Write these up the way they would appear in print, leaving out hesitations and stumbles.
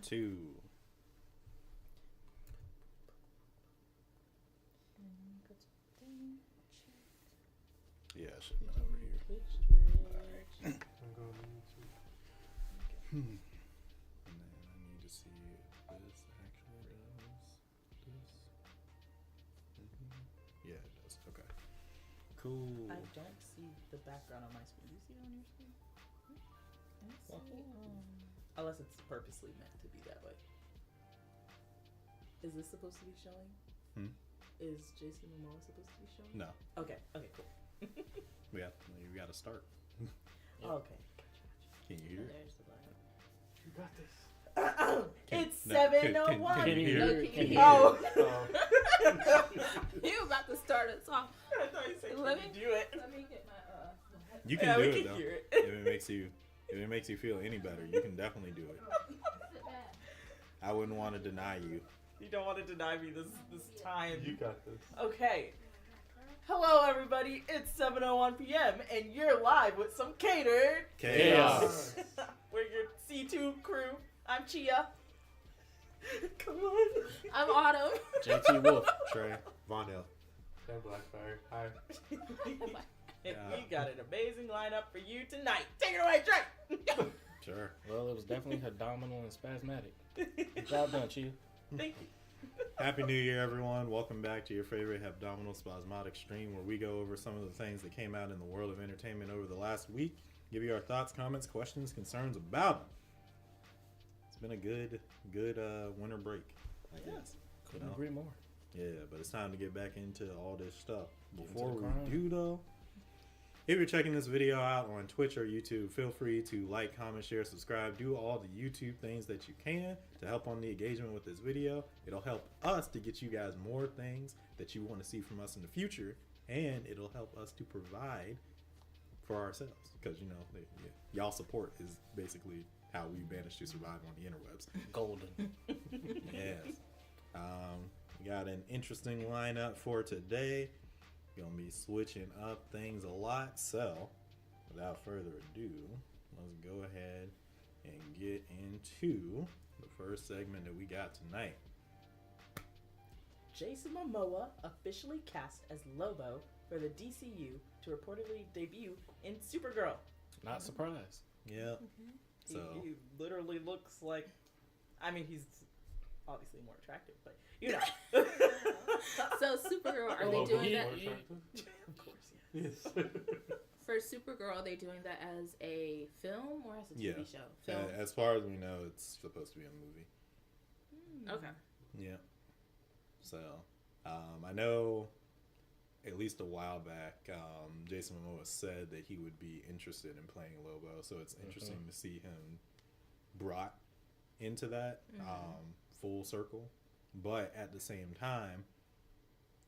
2. Yeah, I should have been over here. I'm going to YouTube. And then I need to see if this actually does this. Yeah, it does. Okay. Cool. I don't see the background on my screen. Do you see it on your screen? I see it. Unless it's purposely meant to be that way. Is this supposed to be showing? Is Jason Momoa supposed to be showing? No. Okay, cool. We got to start. Okay. Can you hear it? There's the line. You got this. It's no, 7:01. can you hear it? Can you hear Oh. You about to start us off. I thought you said, Let can me you do it? Let me get my You can Yeah, do we it can though. hear it. If it makes you feel any better, you can definitely do it. sit back. I wouldn't want to deny you. You don't want to deny me this time. You got this. Okay. Hello, everybody. It's 7:01 p.m. and you're live with some Catered. Chaos. We're your C2 crew. I'm Chia. Come on. I'm Autumn. JT Wolf. Trey. Vonell. And Blackfire. Hi. And we got an amazing lineup for you tonight. Take it away, Trey. Sure. Well, it was definitely abdominal and spasmatic. Good job done, Chia. Thank you. Happy New Year, everyone. Welcome back to your favorite abdominal spasmodic stream where we go over some of the things that came out in the world of entertainment over the last week. Give you our thoughts, comments, questions, concerns about them. It's been a good winter break, I guess. Couldn't agree more. Yeah, but it's time to get back into all this stuff. Get into Before the we grind. do, though, if you're checking this video out on Twitch or YouTube, feel free to like, comment, share, subscribe. Do all the YouTube things that you can to help on the engagement with this video. It'll help us to get you guys more things that you want to see from us in the future, and it'll help us to provide for ourselves because, you know, y'all support is basically how we managed to survive on the interwebs. Golden. Yes. We got an interesting lineup for today. Gonna be switching up things a lot. So, without further ado, let's go ahead and get into the first segment that we got tonight. Jason Momoa officially cast as Lobo for the DCU to reportedly debut in Supergirl. Not surprised. Yep. So, He literally looks like, I mean, he's obviously more attractive, but you know. So Supergirl, are Hello, they doing more that attractive? Of course, yes. Yes. for Supergirl? Are they doing that as a film or as a TV show? Film. as far as we know, it's supposed to be a movie. Okay. Yeah. So, I know at least a while back, Jason Momoa said that he would be interested in playing Lobo. So it's interesting to see him brought into that full circle. But at the same time,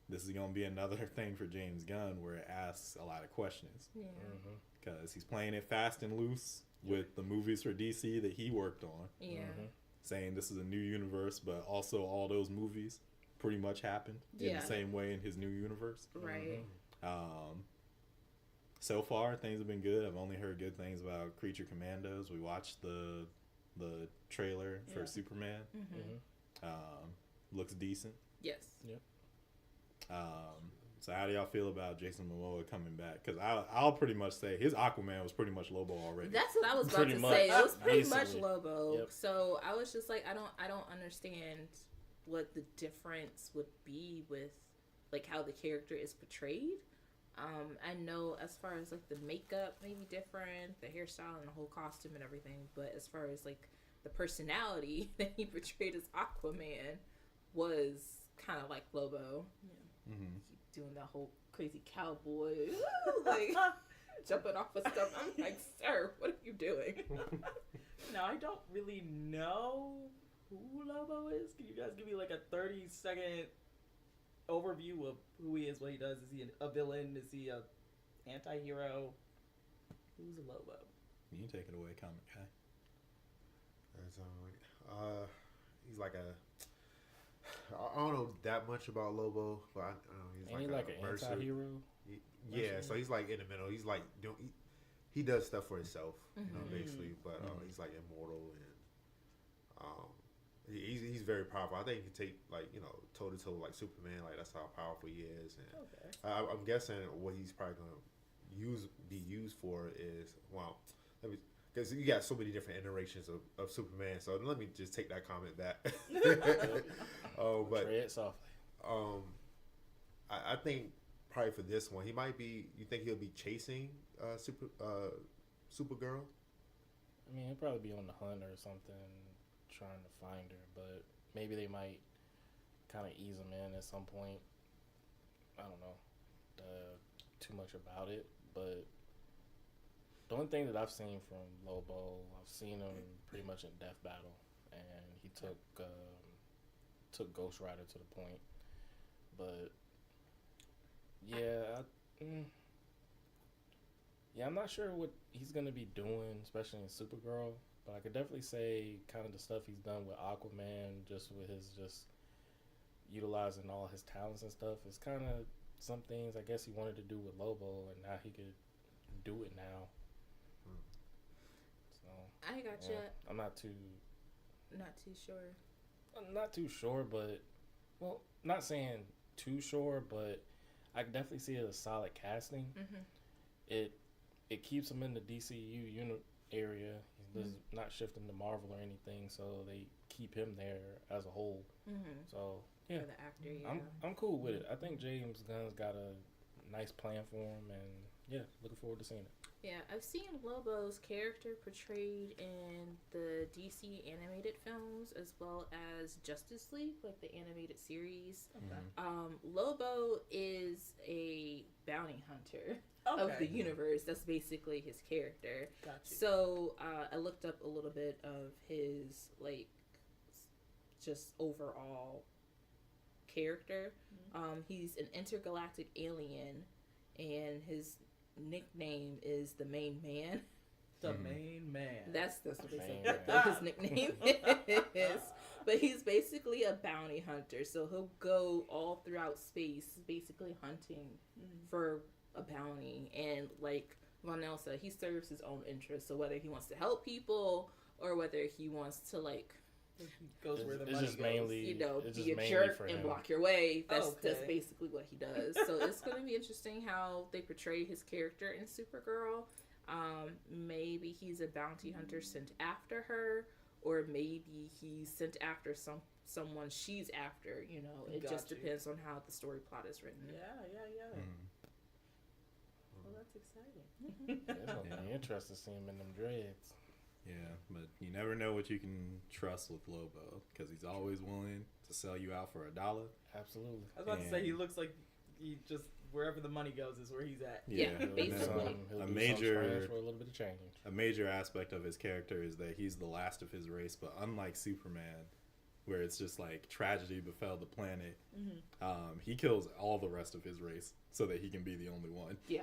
this is going to be another thing for James Gunn where it asks a lot of questions. Yeah. Because he's playing it fast and loose with the movies for DC that he worked on. Yeah. Saying this is a new universe, but also all those movies pretty much happened in the same way in his new universe. Right. So far, things have been good. I've only heard good things about Creature Commandos. We watched the trailer for Superman. Looks decent. Yes. Yep. So how do y'all feel about Jason Momoa coming back? Because I'll pretty much say his Aquaman was pretty much Lobo already. That's what I was about Pretty to much. say. It was pretty much Basically. Lobo. Yep. So I was just like, I don't understand what the difference would be with like how the character is portrayed. I know as far as like the makeup may be different, the hairstyle and the whole costume and everything, but as far as like the personality that he portrayed as Aquaman was kind of like Lobo. Yeah. He doing that whole crazy cowboy, like jumping off of stuff. I'm like, sir, what are you doing? Now, I don't really know who Lobo is. Can you guys give me like a 30-second overview of who he is, what he does? Is he a villain? Is he a anti-hero? Who's a Lobo? You can take it away, comic guy. He's like a. I don't know that much about Lobo, but I know he's Ain't he like an mercer. anti-hero? Yeah, so he's like in the middle. He's like doing. He does stuff for himself, you know, basically. But he's like immortal, and he's very powerful. I think he can take toe to toe like Superman. Like that's how powerful he is. And Okay. I'm guessing what he's probably gonna be used for is because you got so many different iterations of Superman. So let me just take that comment back. But Tread softly. I think probably for this one, he might be. You think he'll be chasing Supergirl? I mean, he'll probably be on the hunt or something, trying to find her. But maybe they might kind of ease him in at some point. I don't know too much about it, but the only thing that I've seen from Lobo, I've seen him pretty much in Death Battle, and he took Ghost Rider to the point. But yeah, I'm not sure what he's gonna be doing, especially in Supergirl. But I could definitely say kind of the stuff he's done with Aquaman, just with his utilizing all his talents and stuff. It's kind of some things I guess he wanted to do with Lobo, and now he could do it now. So I got yeah, you. I'm not too sure. I'm not too sure, but not saying too sure, but I can definitely see it as solid casting. Mm-hmm. It keeps him in the DCU unit area. He's not shifting to Marvel or anything, so they keep him there as a whole. Mm-hmm. So yeah, For the actor, yeah. I'm cool with it. I think James Gunn's got a nice plan for him, and yeah, looking forward to seeing it. Yeah, I've seen Lobo's character portrayed in the DC animated films as well as Justice League, like the animated series. Okay. Lobo is a bounty hunter of the universe. That's basically his character. Gotcha. So I looked up a little bit of his just overall character. He's an intergalactic alien, and his nickname is the Main Man. The Main Man. That's what they say. Main That's his nickname is. But he's basically a bounty hunter, so he'll go all throughout space, basically hunting for a bounty. And like Vonell said, he serves his own interests. So whether he wants to help people or whether he wants to goes where the It's money just goes. mainly be a mainly jerk for and him. block your way. That's Okay. basically what he does. So it's going to be interesting how they portray his character in Supergirl. Maybe he's a bounty hunter sent after her, or maybe he's sent after someone she's after. It just Got you. depends on how the story plot is written. Yeah. Well, that's exciting. Yeah, it's gonna be interesting to see him in them dreads. Yeah, but you never know what you can trust with Lobo because he's always willing to sell you out for $1. Absolutely. I was about to say he looks like he just wherever the money goes is where he's at. Yeah, He'll do basically. something- he'll A do major- something strange for a little bit of change. A major aspect of his character is that he's the last of his race, but unlike Superman, where it's just like tragedy befell the planet, he kills all the rest of his race so that he can be the only one. Yeah.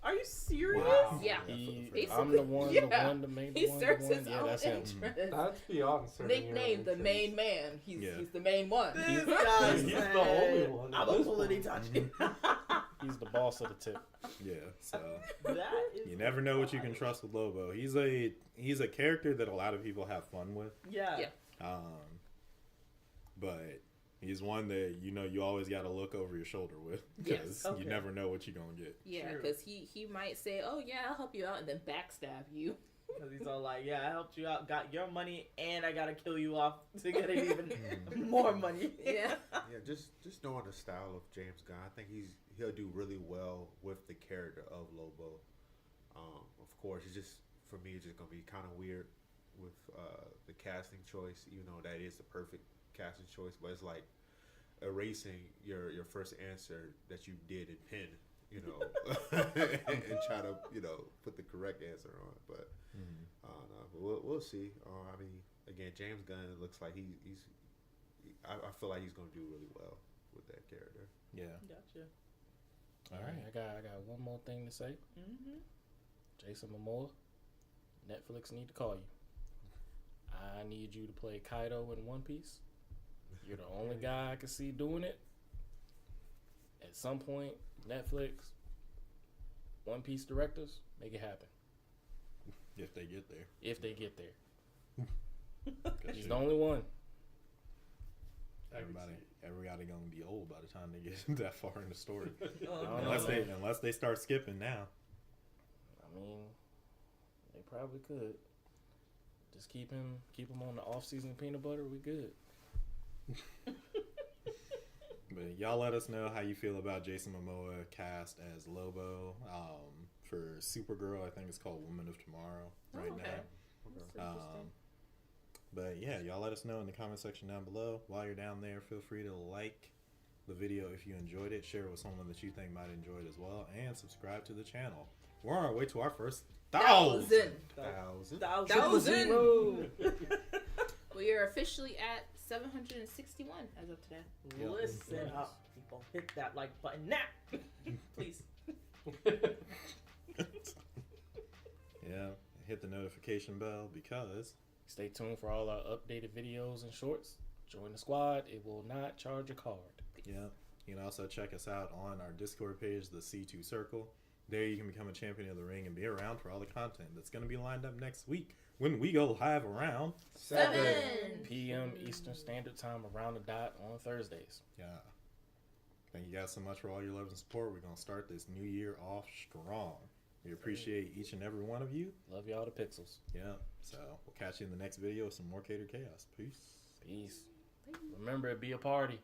Are you serious? Wow. Yeah. I'm Basically, the one, yeah. the main He one, serves the his one. Yeah, own that's him. interests. That's beyond serving your Nicknamed the interests. Main Man. He's Yeah. the main one. This guy He's the said, only one at I'm a this pull any point. touch. He's the boss of the tip. Yeah, so That is you never know what you can trust with Lobo. He's a character that a lot of people have fun with. Yeah. Yeah. But he's one that you always got to look over your shoulder with because Yes. Okay. you never know what you're gonna get. Yeah, True. because he might say, "Oh yeah, I'll help you out," and then backstab you. Because he's all like, yeah, I helped you out, got your money, and I gotta kill you off to get it even more money. Yeah. Yeah, just knowing the style of James Gunn, I think he'll do really well with the character of Lobo. Of course, for me, it's just gonna be kind of weird with the casting choice, even though that is the perfect casting choice. But it's like erasing your first answer that you did in pen, and try to put the correct answer on. But I don't know. But we'll see. I mean, again, James Gunn looks like I feel like he's gonna do really well with that character. Yeah. Gotcha. All right, I got one more thing to say. Mm-hmm. Jason Momoa, Netflix need to call you. I need you to play Kaido in One Piece. You're the only guy I can see doing it. At some point, Netflix, One Piece directors, make it happen. If they get there. If they get there. 'Cause He's the only one. Everybody gonna be old by the time they get that far in the story. Oh, Unless they start skipping now. I mean, they probably could. Just keep him on the off-season peanut butter. We good. But y'all let us know how you feel about Jason Momoa cast as Lobo. For Supergirl, I think it's called Woman of Tomorrow right okay. now. That's interesting. But yeah, y'all let us know in the comment section down below. While you're down there, feel free to like the video if you enjoyed it, share it with someone that you think might enjoy it as well, and subscribe to the channel. We're on our way to our first 1,000. Thousand. We are officially at 761 as of today. Yep. Listen up, people. Hit that like button now, please. Yeah, hit the notification bell because Stay tuned for all our updated videos and shorts. Join the squad. It will not charge a card. yeah, you can also check us out on our Discord page, the C2 Circle. There you can become a champion of the ring and be around for all the content that's going to be lined up next week when we go live around 7 p.m. Eastern Standard Time around the dot on Thursdays. Yeah. Thank you guys so much for all your love and support. We're going to start this new year off strong. We appreciate each and every one of you. Love y'all to pixels. Yeah. So we'll catch you in the next video with some more Catered Chaos. Peace. Peace. Remember, it be a party.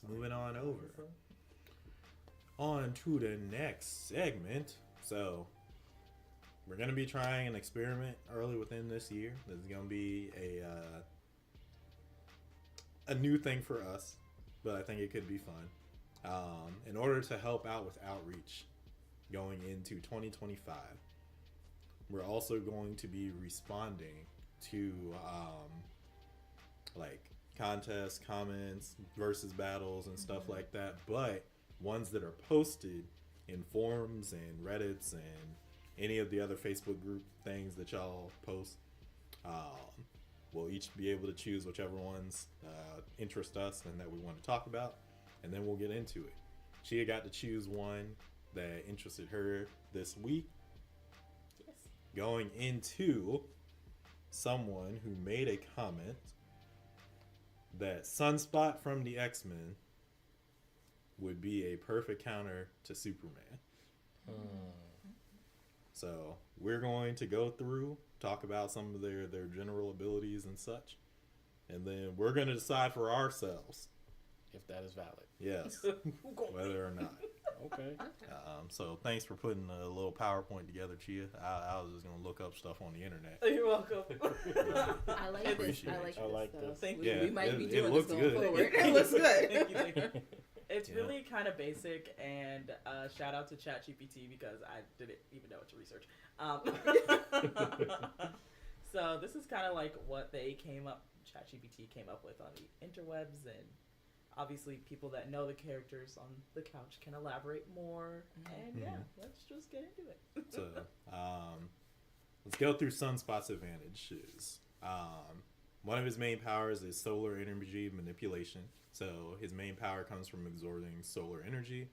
Moving on over. On to the next segment. So, we're going to be trying an experiment early within this year. This is going to be a new thing for us, but I think it could be fun. In order to help out with outreach going into 2025, we're also going to be responding to like contests, comments, versus battles, and stuff like that, but ones that are posted in forums and Reddits and any of the other Facebook group things that y'all post. We'll each be able to choose whichever ones interest us and that we want to talk about, and then we'll get into it. Chia got to choose one that interested her this week. Yes. Going into someone who made a comment that Sunspot from the X-Men would be a perfect counter to Superman. So we're going to go through, talk about some of their general abilities and such, and then we're going to decide for ourselves If that is valid. yes, whether or not. Okay. So thanks for putting a little PowerPoint together, Chia. I was just going to look up stuff on the internet. You're welcome. I like this. Appreciate I it. like I like this. this. Thank We, you. we might be it doing looks this going good. forward. It looks good. Thank you, thank you. It's Yeah. really kind of basic, and shout out to ChatGPT because I didn't even know what to research. So this is kind of like what ChatGPT came up with on the interwebs, and obviously people that know the characters on the couch can elaborate more. And yeah, let's just get into it. So let's go through Sunspot's advantages. One of his main powers is solar energy manipulation. So his main power comes from absorbing solar energy,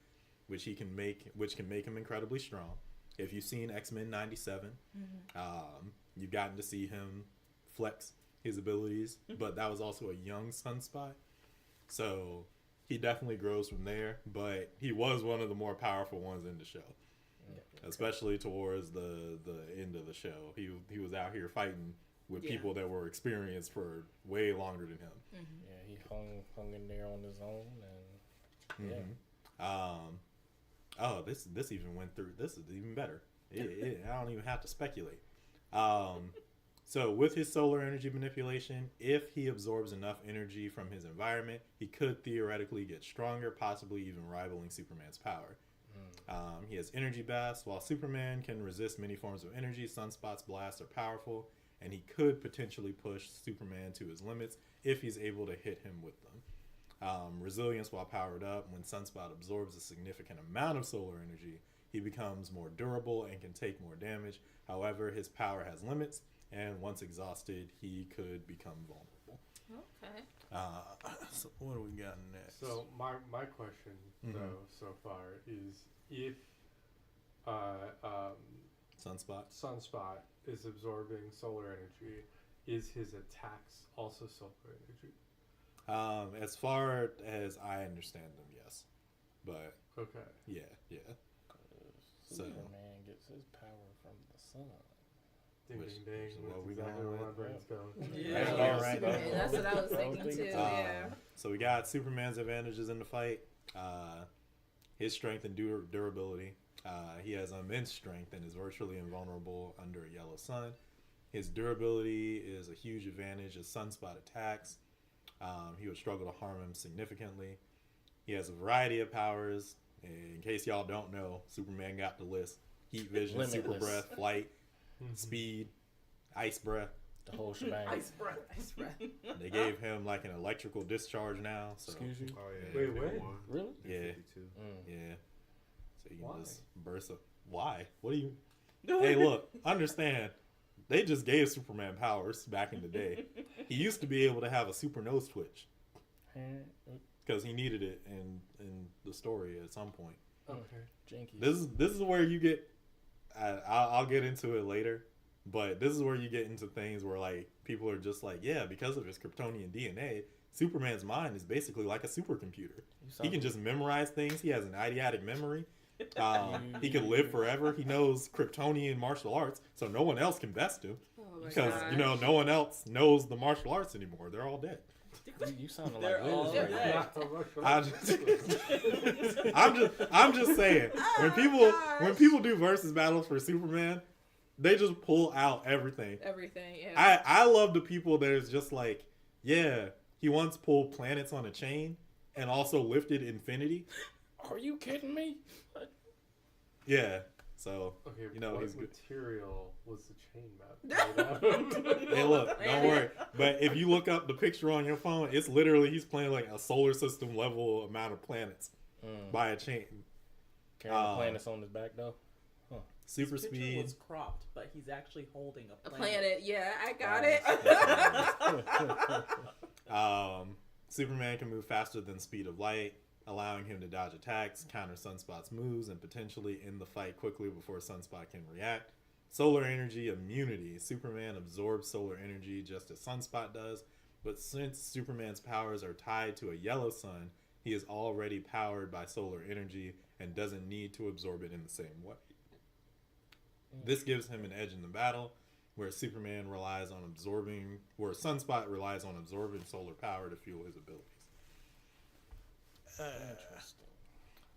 which can make him incredibly strong. If you've seen X-Men 97, you've gotten to see him flex his abilities, but that was also a young Sunspot. So he definitely grows from there, but he was one of the more powerful ones in the show. Especially towards the end of the show. He was out here fighting with people that were experienced for way longer than him. Yeah, he hung in there on his own, and Oh, this even went through. This is even better. I don't even have to speculate. So with his solar energy manipulation, if he absorbs enough energy from his environment, he could theoretically get stronger, possibly even rivaling Superman's power. He has energy blasts. While Superman can resist many forms of energy, Sunspot's blasts are powerful, and he could potentially push Superman to his limits if he's able to hit him with them. Resilience, while powered up, when Sunspot absorbs a significant amount of solar energy, he becomes more durable and can take more damage. However, his power has limits, and once exhausted, he could become vulnerable. Okay. So what do we got next? So my question though so far is if Sunspot is absorbing solar energy, is his attacks also solar energy? As far as I understand them, yes, but Okay. yeah. So Superman gets his power from the sun. Ding Which- ding ding. which is what That's we exactly going where my with. brain's going. Yeah. All right. Superman, that's what I was thinking too. Yeah. So we got Superman's advantages in the fight. His strength and durability. He has immense strength and is virtually invulnerable under a yellow sun. His durability is a huge advantage as Sunspot attacks. He would struggle to harm him significantly. He has a variety of powers. In case y'all don't know, Superman got the list: heat vision, super Limitless. breath, flight, speed, ice breath. The whole shebang. Ice breath. Ice breath. They gave him like an electrical discharge now. So Excuse you? Oh yeah. Wait, what? 51, Really? Yeah. 52. yeah, so you Why? can just burst up. Why? What do you? Hey, look, understand. They just gave Superman powers back in the day. He used to be able to have a super nose twitch because he needed it in the story at some point. Okay. Jinkies. This is where you get. I'll get into it later, but this is where you get into things where like people are just like, yeah, because of his Kryptonian DNA, Superman's mind is basically like a supercomputer. He can just memorize things. He has an eidetic memory. He can live forever. He knows Kryptonian martial arts, so no one else can best him Oh my because gosh. no one else knows the martial arts anymore. They're all dead. You sounded They're like all Liz right dead. now. Not so much for I that. just, I'm just saying when people do versus battles for Superman, they just pull out everything. Everything. Yeah. I love the people that is just like, yeah, he once pulled planets on a chain and also lifted infinity. Are you kidding me? Yeah, so Okay, you know what he's good. material was the chain map made out of? Hey, look, don't worry. But if you look up the picture on your phone, it's literally he's playing like a solar system level amount of planets by a chain. Carrying the planets on his back though. Super His picture speed. was cropped, but he's actually holding a A planet. planet. Yeah, I got it. Superman can move faster than speed of light, allowing him to dodge attacks, counter Sunspot's moves, and potentially end the fight quickly before Sunspot can react. Solar energy immunity. Superman absorbs solar energy just as Sunspot does, but since Superman's powers are tied to a yellow sun, he is already powered by solar energy and doesn't need to absorb it in the same way. This gives him an edge in the battle, where Sunspot relies on absorbing solar power to fuel his abilities. Interesting.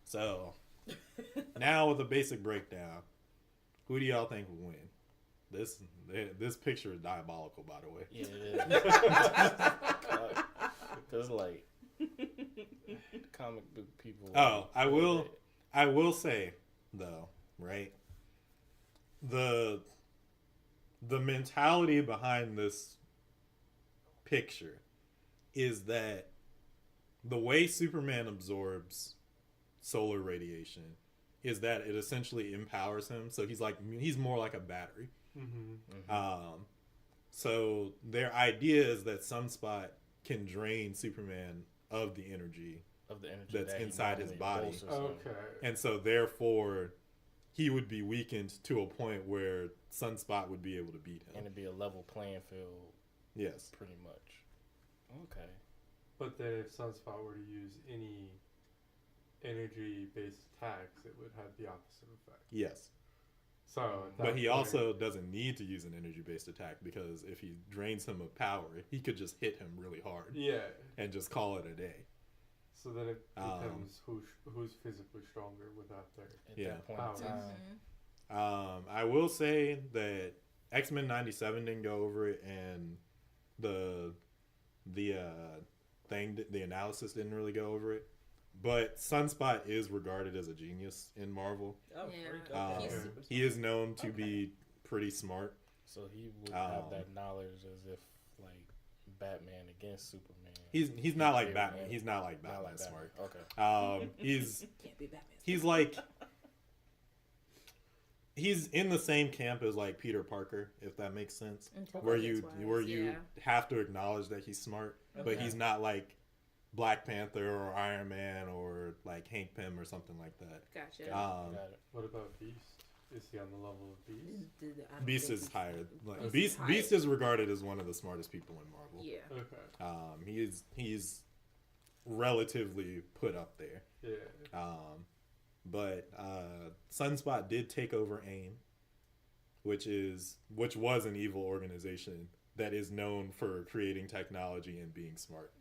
So, now with a basic breakdown, who do y'all think will win? This picture is diabolical, by the way. Yeah, it is. Because like comic book people. Oh, I will say though, right? The mentality behind this picture is that the way Superman absorbs solar radiation is that it essentially empowers him. So he's more like a battery. So their idea is that Sunspot can drain Superman of the energy that's that he inside his normally body. boasts of. Okay. And so therefore he would be weakened to a point where Sunspot would be able to beat him. And it'd be a level playing field, Yes. pretty much. Okay. But then if Sunspot were to use any energy-based attacks, it would have the opposite effect. Yes. So, at that But he point- also doesn't need to use an energy-based attack because if he drains him of power, he could just hit him really hard Yeah. and just call it a day. So then it becomes who's physically stronger without their... At Yeah. that point Powers. in time. I will say that X-Men 97 didn't go over it, and the analysis didn't really go over it. But Sunspot is regarded as a genius in Marvel. Oh, Yeah. very good. He's Yeah. super He is known to be pretty smart. So he would have that knowledge as if like Batman against Superman. He's not like Yeah, Batman. yeah. He's not like Not Batman like smart. Batman. Okay. He's Can't be Batman. he's like he's in the same camp as like Peter Parker, if that makes sense. Okay. Where you Yeah. have to acknowledge that he's smart, but Okay. he's not like Black Panther or Iron Man or like Hank Pym or something like that. Gotcha. Got it. What about Beast? Is he on the level of Beast? I don't Beast think is he's- higher. Like, Beast is Beast higher. is regarded as one of the smartest people in Marvel. Yeah. Okay. He's relatively put up there. Yeah. But Sunspot did take over AIM, which was an evil organization that is known for creating technology and being smart.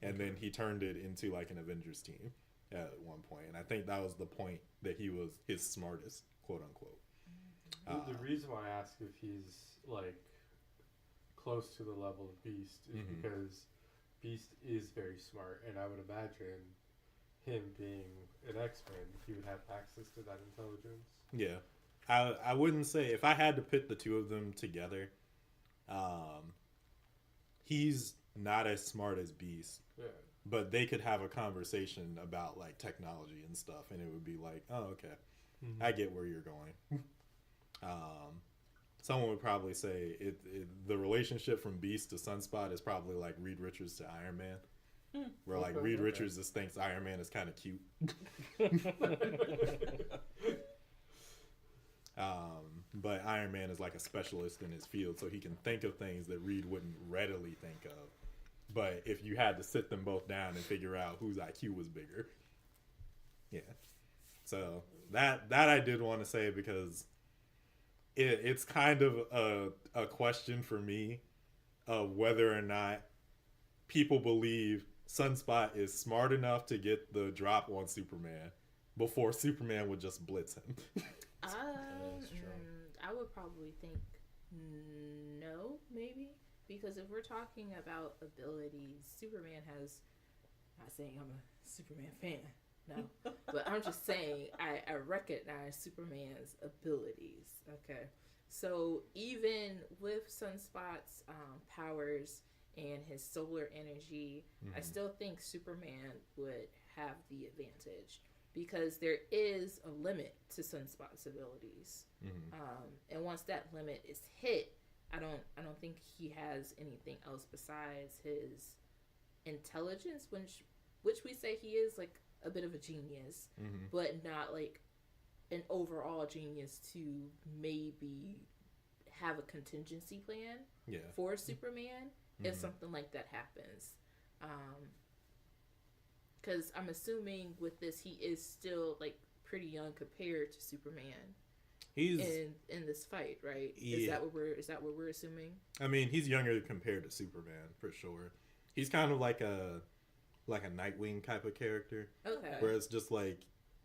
And then he turned it into like an Avengers team at one point. And I think that was the point that he was his smartest, quote unquote. The reason why I ask if he's like close to the level of Beast is because Beast is very smart, and I would imagine him being an X-Men, he would have access to that intelligence. Yeah. I wouldn't say, if I had to put the two of them together, he's not as smart as Beast, Yeah. but they could have a conversation about like technology and stuff, and it would be like, oh, okay, I get where you're going. Someone would probably say the relationship from Beast to Sunspot is probably like Reed Richards to Iron Man, where like Okay, Reed okay. Richards just thinks Iron Man is kind of cute. But Iron Man is like a specialist in his field, so he can think of things that Reed wouldn't readily think of. But if you had to sit them both down and figure out whose IQ was bigger, yeah. So that I did want to say, because it's kind of a question for me of whether or not people believe Sunspot is smart enough to get the drop on Superman before Superman would just blitz him. That's true. I would probably think no, maybe, because if we're talking about abilities, Superman has. Not saying I'm a Superman fan, no, but I'm just saying I recognize Superman's abilities. Okay, so even with Sunspot's powers and his solar energy, I still think Superman would have the advantage, because there is a limit to Sunspot's abilities, and once that limit is hit, I don't think he has anything else besides his intelligence, which we say he is like a bit of a genius, but not like an overall genius to maybe have a contingency plan for Superman if something like that happens. Because I'm assuming with this, he is still like pretty young compared to Superman. He's in this fight, right? Yeah. Is that what we're assuming? I mean, he's younger compared to Superman for sure. He's kind of like a Nightwing type of character, Okay. where it's just like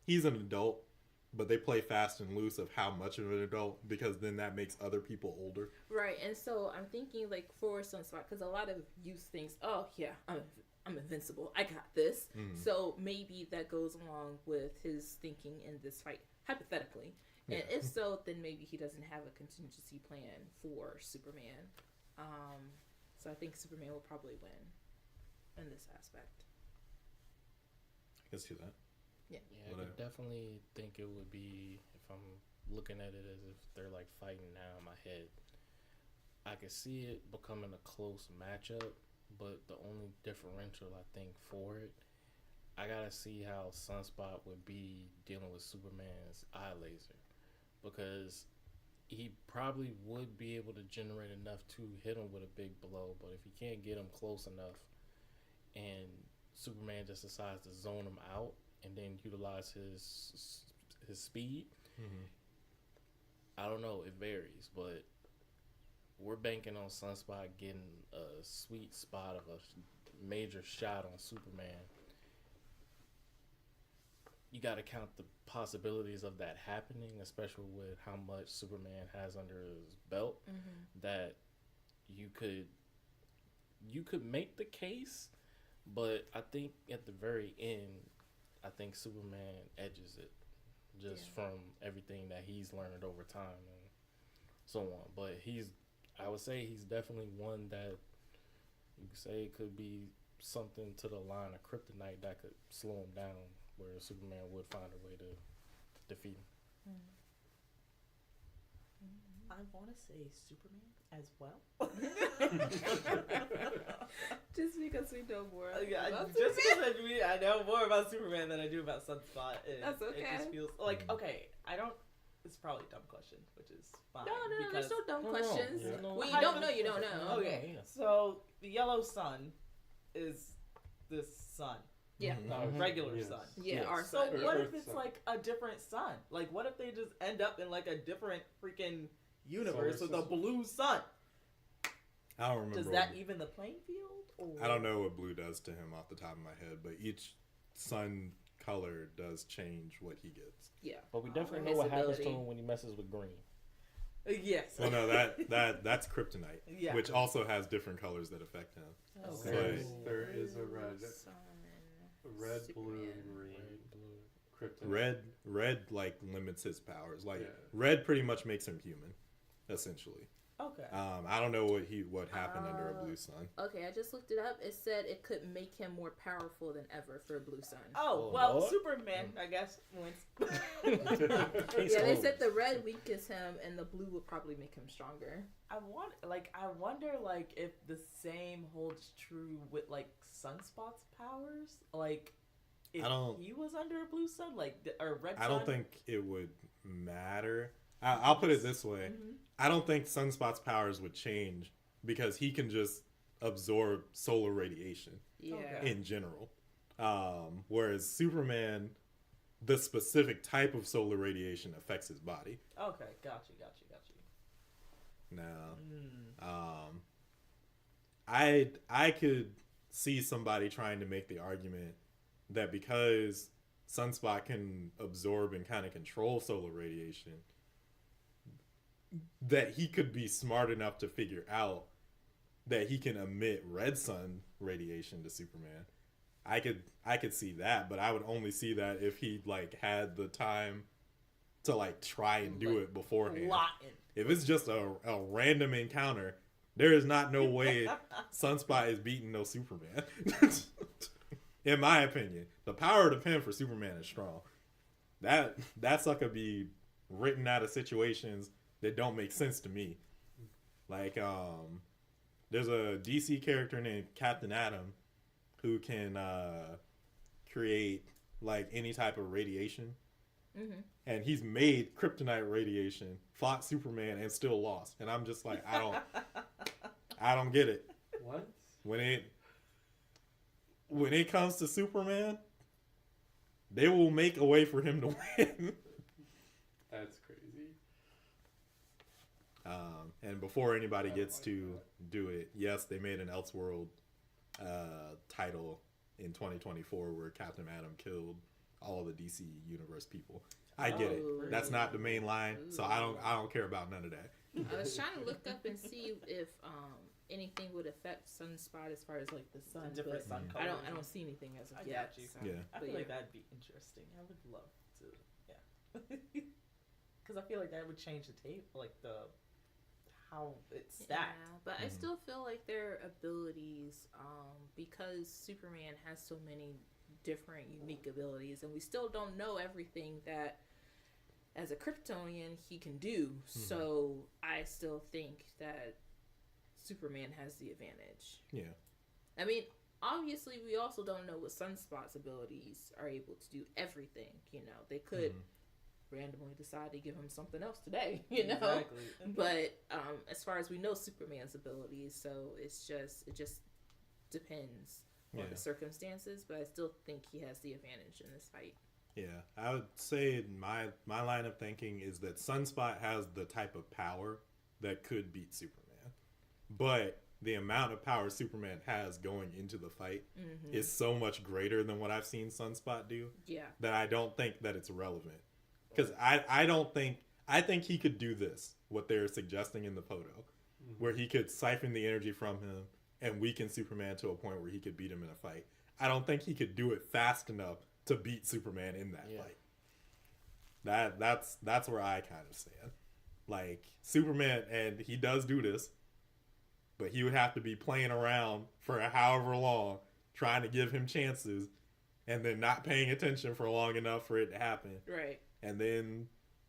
he's an adult, but they play fast and loose of how much of an adult, because then that makes other people older. Right, and so I'm thinking like for Sunspot, because a lot of youth thinks, oh yeah, I'm invincible, I got this. So maybe that goes along with his thinking in this fight, hypothetically. And if so, then maybe he doesn't have a contingency plan for Superman. So I think Superman will probably win in this aspect. I can see that. Yeah. Yeah, I could definitely think it would be, if I'm looking at it as if they're like fighting now in my head, I could see it becoming a close matchup, but the only differential I think for it, I gotta see how Sunspot would be dealing with Superman's eye laser, because he probably would be able to generate enough to hit him with a big blow, but if he can't get him close enough and Superman just decides to zone him out and then utilize his speed, I don't know, it varies, but we're banking on Sunspot getting a sweet spot of a major shot on Superman. You got to count the possibilities of that happening, especially with how much Superman has under his belt, that you could make the case, but I think at the very end, I think Superman edges it just from everything that he's learned over time and so on. But I would say he's definitely one that you could say could be something to the line of kryptonite that could slow him down, where Superman would find a way to defeat him. I want to say Superman as well. Just because we know more. Yeah, about just Superman. because I know more about Superman than I do about Sunspot. That's okay. It just feels like, okay, I don't. It's probably a dumb question, which is fine. No, there's no dumb No, questions. yeah, no. When you don't know, you don't know. Okay, Yeah. so the yellow sun is the sun. Yeah. Regular Yes. sun. Yeah, Yes. our So son. what Earth if it's sun. like a different sun? Like, what if they just end up in like a different freaking universe Solar with a system. blue sun? I don't remember. Does that even the playing field? Or? I don't know what blue does to him off the top of my head, but each sun color does change what he gets. Yeah. But we definitely Or know what happens to visibility. him when he messes with green. Yes. Well, no, that's kryptonite, Yeah. which also has different colors that affect him. Okay. There is a red, Sun, blue, Superman. and green. Red, blue. Kryptonite. Red like limits his powers. Like Yeah. red pretty much makes him human, essentially. Okay. I don't know what happened under a blue sun. Okay, I just looked it up. It said it could make him more powerful than ever for a blue sun. Oh, Oh, well, Lord. Superman, I guess, wins. He's Yeah, they old. said the red weakens him, and the blue would probably make him stronger. I wonder, like, if the same holds true with, like, Sunspot's powers. Like, if I don't- he was under a blue sun, like, or red sun. I don't think it would matter. I'll put it this way. Mhm. I don't think Sunspot's powers would change because he can just absorb solar radiation Yeah. Okay. in general. Whereas Superman, the specific type of solar radiation affects his body. Okay, got you. Now, Mm. I could see somebody trying to make the argument that because Sunspot can absorb and kind of control solar radiation, that he could be smart enough to figure out that he can emit red sun radiation to Superman. I could see that, but I would only see that if he like had the time to like try and do Like, it beforehand. Latin. If it's just a random encounter, there is not no way Sunspot is beating no Superman. In my opinion, the power to pen for Superman is strong. That sucker be written out of situations that don't make sense to me. Like there's a DC character named Captain Atom who can create like any type of radiation. Mm-hmm. And he's made kryptonite radiation, fought Superman, and still lost. And I'm just like, I don't get it. What? When it comes to Superman, they will make a way for him to win. That's crazy. And before anybody I gets like to that. do it, yes, they made an Elseworld title in 2024 where Captain Atom killed all of the DC Universe people. I get it. Oh. That's not the main line, so I don't care about none of that. I was trying to look up and see if anything would affect Sunspot as far as like the sun. Different but sun I colors. don't see anything as of I yet. got you. so- Yeah. I but feel like yeah. that'd be interesting. I would love to, yeah. Because I feel like that would change the tape, like how it's stacked. Yeah, but I still feel like their abilities, because Superman has so many different unique abilities, and we still don't know everything that, as a Kryptonian, he can do. So I still think that Superman has the advantage. Yeah. I mean, obviously, we also don't know what Sunspot's abilities are able to do everything. You know, they could randomly decide to give him something else today. You know, Exactly. but as far as we know, Superman's abilities, so it just depends on Yeah. the circumstances. But I still think he has the advantage in this fight. Yeah, I would say my line of thinking is that Sunspot has the type of power that could beat Superman, but the amount of power Superman has going into the fight is so much greater than what I've seen Sunspot do Yeah, that I don't think that it's relevant. Because I think he could do this, what they're suggesting in the photo, where he could siphon the energy from him and weaken Superman to a point where he could beat him in a fight. I don't think he could do it fast enough to beat Superman in that fight. That's where I kind of stand. Like Superman, and he does do this, but he would have to be playing around for however long, trying to give him chances, and then not paying attention for long enough for it to happen. right. And then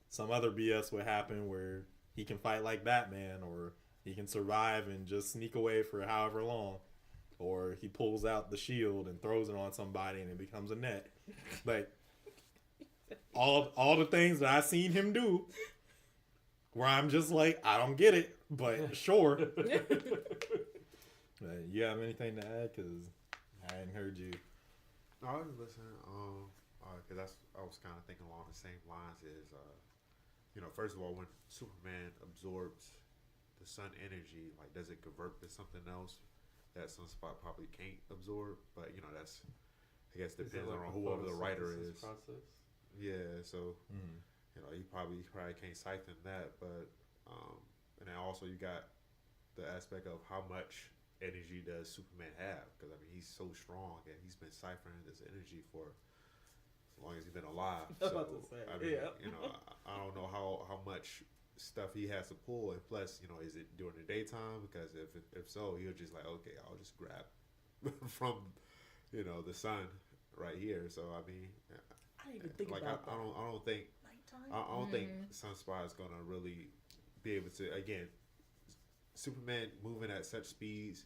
some other BS would happen where he can fight like Batman, or he can survive and just sneak away for however long, or he pulls out the shield and throws it on somebody and it becomes a net. Like all the things that I've seen him do, where I'm just like, I don't get it, but sure. You have anything to add? Because I hadn't heard you. I was listening. Because I was kind of thinking along the same lines. Is first of all, when Superman absorbs the sun energy, like, does it convert to something else that Sunspot probably can't absorb? But that's, I guess, depends on whoever the writer is. Process? Yeah, so you probably can't siphon that, but and then also you got the aspect of how much energy does Superman have? Because I mean, he's so strong and he's been ciphering this energy for as long as he's been alive. I was about to say, I mean, yeah. I don't know how much stuff he has to pull, and plus, is it during the daytime? Because if so, he'll just like, okay, I'll just grab from the sun right here. So I mean, I didn't even think like about that. I don't think Nighttime? I don't think Sunspot is gonna really be able to, again, Superman moving at such speeds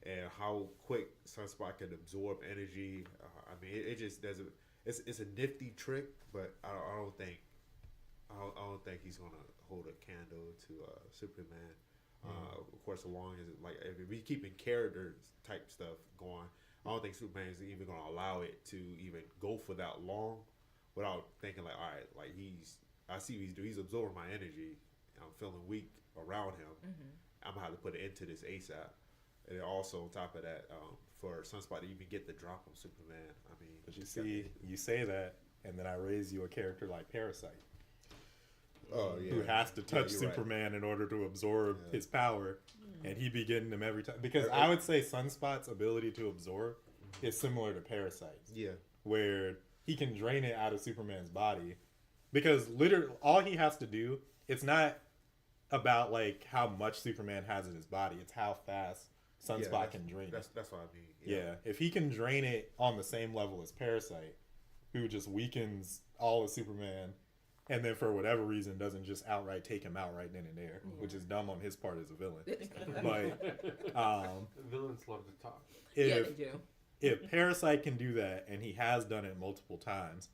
and how quick Sunspot can absorb energy. I mean, it just doesn't. It's a nifty trick, but I don't think he's gonna hold a candle to Superman. Of course, as long as if we keeping character type stuff going, I don't think Superman is even gonna allow it to even go for that long without thinking like, all right, like I see what he's doing. He's absorbing my energy. I'm feeling weak around him. I'm gonna have to put it into this ASAP. And then also on top of that, for Sunspot to even get the drop on Superman, I mean, But you see, you say that, and then I raise you a character like Parasite, who has to touch Superman in order to absorb his power, and he be getting them every time. Because I would say Sunspot's ability to absorb is similar to Parasite's. Yeah. Where he can drain it out of Superman's body, because literally all he has to do, it's not about like how much Superman has in his body, it's how fast Sunspot can drain it. That's what I mean. Yeah, if he can drain it on the same level as Parasite, who just weakens all of Superman, and then for whatever reason doesn't just outright take him out right then and there, which is dumb on his part as a villain. But Villains love to talk. Yeah, they do. If Parasite can do that, and he has done it multiple times,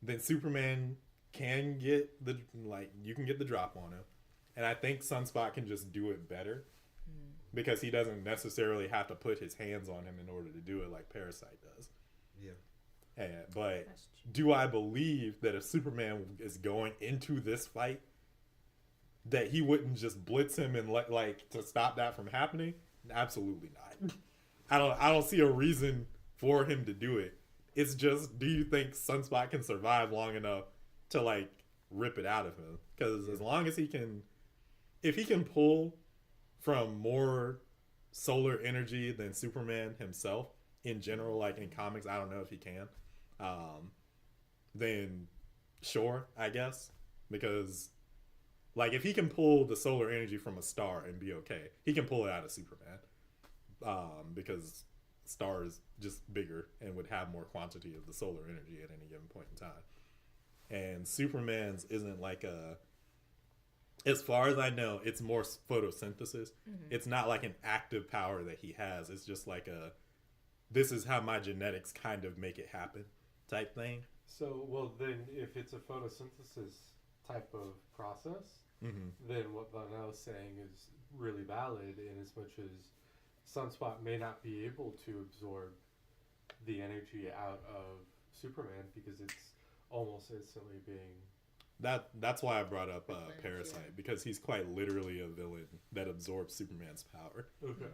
then Superman can get you can get the drop on him. And I think Sunspot can just do it better because he doesn't necessarily have to put his hands on him in order to do it like Parasite does. Yeah. But do I believe that if Superman is going into this fight, that he wouldn't just blitz him and to stop that from happening? Absolutely not. I don't see a reason for him to do it. It's just, do you think Sunspot can survive long enough to rip it out of him? Because as long as he can, if he can pull from more solar energy than Superman himself in general, like in comics, I don't know if he can, then sure, I guess. Because if he can pull the solar energy from a star and be okay, he can pull it out of Superman. Because star is just bigger and would have more quantity of the solar energy at any given point in time. And Superman's isn't as far as I know, it's more photosynthesis. It's not like an active power that he has. It's just this is how my genetics kind of make it happen type thing. So, well, then if it's a photosynthesis type of process, then what Vanel is saying is really valid in as much as Sunspot may not be able to absorb the energy out of Superman because it's almost instantly being... That's why I brought up Parasite, because he's quite literally a villain that absorbs Superman's power. Okay.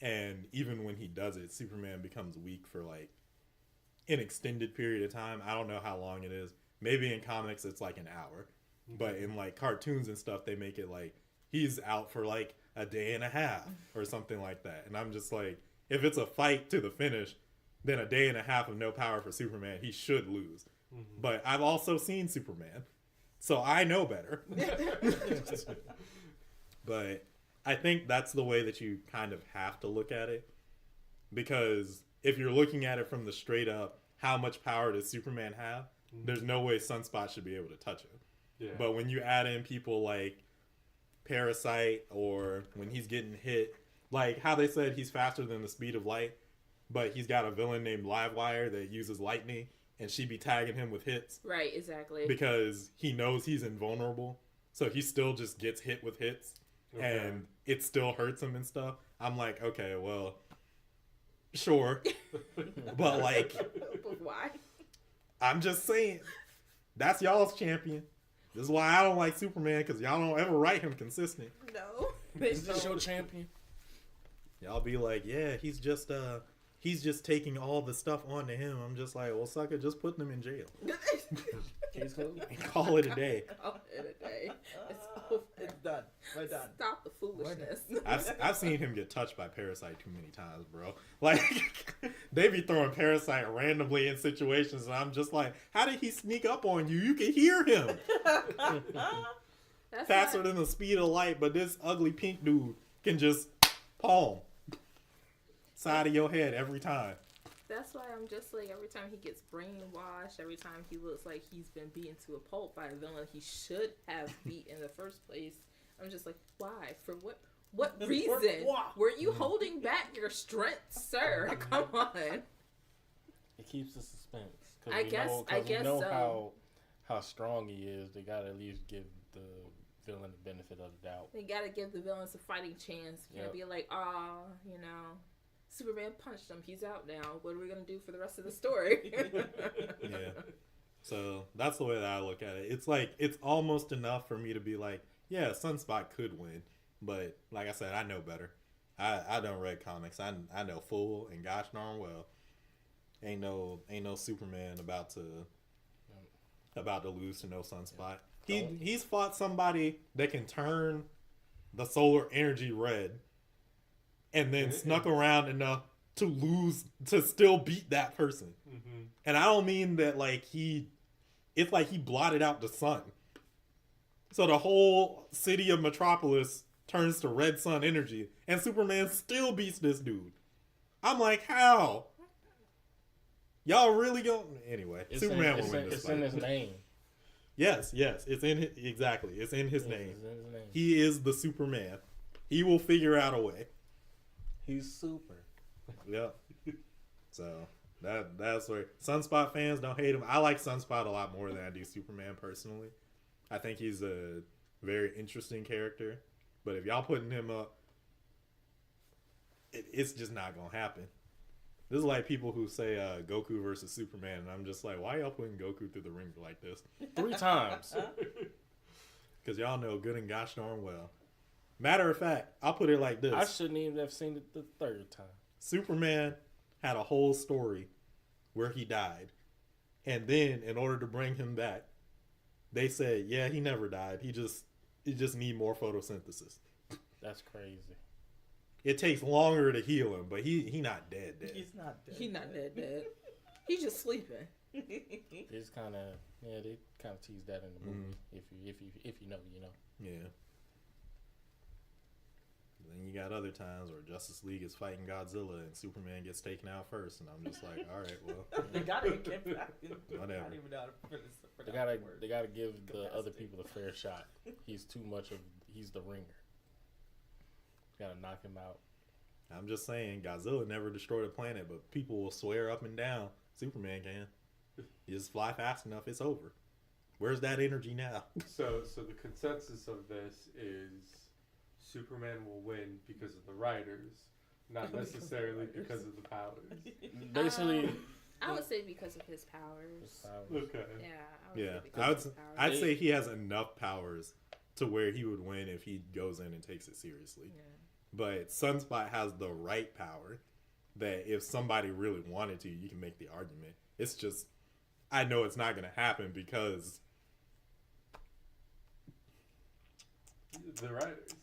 And even when he does it, Superman becomes weak for an extended period of time. I don't know how long it is. Maybe in comics it's an hour, but in cartoons and stuff they make it he's out for a day and a half or something like that. And I'm just if it's a fight to the finish, then a day and a half of no power for Superman, he should lose. But I've also seen Superman, so I know better. But I think that's the way that you kind of have to look at it, because if you're looking at it from the straight up, how much power does Superman have? There's no way Sunspot should be able to touch him. Yeah. But when you add in people like Parasite or when he's getting hit, like how they said he's faster than the speed of light, but he's got a villain named Livewire that uses lightning, and she be tagging him with hits. Right, exactly. Because he knows he's invulnerable, so he still just gets hit with hits, and it still hurts him and stuff. I'm like, okay, well, sure, but like, But why? I'm just saying, that's y'all's champion. This is why I don't like Superman, because y'all don't ever write him consistent. No. Is this your champion? Y'all be like, yeah, he's just taking all the stuff onto him. I'm just like, well, sucker, just putting him in jail. Case closed. And call it a day. Call it a day. It's done. We're done. Stop the foolishness. I've seen him get touched by Parasite too many times, bro. Like, they be throwing Parasite randomly in situations, and I'm just like, how did he sneak up on you? You can hear him That's faster why, than the speed of light, but this ugly pink dude can just palm side of your head every time. that's why I'm just like, every time he gets brainwashed, every time he looks like he's been beaten to a pulp by a villain he should have beat in the first place, I'm just like, why? For what reason? what? Were you holding back your strength, sir? Come on. It keeps the suspense. Cause I we guess- know, I 'cause guess we know so. how strong he is. They gotta at least give the villain the benefit of the doubt. They gotta give the villains a fighting chance. You can't be like, oh, you know, Superman punched him. He's out now. What are we gonna do for the rest of the story? Yeah. So that's the way that I look at it. It's like, it's almost enough for me to be like, yeah, Sunspot could win. But like I said, I know better. I don't read comics. I know full and gosh darn well. Ain't no Superman about to lose to no Sunspot. He's fought somebody that can turn the solar energy red, and then snuck around enough to still beat that person. Mm-hmm. And I don't mean that it's like he blotted out the sun. So the whole city of Metropolis turns to red sun energy, and Superman still beats this dude. I'm like, how? Y'all really go? Anyway, Superman will win this It's fight. in his name. Yes, it's in his, exactly. It's in his name. It's in his name. He is the Superman. He will figure out a way. He's super. Yep. So that's where Sunspot fans don't hate him. I like Sunspot a lot more than I do Superman personally. I think he's a very interesting character, but if y'all putting him up, it's just not gonna happen. This is like people who say Goku versus Superman, and I'm just like, why y'all putting Goku through the ringer like this? 3 times. Because y'all know good and gosh darn well. Matter of fact, I'll put it like this. I shouldn't even have seen it the 3rd time. Superman had a whole story where he died. And then, in order to bring him back, they said, yeah, he never died. He just need more photosynthesis. That's crazy. It takes longer to heal him, but he not dead. He's not dead. He's not dead. He's just sleeping. It's kind of they kind of tease that in the movie. If you know, you know. Yeah. Then you got other times where Justice League is fighting Godzilla and Superman gets taken out first, and I'm just like, all right, well, They gotta get back. Whatever. I don't even know how to finish They gotta give the other people a fair shot. He's the ringer. Gotta knock him out. I'm just saying, Godzilla never destroyed a planet, but people will swear up and down Superman can. You just fly fast enough, it's over. Where's that energy now? So the consensus of this is Superman will win because of the writers, not necessarily because of the powers. Basically, I would say because of his powers. Okay. Yeah. I would Yeah, say because of his powers. I'd say he has enough powers to where he would win if he goes in and takes it seriously. Yeah. But Sunspot has the right power that if somebody really wanted to, you can make the argument. It's just, I know it's not going to happen because The writers.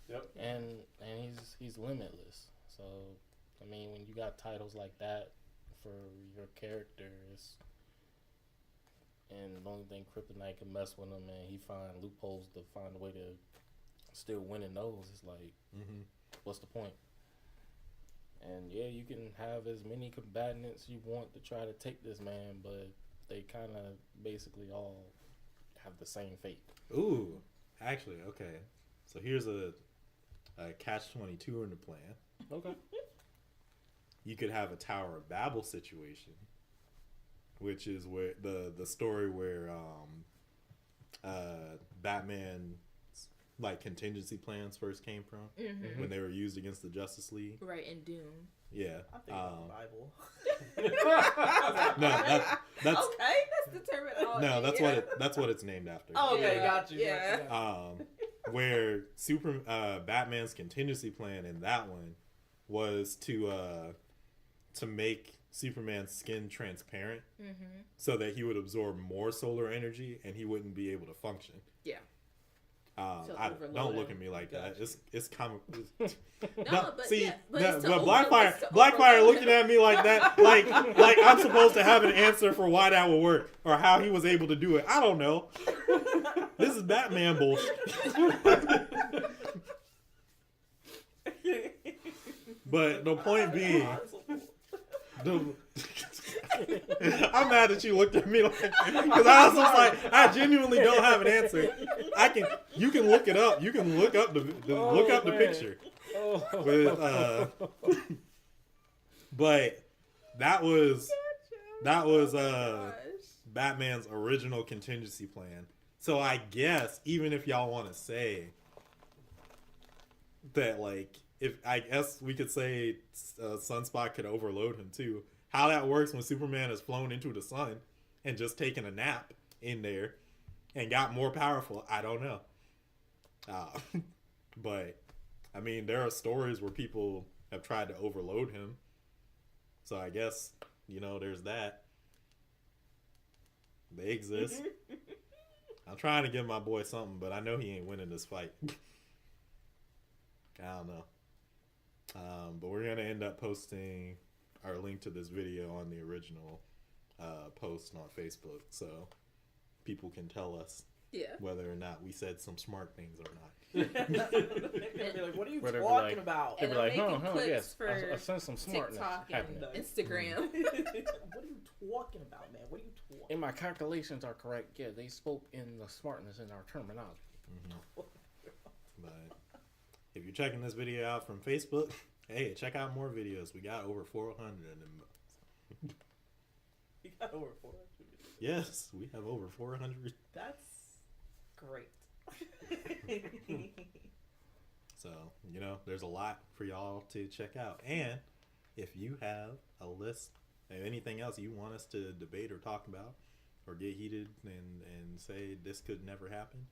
Yep. and he's limitless. So I mean, when you got titles like that for your characters, and the only thing Kryptonite can mess with him, and he find loopholes to find a way to still win in those, it's like, what's the point? And yeah, you can have as many combatants you want to try to take this man, but they kind of basically all have the same fate. Ooh, actually, okay. So here's a catch-22 in the plan. Okay. You could have a Tower of Babel situation, which is where the story where Batman like contingency plans first came from when they were used against the Justice League. Right, and Doom. Yeah. I think Bible. No, that's okay. That's the terminology. no, that's what it's named after. Oh, okay, Yeah, got you. yeah. Got you. Where Batman's contingency plan in that one was to make Superman's skin transparent so that he would absorb more solar energy and he wouldn't be able to function. Yeah. So Don't look at me like that. It's common. But Blackfire looking at me like that, like I'm supposed to have an answer for why that would work or how he was able to do it. I don't know. This is Batman bullshit. But the point being, I'm mad that you looked at me like, because I was just like, I genuinely don't have an answer. You can look it up. You can look up the picture. But that was Batman's original contingency plan. So I guess even if y'all want to say that, like, I guess we could say Sunspot could overload him too. How that works when Superman has flown into the sun and just taken a nap in there and got more powerful, I don't know. But, I mean, there are stories where people have tried to overload him. So I guess, there's that. They exist. I'm trying to give my boy something, but I know he ain't winning this fight. I don't know. But we're going to end up posting our link to this video on the original post on Facebook, so people can tell us whether or not we said some smart things or not. They're gonna be like, what are you talking about? They'll be like, yes, for I sense some smartness TikTok happening. and Instagram. What are you talking about, man? What are you talking And my calculations are correct. Yeah, they spoke in the smartness in our terminology. But if you're checking this video out from Facebook, hey, check out more videos. We got over 400 of them. You got over 400. Yes, we have over 400. That's great. So, there's a lot for y'all to check out. And if you have a list of anything else you want us to debate or talk about or get heated and say this could never happen,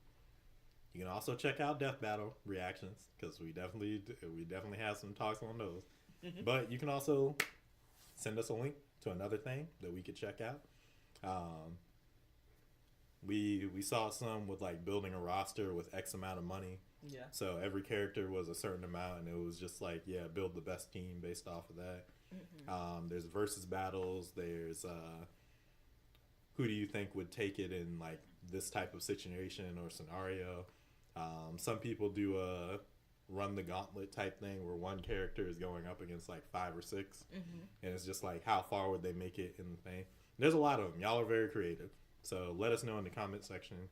you can also check out Death Battle reactions because we definitely have some talks on those. But you can also send us a link to another thing that we could check out. We saw some with like building a roster with X amount of money. Yeah. So every character was a certain amount, and it was just like, build the best team based off of that. There's versus battles. There's who do you think would take it in like this type of situation or scenario. Some people do a run the gauntlet type thing where one character is going up against like 5 or 6, and it's just like how far would they make it in the thing. There's a lot of them. Y'all are very creative, so let us know in the comment section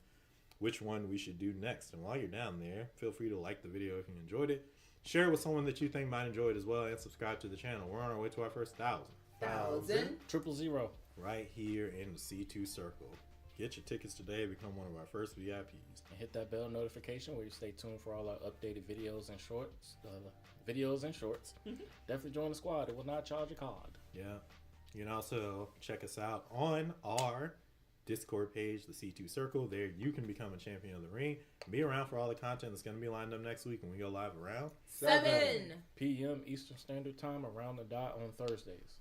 which one we should do next. And while you're down there, feel free to like the video if you enjoyed it, share it with someone that you think might enjoy it as well, and subscribe to the channel. We're on our way to our first 1,000 000 right here in the C2 circle. Get your tickets today, become one of our first VIPs. And hit that bell notification where you stay tuned for all our updated videos and shorts. Definitely join the squad. It will not charge a card. Yeah. You can also check us out on our Discord page, the C2 Circle. There you can become a champion of the ring. Be around for all the content that's going to be lined up next week when we go live around 7 p.m. Eastern Standard Time around the dot on Thursdays.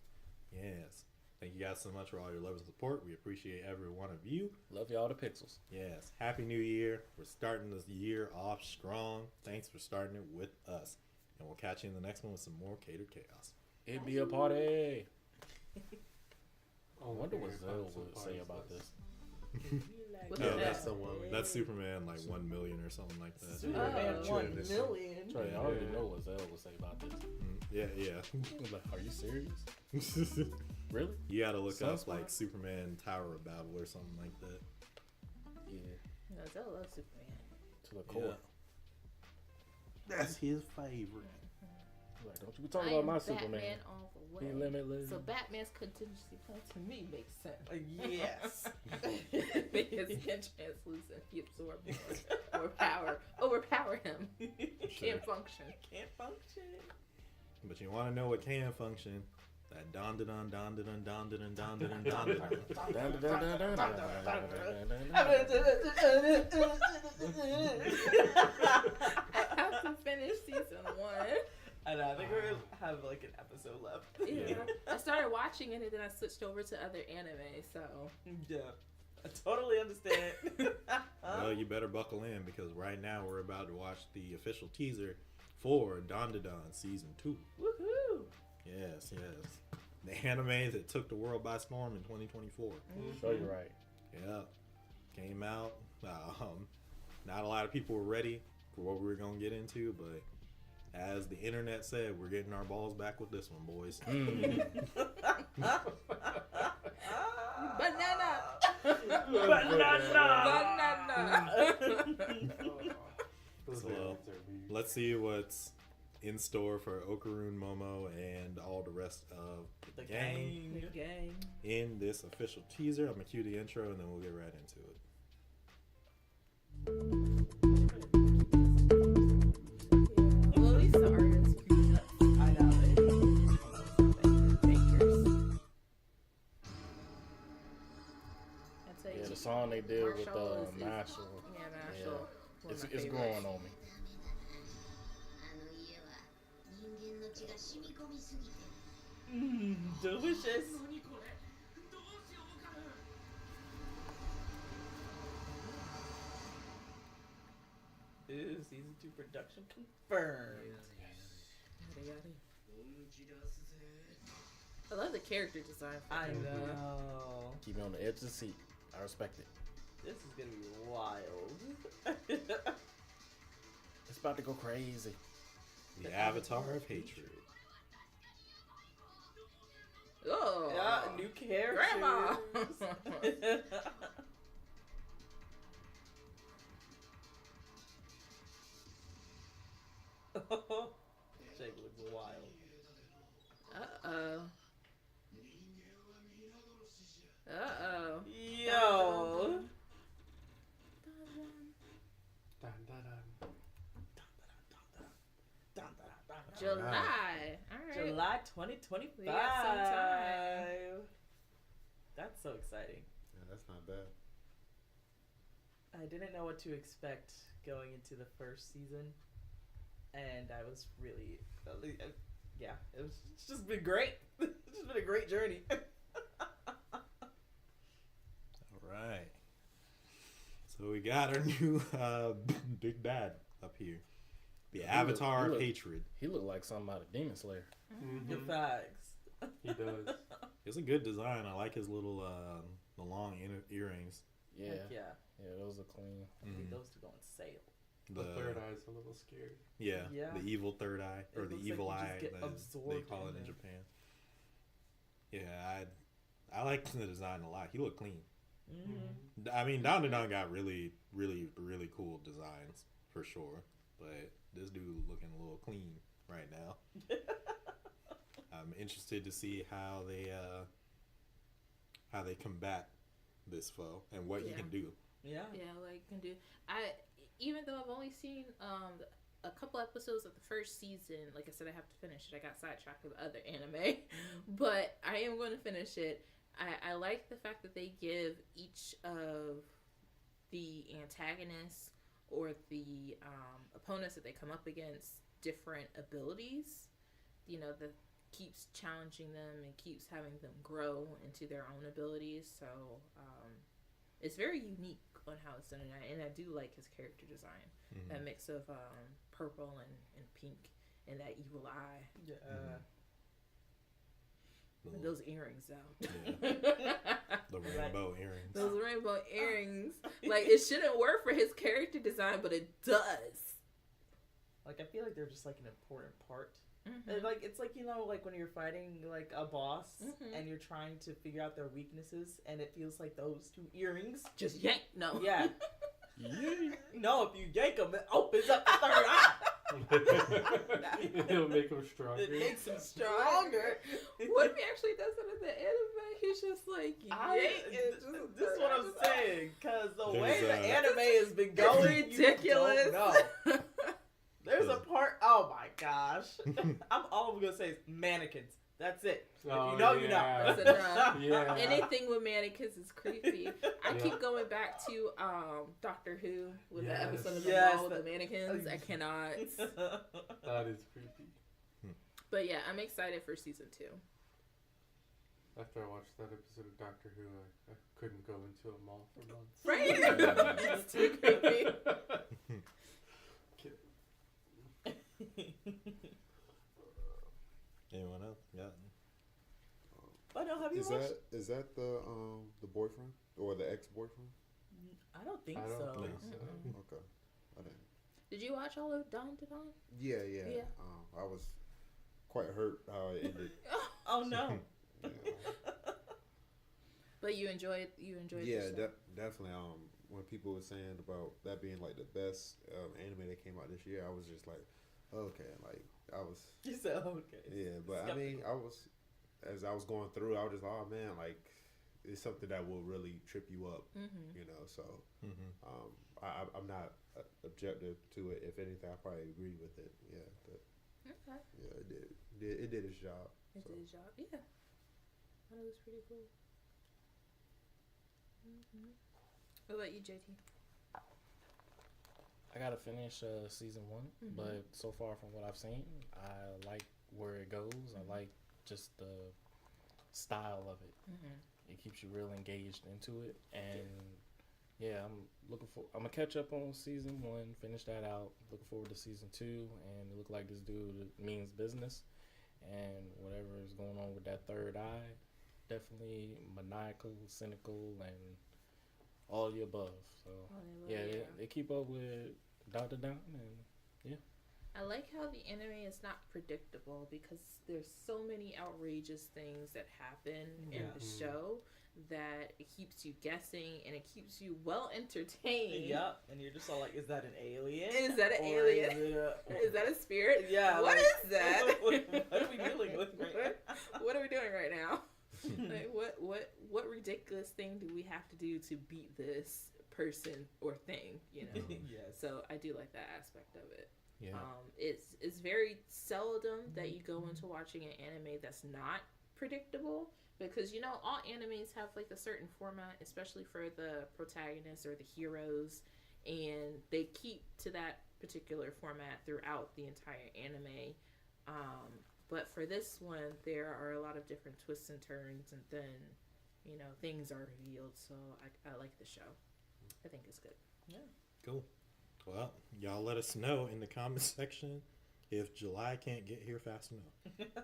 Yes. Thank you guys so much for all your love and support. We appreciate every one of you. Love y'all to pixels. Yes. Happy New Year. We're starting this year off strong. Thanks for starting it with us. And we'll catch you in the next one with some more Catered Chaos. It be a party. I wonder what Only Zell some would say parties about less. this. What's Yeah, that? that's the one. That's Superman, like 1 million or something like that. Superman Oh. 1 million. Trey, I already know what Zell would say about this. Yeah. Like, are you serious? Really? You gotta look up Sunspot? like Superman Tower of Babel or something like that. Yeah. Because I love Superman. To the core. That's his favorite. Like, don't you be talking about my Batman Superman. all the He way. limitless. So Batman's contingency plan to me makes sense. Yes. Because he can translucent, he absorbs more. Overpower him. Can't function. Can't function. But you want to know what can function? That don da don don da don don da don don da don don da I have to finish season 1. I know. I think we're gonna have like an episode left. Yeah. I started watching it and then I switched over to other anime, so. Yeah. I totally understand. Well, you better buckle in because right now we're about to watch the official teaser for Don Da Don Season 2. Woohoo! Yes, yes. The anime that took the world by storm in 2024. So you're right. Yeah. Came out. Not a lot of people were ready for what we were going to get into, but as the internet said, we're getting our balls back with this one, boys. Banana! So, let's see what's in store for Okarun, Momo, and all the rest of the gang The gang. in this official teaser. I'm going to cue the intro and then we'll get right into it. Well, at least the artists cleaned up. I know. Bakers. I tell you, Yeah, the song they did with Marshall is- Marshall. Yeah, Marshall. Yeah. One of It's my growing favorites. on me. あの家は人間の血が染み込みすぎて Delicious. Ooh, season 2 production confirmed. Yada, yada. I love the character design. For I him. know. Keep me on the edge of the seat. I respect it. This is gonna be wild. It's about to go crazy. The Avatar of Hatred. Oh, Yeah, new characters. Grandma. Jake looks wild. Uh-oh. Uh-oh. Yo. Dun, dun, dun. July. All right. July 2025. We got some time. That's so exciting. Yeah, that's not bad. I didn't know what to expect going into the first season, and I was really, yeah, it's just been great. It's just been a great journey. All right. So we got our new big bad up here. The Avatar he of look- Hatred. He looked like something out of Demon Slayer. Good facts. He does. It's a good design. I like his little the long earrings. Yeah. Heck yeah. Yeah, those are clean. I think those two go on sale. The third eye's a little scary. Yeah, Yeah. the evil third eye or It the looks evil like you eye just get as they absorbed call in it in there. Japan. Yeah, I like the design a lot. He looked clean. Mm-hmm. I mean, Don Da Don got really, really, really cool designs for sure. But this dude looking a little clean right now. I'm interested to see how they combat this foe and what he Yeah. can do. Yeah. Yeah, like can do. Even though I've only seen a couple episodes of the first season, like I said, I have to finish it. I got sidetracked with other anime, but I am going to finish it. I like the fact that they give each of the antagonists or the opponents that they come up against different abilities. You know, that keeps challenging them and keeps having them grow into their own abilities. So it's very unique on how it's done, and I do like his character design. Mhm. That mix of purple and pink and that evil eye. Yeah. The, Those earrings, though. the rainbow earrings. Those rainbow earrings. Like, it shouldn't work for his character design, but it does. Like, I feel like they're just like an important part Mhm. Like it's like, you know, like when you're fighting like a boss Mhm. and you're trying to figure out their weaknesses, and it feels like those two earrings. Just yank. No. Yeah. Yeah. No, if you yank them, it opens up the third eye. It'll make him stronger. It makes them stronger. What if he actually does it in the anime? He's just like yank. This is what I'm saying, because the There's, way the anime has been going, ridiculous. You don't know. There's a part. Oh my gosh! All I'm gonna say is mannequins. That's it. If Oh, you know, you know. yeah. That's enough. Yeah. Anything with mannequins is creepy. I Yeah. keep going back to Doctor Who with the Yes. episode of the Yes, ball with that- the mannequins. I cannot. That is creepy. But yeah, I'm excited for season 2. After I watched that episode of Doctor Who, I couldn't go into a mall for months. Right? It's too creepy. Anyone else? Yeah. But no, have you watched? Is that the boyfriend or the ex-boyfriend? I don't think I don't so. think so. Okay, I didn't. Did you watch all of Dawn to Dawn? Yeah. Yeah. I was quite hurt how it ended. Oh no. Yeah. But you enjoyed Yeah, the show. definitely. When people were saying about that being like the best anime that came out this year, I was just like, okay, like I was. You said okay. Yeah, but I mean, as I was going through, I was just, oh man, like it's something that will really trip you up, Mm-hmm. you know. So, Mm-hmm. I'm not objective to it. If anything, I probably agree with it. Yeah, but Okay. yeah, it did its job. It So. did his job. Yeah. That was pretty cool. Mm-hmm. What about you, JT? I gotta finish season 1, Mhm. but so far from what I've seen, I like where it goes. I like just the style of it. Mm-hmm. It keeps you real engaged into it, and yeah, I'm gonna catch up on season 1, finish that out. Looking forward to season 2, and it look like this dude means business, and whatever is going on with that third eye, definitely maniacal, cynical, and all the above. So yeah, they keep up with Dr. Down, and I like how the anime is not predictable because there's so many outrageous things that happen in Yeah. the show that it keeps you guessing and it keeps you well entertained. Yep. And you're just all like, is that an alien? Is that an Or alien? Is, it Is that a spirit? Yeah. What like, is that? What are we dealing with right now? What are we doing right now? Like, what ridiculous thing do we have to do to beat this person or thing? You know. Yes. So I do like that aspect of it. Yeah. It's very seldom that you go into watching an anime that's not predictable because you know all animes have like a certain format, especially for the protagonists or the heroes, and they keep to that particular format throughout the entire anime. But for this one, there are a lot of different twists and turns, and then you know things are revealed. So I like the show. I think it's good. Cool. Well, y'all let us know in the comment section if July can't get here fast enough.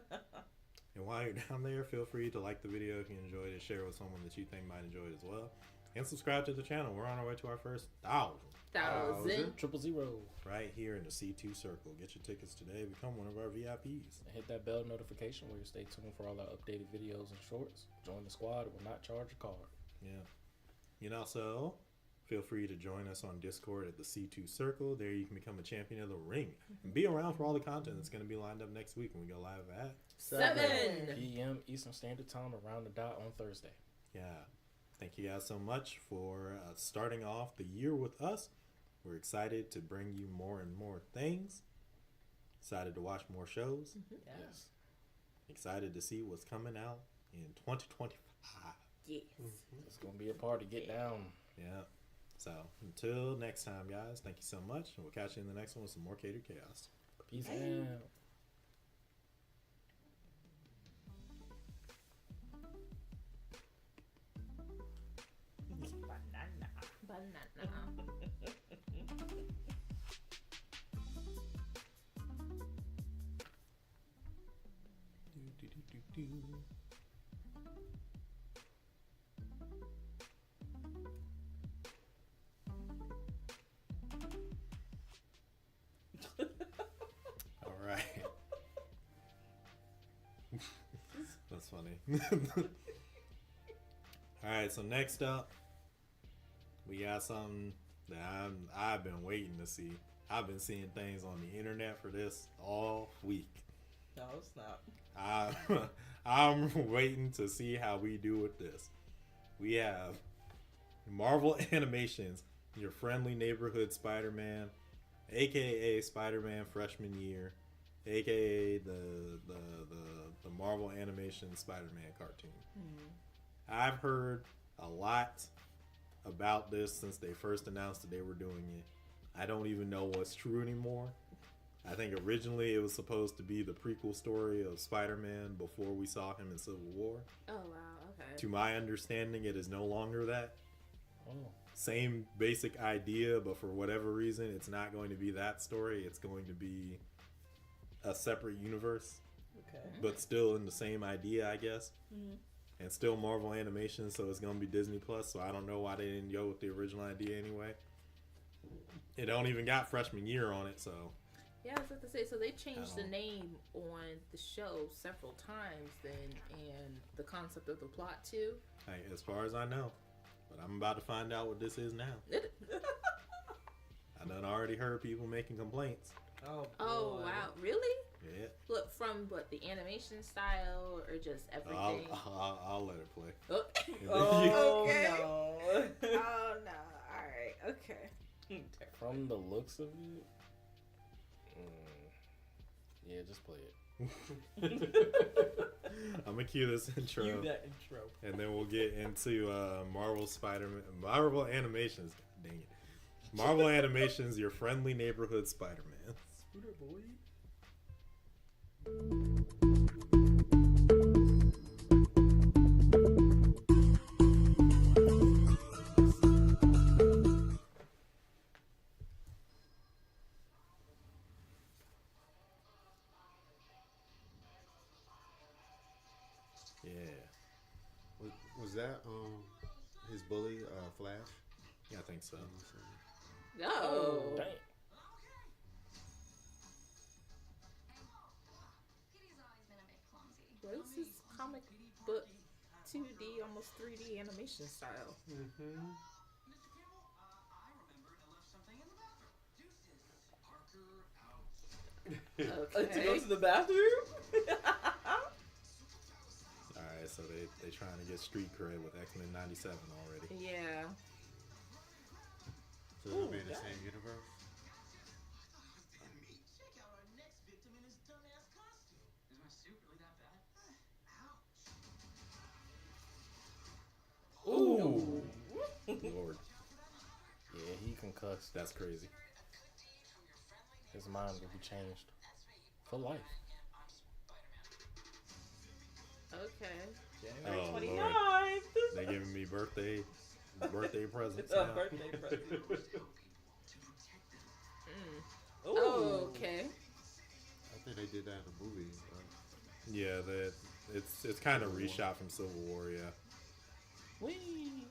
And while you're down there, feel free to like the video if you enjoyed it, share it with someone that you think might enjoy it as well, and subscribe to the channel. We're on our way to our first 1,000 1,000. 000. right here in the C2 circle. Get your tickets today. Become one of our VIPs. Hit that bell notification where you stay tuned for all our updated videos and shorts. Join the squad. It will not charge a card. Yeah. You know, so feel free to join us on Discord at the C2 Circle. There you can become a champion of the ring and be around for all the content that's going to be lined up next week when we go live at 7 PM Eastern Standard Time around the dot on Thursday. Yeah. Thank you guys so much for starting off the year with us. We're excited to bring you more and more things. Excited to watch more shows. Yes. Excited to see what's coming out in 2025. Yes. It's going to be a party. Get down. Yeah. So until next time, guys, thank you so much. And we'll catch you in the next one with some more Catered Chaos. Peace Bye. out. Banana. Do, do, do, do, do. All right. funny. All right, so next up, we got something that I've been waiting to see. I've been seeing things on the internet for this all week. No, it's not. I'm waiting to see how we do with this. We have Marvel Animations, your friendly neighborhood Spider-Man, aka Spider-Man freshman year, aka the Marvel Animation Spider-Man cartoon. I've heard a lot about this since they first announced that they were doing it. I don't even know what's true anymore. I think originally it was supposed to be the prequel story of Spider-Man before we saw him in Civil War. Oh wow, okay. To my understanding, it is no longer that. Oh. Same basic idea, but for whatever reason, it's not going to be that story. It's going to be a separate universe, Okay. but still in the same idea, I guess. And still Marvel Animation, so it's going to be Disney Plus. So I don't know why they didn't go with the original idea anyway. It don't even got freshman year on it, so. Yeah, I was about to say, so they changed the don't- name on the show several times then, and the concept of the plot too. Hey, as far as I know. But I'm about to find out what this is now. I done already heard people making complaints. Oh, Oh boy. wow, really? Yeah. Look, from what, the animation style or just everything? I'll let it play. Oh. Oh, Okay. no. Oh no! All right, okay. From the looks of it, yeah, just play it. I'm gonna cue this intro, Cue that intro. and then we'll get into Marvel Animations. Dang it, Marvel Animations, your friendly neighborhood Spider-Man. Scooter boy. Yeah, Was that his bully Flash? yeah, I think so. No. Dang. Kitty's always been a bit clumsy. What is this comic book 2D, almost 3D animation style? Mm-hmm. Okay. To go to the bathroom? All right, so they trying to get street cred with X-Men '97 already. Yeah. So they'll be in the same universe? Check out our next victim in his dumbass costume. Is my suit really that bad? Ouch. Ooh. Lord, Yeah, he concussed. that's crazy. His mind will be changed for life. Okay. January Oh, 29th. They giving me birthday presents It's a now. birthday present. Ooh. Oh, okay. I think they did that in the movie. Yeah, that it's kind of reshot from Civil War. Yeah. Whee!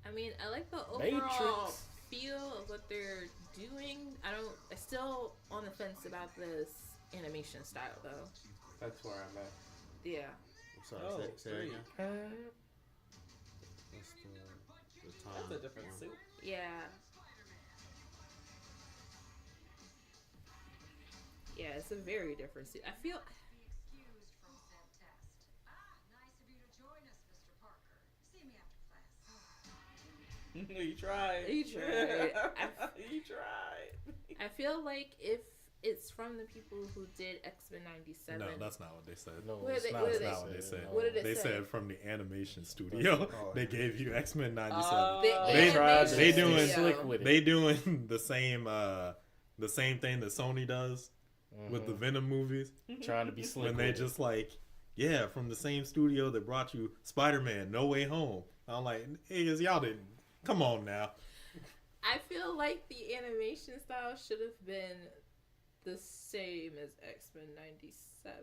I mean, I like the overall Matrix. feel of what they're doing. I'm still on the fence about this animation style, though. That's where I'm at. Yeah. I'm sorry, Oh, say that three. again. That's the time. That's a different one. suit. Yeah. Yeah, it's a very different suit. I feel. Be excused from said test. Nice of you to join us, Mr. Parker. See me after class. You tried. You tried. You tried. I feel like if it's from the people who did X-Men '97. No, that's not what they said. No, What it's did they- not. what That's did not what they said. What did it They say? said from the animation studio. They gave you X-Men '97. The They tried to they animation doing- studio. slick with it. They doing the same thing that Sony does with the Venom movies. Trying to be slick. When they with it. just like, yeah, from the same studio that brought you Spider-Man No Way Home. I'm like, hey, y'all didn't. Come on now. I feel like the animation style should have been the same as X-Men '97,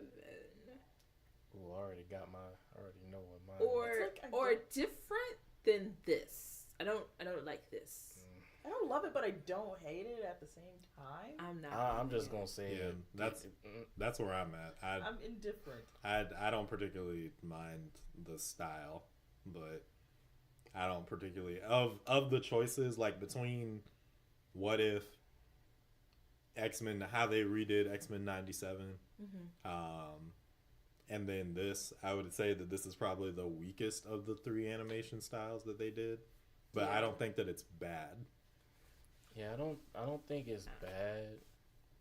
Ooh, I already got my. I already know what mine. or It's like I or don't- different than this. I don't like this. I I don't love it, but I don't hate it at the same time. I'm not. I'm just gonna say Yeah, that's where I'm at. I'm indifferent. I don't particularly mind the style, but I don't particularly of the choices like between What If, X-Men, how they redid X-Men 97, and then this, I would say that this is probably the weakest of the three animation styles that they did, but I don't think that it's bad. Yeah, I don't think it's bad,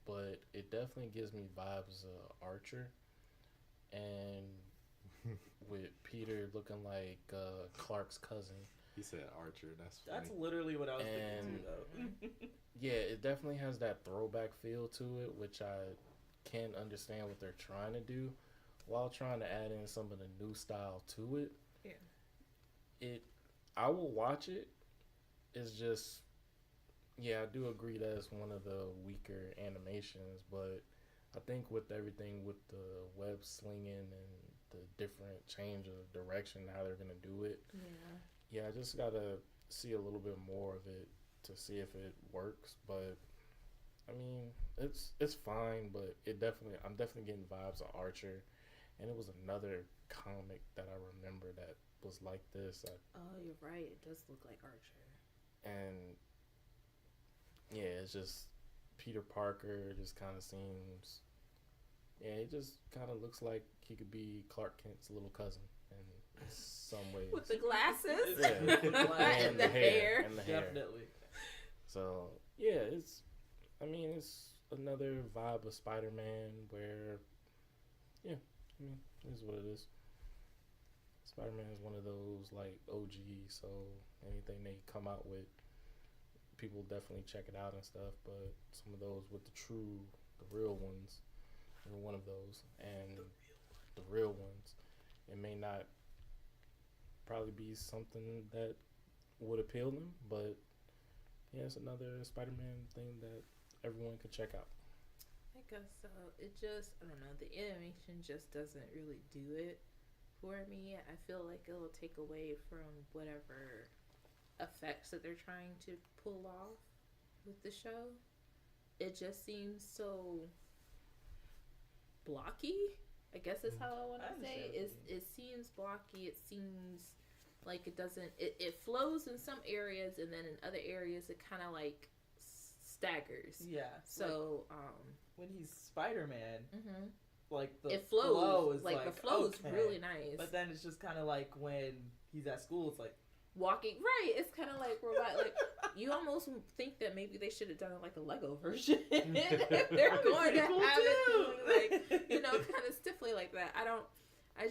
but it definitely gives me vibes of Archer, and with Peter looking like Clark's cousin. He said Archer. That's funny. That's literally what I was thinking too, though. Yeah, it definitely has that throwback feel to it, which I can understand what they're trying to do, while trying to add in some of the new style to it. Yeah. I will watch it. It's just, yeah, I do agree that it's one of the weaker animations, but I think with everything with the web slinging and the different change of direction, how they're gonna do it. Yeah, I just gotta see a little bit more of it to see if it works. But I mean, it's fine, but I'm definitely getting vibes of Archer, and it was another comic that I remember that was like this. Oh, you're right. It does look like Archer. And yeah, it's just Peter Parker just kind of seems. Yeah, it just kind of looks like he could be Clark Kent's little cousin in some ways. With the glasses? Yeah. And the hair. And the hair. Definitely. So, yeah, it's another vibe of Spider-Man where, yeah, I mean, it is what it is. Spider-Man is one of those, like, OG, so anything they come out with, people definitely check it out and stuff, but some of those with the real ones, are one of those, and the real ones, it may not probably be something that would appeal them, but yeah, it's another Spider-Man thing that everyone could check out. I guess so. It just, I don't know, the animation just doesn't really do it for me. I feel like it'll take away from whatever effects that they're trying to pull off with the show. It just seems so blocky, I guess is how I want to say. It seems blocky. It seems like it doesn't, it flows in some areas, and then in other areas it kind of like staggers. Yeah. So when he's Spider-Man, like it flows. Like the flow is really nice. But then it's just kind of like when he's at school, it's like walking. Right. It's kind of like robot. Like you almost think that maybe they should have done it like a Lego version. If they're going to cool have too. it doing like kind of stiffly like that. I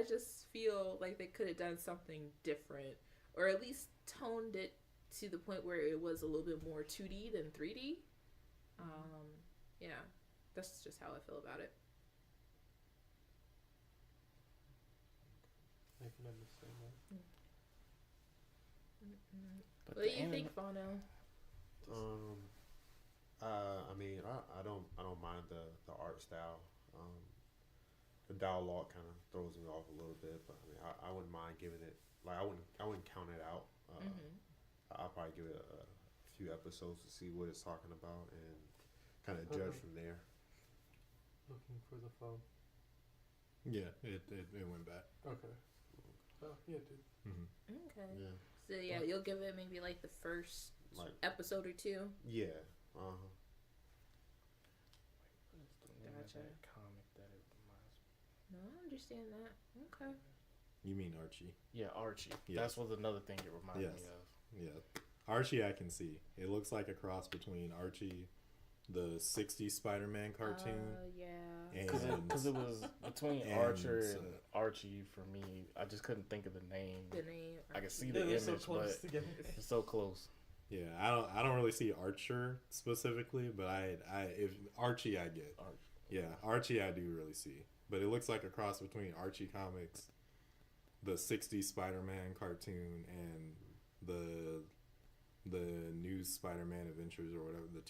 just feel like they could have done something different, or at least toned it to the point where it was a little bit more 2D than 3D. Yeah, that's just how I feel about it. I can understand that. But What do you think, Fano? I mean, I don't mind the art style. The dialogue kind of throws me off a little bit, but I mean, I wouldn't mind giving it, like, I wouldn't count it out. I'll probably give it a few episodes to see what it's talking about and kind of judge from there. Looking for the phone. Yeah, it went back. Okay. Oh, yeah, it did. Okay. Yeah. So yeah, you'll give it maybe like the first Like, episode or two. yeah. Gotcha. Comic that it reminds me. No, I understand that. Okay. You mean Archie? Yeah, Archie. Yes. That's what another thing it reminded me of. Yeah. Archie I can see. It looks like a cross between Archie, the 60s Spider-Man cartoon. Yeah. And Because it was between Archer and Archie for me. I just couldn't think of the name. The name. I can see They the were image, so close but together. it's so close. yeah, I don't really see Archer specifically, but if Archie I get. Archie. Yeah, Archie I do really see. But it looks like a cross between Archie comics, the 60s Spider-Man cartoon, and the new Spider-Man Adventures or whatever, the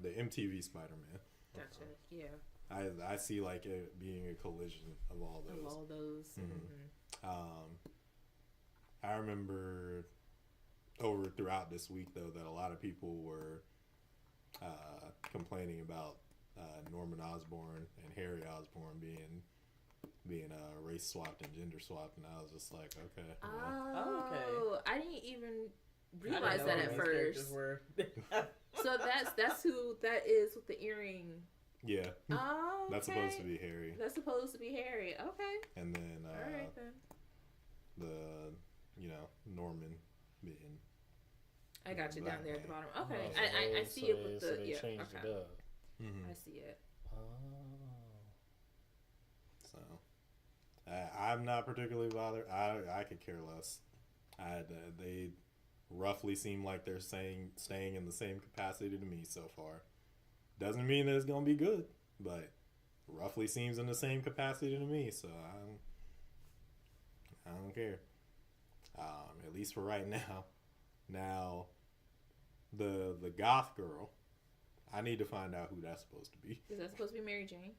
MTV Spider-Man. Gotcha. Yeah. I see like it being a collision of all those. Of all those. I remember over throughout this week though that a lot of people were complaining about Norman Osborn and Harry Osborn being race swapped and gender swapped, and I was just like, okay, well, Oh, okay. I didn't even I didn't realize know that who at these first. characters were. So that's who that is with the earring. yeah, Oh, okay. that's supposed to be Harry, That's supposed to be Harry. Okay. and then All right then. the Norman being I got you down Black there at the man. bottom. Okay. Oh, I see it with so the they yeah. changed Okay. it up. mm-hmm. I see it. Oh. So I'm not particularly bothered. I could care less. They roughly seem like they're staying in the same capacity to me so far. Doesn't mean that it's gonna be good, but roughly seems in the same capacity to me. So I don't care. At least for right now. Now, the goth girl, I need to find out who that's supposed to be. Is that supposed to be Mary Jane?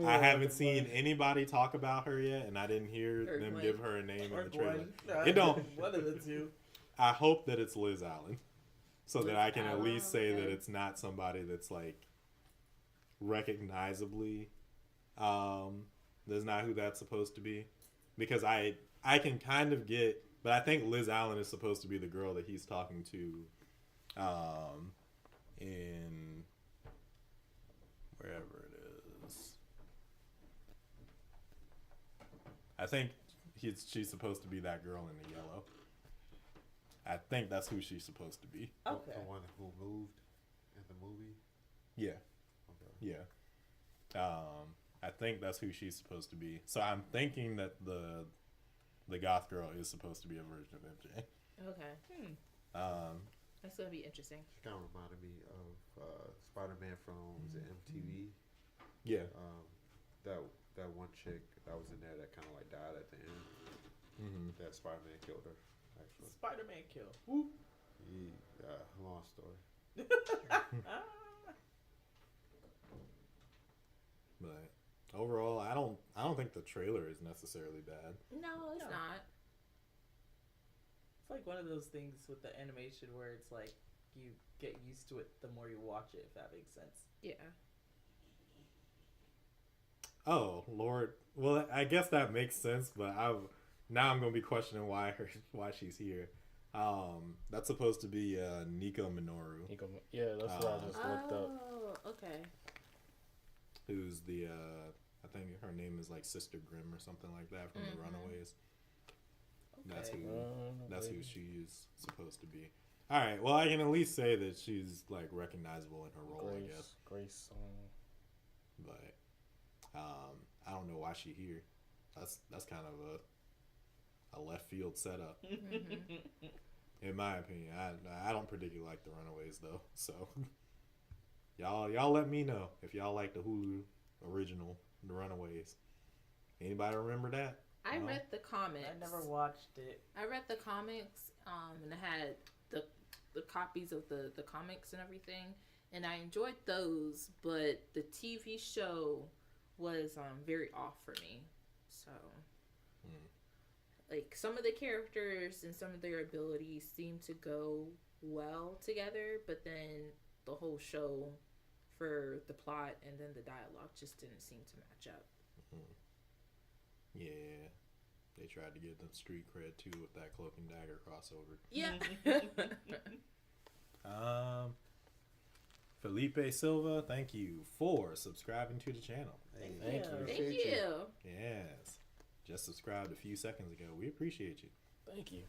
I haven't seen anybody talk about her yet, and I didn't hear Or them Gwen. give her a name Or in the trailer. Gwen. It don't. One of the two. I hope that it's Liz Allen, so that Liz I can at least say that Allen. it's not somebody that's like recognizably. That's not who that's supposed to be, because I can kind of get, but I think Liz Allen is supposed to be the girl that he's talking to, in wherever it is. I think she's supposed to be that girl in the yellow. I think that's who she's supposed to be. Okay. The one who moved in the movie. Yeah, Okay. yeah. I think that's who she's supposed to be. So I'm thinking that the goth girl is supposed to be a version of MJ. Okay. That's gonna be interesting. She kind of reminded me of Spider-Man from was it MTV? Yeah. That one chick that was in there that kind of like died at the end. Mm-hmm. That Spider-Man killed her. Actually, Spider-Man kill. Woo. long story. But overall, I don't think the trailer is necessarily bad. No, it's No. not. It's like one of those things with the animation where it's like you get used to it the more you watch it, if that makes sense. Yeah. Oh Lord. Well, I guess that makes sense, but now I'm gonna be questioning why she's here. That's supposed to be Nico Minoru, Yeah, that's what I just looked up. Oh, okay. who's the I think her name is like Sister Grimm or something like that from the Runaways. That's Okay. who she's supposed to be. All right. Well, I can at least say that she's like recognizable in her role, I guess. Grace. But I don't know why she's here. That's kind of a left field setup, in my opinion. I don't particularly like the Runaways though, so y'all let me know if y'all like the Hulu original, The Runaways. Anybody remember that? I No? read the comics. I never watched it. I read the comics, and I had the copies of the comics and everything, and I enjoyed those. But the TV show was very off for me. So, like some of the characters and some of their abilities seem to go well together, but then the whole show, for the plot and then the dialogue, just didn't seem to match up. Yeah, they tried to get them street cred too with that Cloak and Dagger crossover. Yeah. Felipe Silva, thank you for subscribing to the channel. Thank Thank you. you. Thank you. Yes, just subscribed a few seconds ago. We appreciate you. Thank you.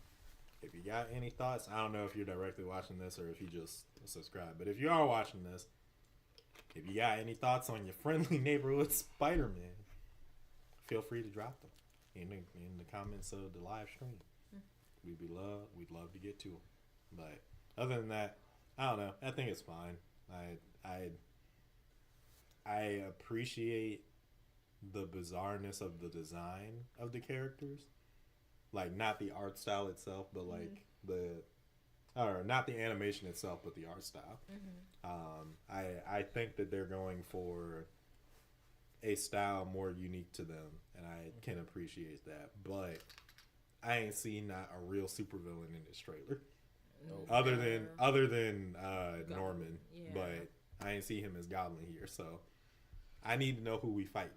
If you got any thoughts, I don't know if you're directly watching this or if you just subscribe, but if you are watching this, if you got any thoughts on your friendly neighborhood Spider-Man, feel free to drop them in the comments of the live stream. We'd love to get to them. But other than that, I don't know. I think it's fine. I appreciate the bizarreness of the design of the characters, like not the art style itself, but like or not the animation itself, but the art style. I think that they're going for a style more unique to them, and I can appreciate that. But I ain't seen not a real supervillain in this trailer. Nope. Other than Norman, Yeah. but I ain't see him as Goblin here, so I need to know who we fighting.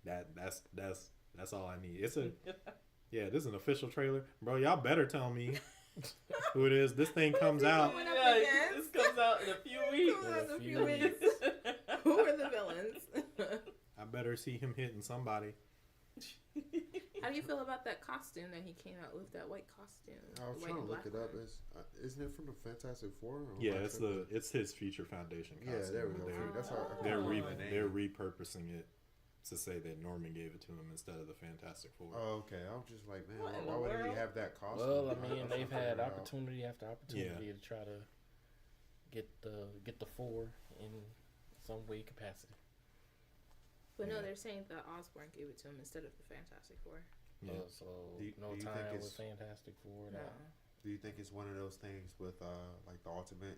That's all I need. This is an official trailer, bro. Y'all better tell me who it is. This thing comes out. Yeah, this comes out in a few weeks. In a few weeks. Who are the villains? I better see him hitting somebody. How do you feel about that costume that he came out with? That white costume. I was white trying to and look black it up. one? Isn't it from the Fantastic Four? Or Yeah, am I tripping? it's his Future Foundation costume. Yeah, there we go. They're, That's how I they're, couldn't re- remember the name. they're repurposing it to say that Norman gave it to him instead of the Fantastic Four. Oh, okay. I was just like, man, What in why the would he world? have that costume? Well, I That's mean, what they've I'm had figuring out. opportunity after opportunity to try to get the four in some way capacity. But no, Yeah. they're saying that Osborn gave it to him instead of the Fantastic Four. Yeah. So Do you no think time with it's- Fantastic Four. No. Do you think it's one of those things with like the Ultimate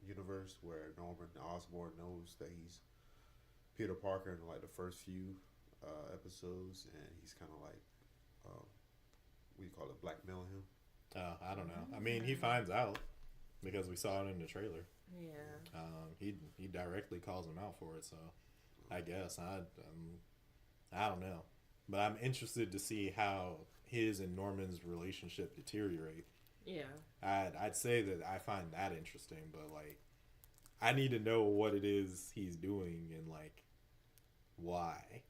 Universe where Norman Osborn knows that he's Peter Parker in like the first few episodes, and he's kind of like, what do you call it, blackmailing him? I don't know. I mean, he finds out because we saw it in the trailer. Yeah. He directly calls him out for it. So I guess I don't know, but I'm interested to see how his and Norman's relationship deteriorate. Yeah. I'd say that I find that interesting, but like I need to know what it is he's doing and like why.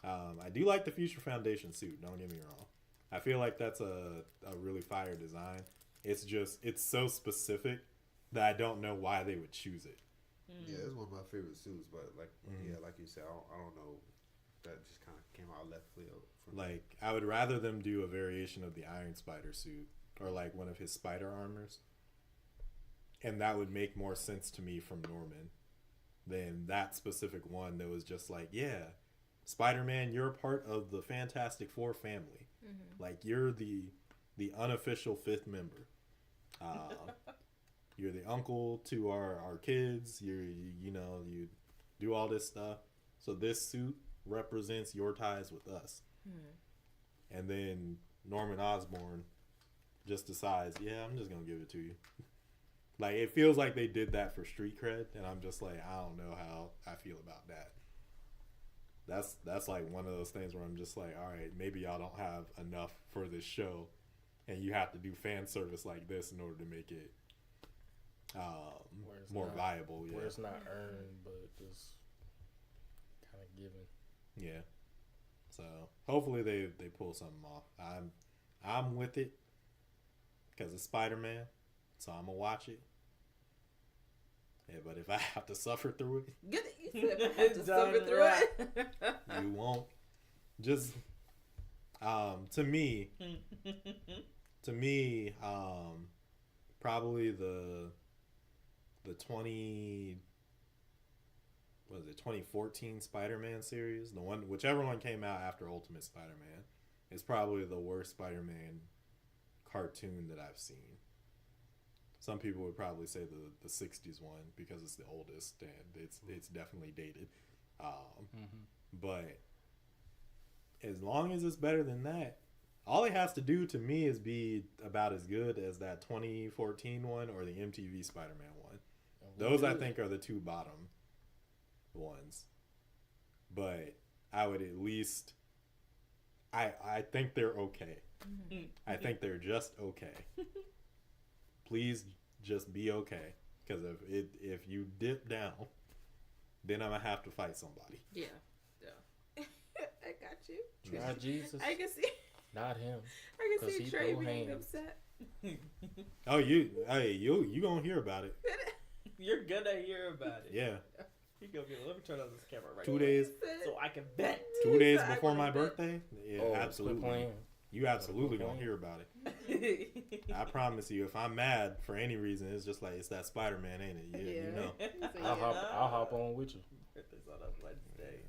I do like the Future Foundation suit. Don't get me wrong. I feel like that's a really fire design. It's so specific that I don't know why they would choose it. Yeah, it's one of my favorite suits, but like, Mhm. yeah, like you said, I don't know. That just kind of came out left field. For me. Like I would rather them do a variation of the Iron Spider suit or like one of his spider armors, and that would make more sense to me from Norman than that specific one that was just like, yeah, Spider-Man, you're a part of the Fantastic Four family. Mm-hmm. Like you're the unofficial fifth member. You're the uncle to our kids. You know you do all this stuff. So this suit represents your ties with us. Hmm. And then Norman Osborn just decides, yeah, I'm just gonna give it to you. Like it feels like they did that for street cred, and I'm just like, I don't know how I feel about that. That's like one of those things where I'm just like, all right, maybe y'all don't have enough for this show, and you have to do fan service like this in order to make it Where it's more not- viable. Yeah, Where it's not earned, but just kind of given. yeah. So hopefully they pull something off. I'm with it because it's Spider-Man, so I'm gonna watch it. Yeah, but if I have to suffer through it, Good. You said I have to Done suffer through right. it. you won't. Just to me, probably the 2014 Spider-Man series, the one, whichever one came out after Ultimate Spider-Man, is probably the worst Spider-Man cartoon that I've seen. Some people would probably say the 60s one because it's the oldest and it's definitely dated. But as long as it's better than that, all it has to do to me is be about as good as that 2014 one or the MTV Spider-Man one. Those I think are the two bottom ones. But I would at least I think they're okay. I think they're just okay. Please just be okay, because if you dip down, then I'm gonna have to fight somebody. Yeah. I got you. Not Jesus. I can see. Not him. I can 'Cause see he Trey throw being hands. upset. Oh, you gonna hear about it? You're gonna hear about it. Yeah, You're gonna be. Let me turn on this camera right 2 now, days, so I can bet. 2 days I before my wanna bet. birthday. Yeah, Oh, quit absolutely. playing. You absolutely Quit gonna playing. hear about it. I promise you. If I'm mad for any reason, it's just like it's that Spider-Man, ain't it? You know. I'll hop on with you. Birthday's on a Wednesday.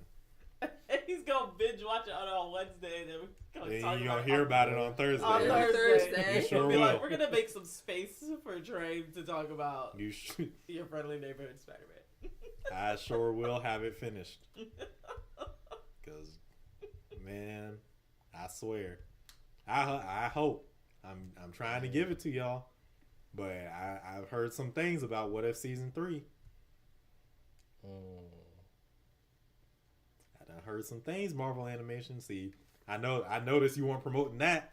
He's gonna binge watch it on Wednesday, and then we're gonna Then talk you about gonna hear about it on Thursday. on Yeah. Thursday. Thursday. You sure We'll be like, will. we're gonna make some space for Trey to talk about You should. your friendly neighborhood Spider-Man. I sure will have it finished. Cause Man, I swear. I hope. I'm trying to give it to y'all. But I've heard some things about What If Season 3. I done heard some things, Marvel Animation. See, I noticed you weren't promoting that.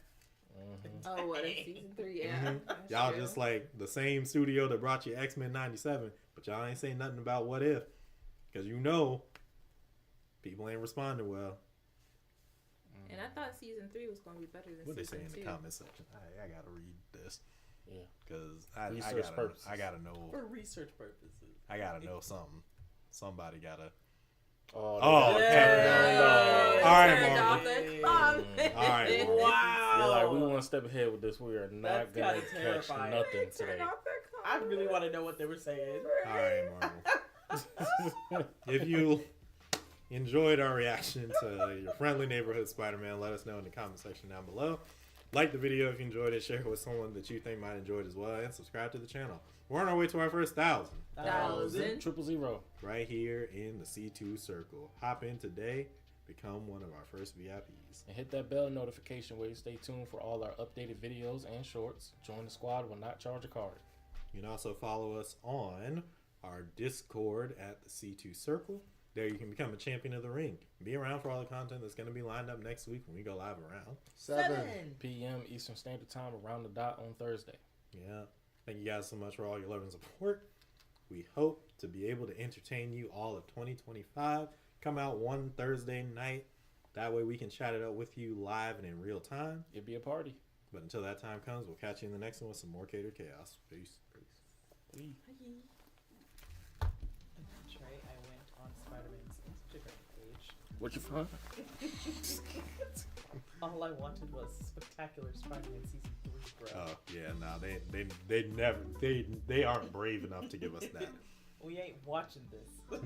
Oh, what if season 3? Yeah. That's Y'all true. just like the same studio that brought you X-Men 97, but y'all ain't saying nothing about What If. Because you know, people ain't responding well. And I thought season 3 was going to be better than What they season say in 2. the comment section? I gotta read this. Yeah. Because Research purposes. I gotta know. For research purposes. I gotta know something. Somebody gotta. Oh, Oh, Kevin. All right, Turned Marvel. off the comment. All right, Marvel. Wow. You're like, we one step ahead with this. We are not That's going to kinda catch terrifying. nothing Turn today. off that I comment. really want to know what they were saying. All right, Marvel. If you enjoyed our reaction to your friendly neighborhood Spider-Man, let us know in the comment section down below. Like the video if you enjoyed it, share it with someone that you think might enjoy it as well, and subscribe to the channel. We're on our way to our first 1,000 1,000. 000. right here in the C2 Circle. Hop in today, become one of our first VIPs. And hit that bell notification where you stay tuned for all our updated videos and shorts. Join the squad, will not charge a card. You can also follow us on our Discord at the C2 Circle. There you can become a champion of the ring. Be around for all the content that's going to be lined up next week when we go live around 7. p.m. Eastern Standard Time around the dot on Thursday. Yeah. Thank you guys so much for all your love and support. We hope to be able to entertain you all of 2025. Come out one Thursday night. That way we can chat it up with you live and in real time. It'd be a party. But until that time comes, we'll catch you in the next one with some more Catered Chaos. Peace. That's right. I went on Spider-Man's Instagram page. What you find? All I wanted was Spectacular Spider-Man Season 3, bro. Oh yeah, no, they aren't brave enough to give us that. We ain't watching this.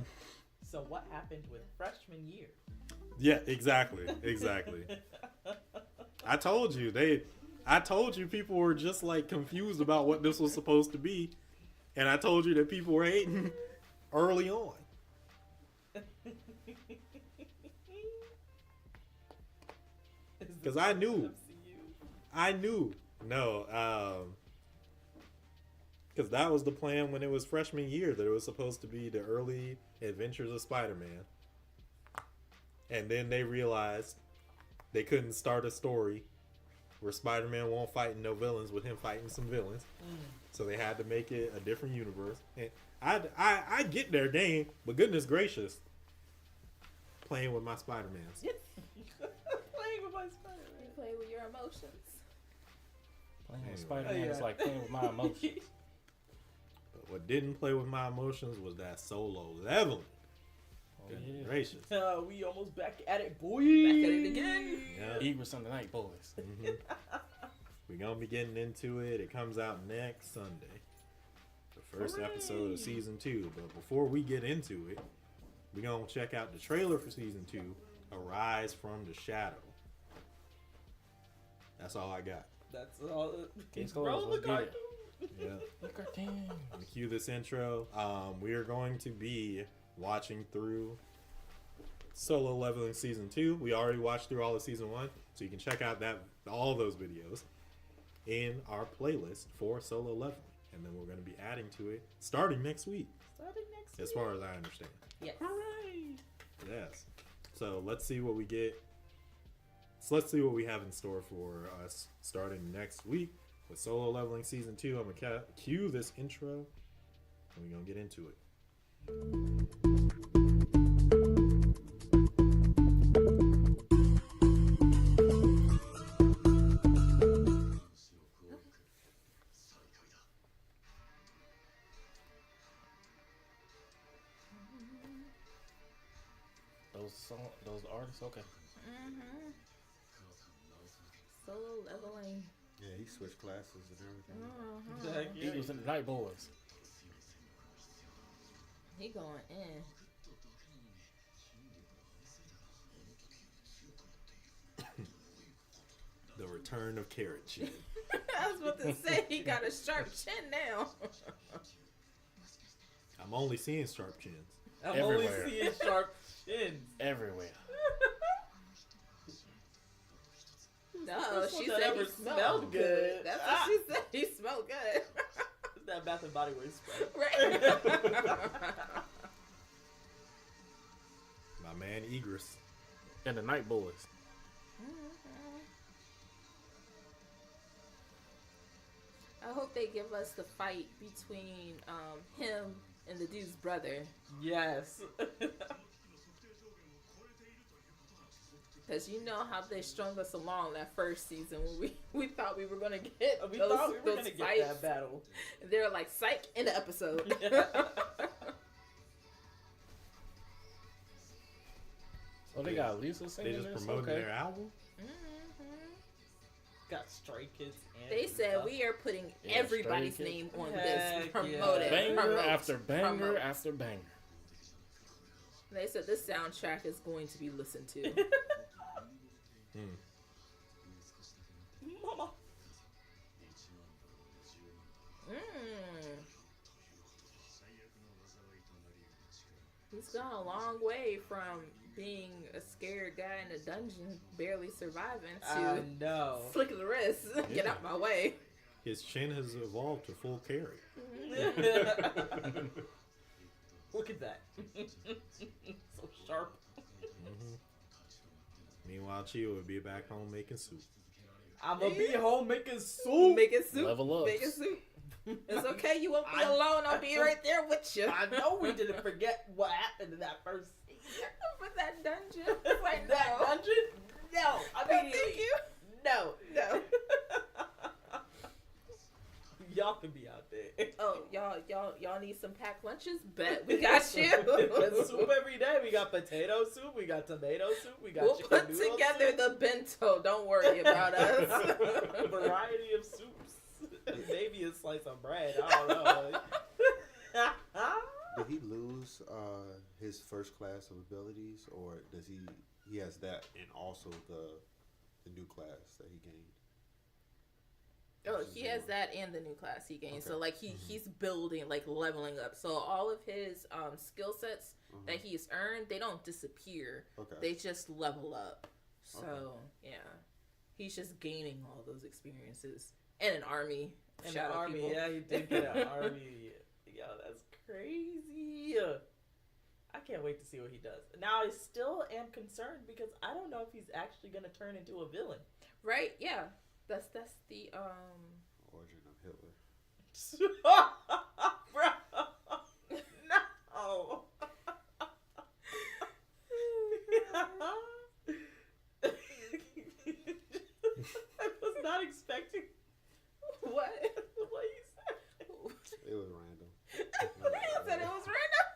So what happened with freshman year? Yeah, exactly. I told you people were just like confused about what this was supposed to be, and I told you that people were hating early on. Because I knew. No, because that was the plan when it was freshman year, that it was supposed to be the early adventures of Spider-Man. And then they realized they couldn't start a story where Spider-Man won't fight no villains with him fighting some villains. So they had to make it a different universe. And I get their game, but goodness gracious, playing with my Spider-Mans. Playing with my Spider-Man. You play with your emotions. Playing with Anyway. Spider-Man is like playing with my emotions. But what didn't play with my emotions was that solo leveling. Oh, Goodness yeah. gracious. We almost back at it, boy. Back at it again. Yeah. Eager Sunday night, boys. We're going to be getting into it. It comes out next Sunday. The first episode of season 2. But before we get into it, we're going to check out the trailer for season 2, Arise from the Shadow. That's all I got. That's all. Case Roll closed. the Let's get cartoon. Yeah. The cartoon. To cue this intro, we are going to be watching through Solo Leveling Season 2. We already watched through all of Season 1, so you can check out all those videos in our playlist for Solo Leveling. And then we're going to be adding to it starting next week, Starting next as week. far as I understand. Yes. Hooray! Yes. So let's see what we get. So let's see what we have in store for us starting next week with Solo Leveling Season 2. I'm going to cue this intro, and we're going to get into it. Those artists, okay. Solo leveling. Yeah, he switched classes and everything. Heck yeah. Eagles and the Night Boys. He going in. The return of Carrot Chin. I was about to say he got a sharp chin now. I'm only seeing sharp chins. I'm Everywhere. only seeing sharp chins. Everywhere. No, first one she that said ever he smelled good. That's what she said. He smelled good. It's that Bath and Body Works spray. Right. My man Egris. And the Night Boys. I hope they give us the fight between him and the dude's brother. Yes. Because you know how they strung us along that first season when we thought we were going to get We those, thought we were those gonna get fights. that battle. And they're like, psych, in the episode. Oh, they got Lisa They singing just this? promoting Okay. their album. Got Stray Kids and They said stuff. we are putting Yeah, everybody's Stray name Kids. on Heck this. yeah. Promote it. Banger promote, after banger promote. after banger. They said this soundtrack is going to be listened to. Mama. He's gone a long way from being a scared guy in a dungeon, barely surviving, to No. flick of the wrist, get Yeah. out my way. His chin has evolved to full carry. Look at that. So sharp. Meanwhile, Chio would be back home making soup. I'm gonna be home making soup. Making soup. Level up. Making soup. It's okay, you won't be alone. I'll be right there with you. I know we didn't forget what happened in that first season. But that dungeon. Like, That no. dungeon? No. No, thank you. No. No. Y'all can be out there. Oh, y'all need some packed lunches? Bet we got you. There's soup every day. We got potato soup. We got tomato soup. We got We'll chicken put noodle together soup. the bento. Don't worry about us. A variety of soups. Maybe a slice of bread. I don't know. Did he lose his first class of abilities, or does he has that and also the new class that he gained? Oh, he has that and the new class he gained. Okay. So like he's building, like leveling up. So all of his skill sets that he's earned, they don't disappear. Okay. They just level up. So Okay. yeah, he's just gaining all those experiences and an army. And Shout an out army. people. Yeah, he did get an army. Yo, that's crazy. I can't wait to see what he does. Now I still am concerned because I don't know if he's actually gonna turn into a villain. Right? Yeah. That's the Origin of Hitler. Bro, no. I was not expecting what? what you said. It was random. He said it was random.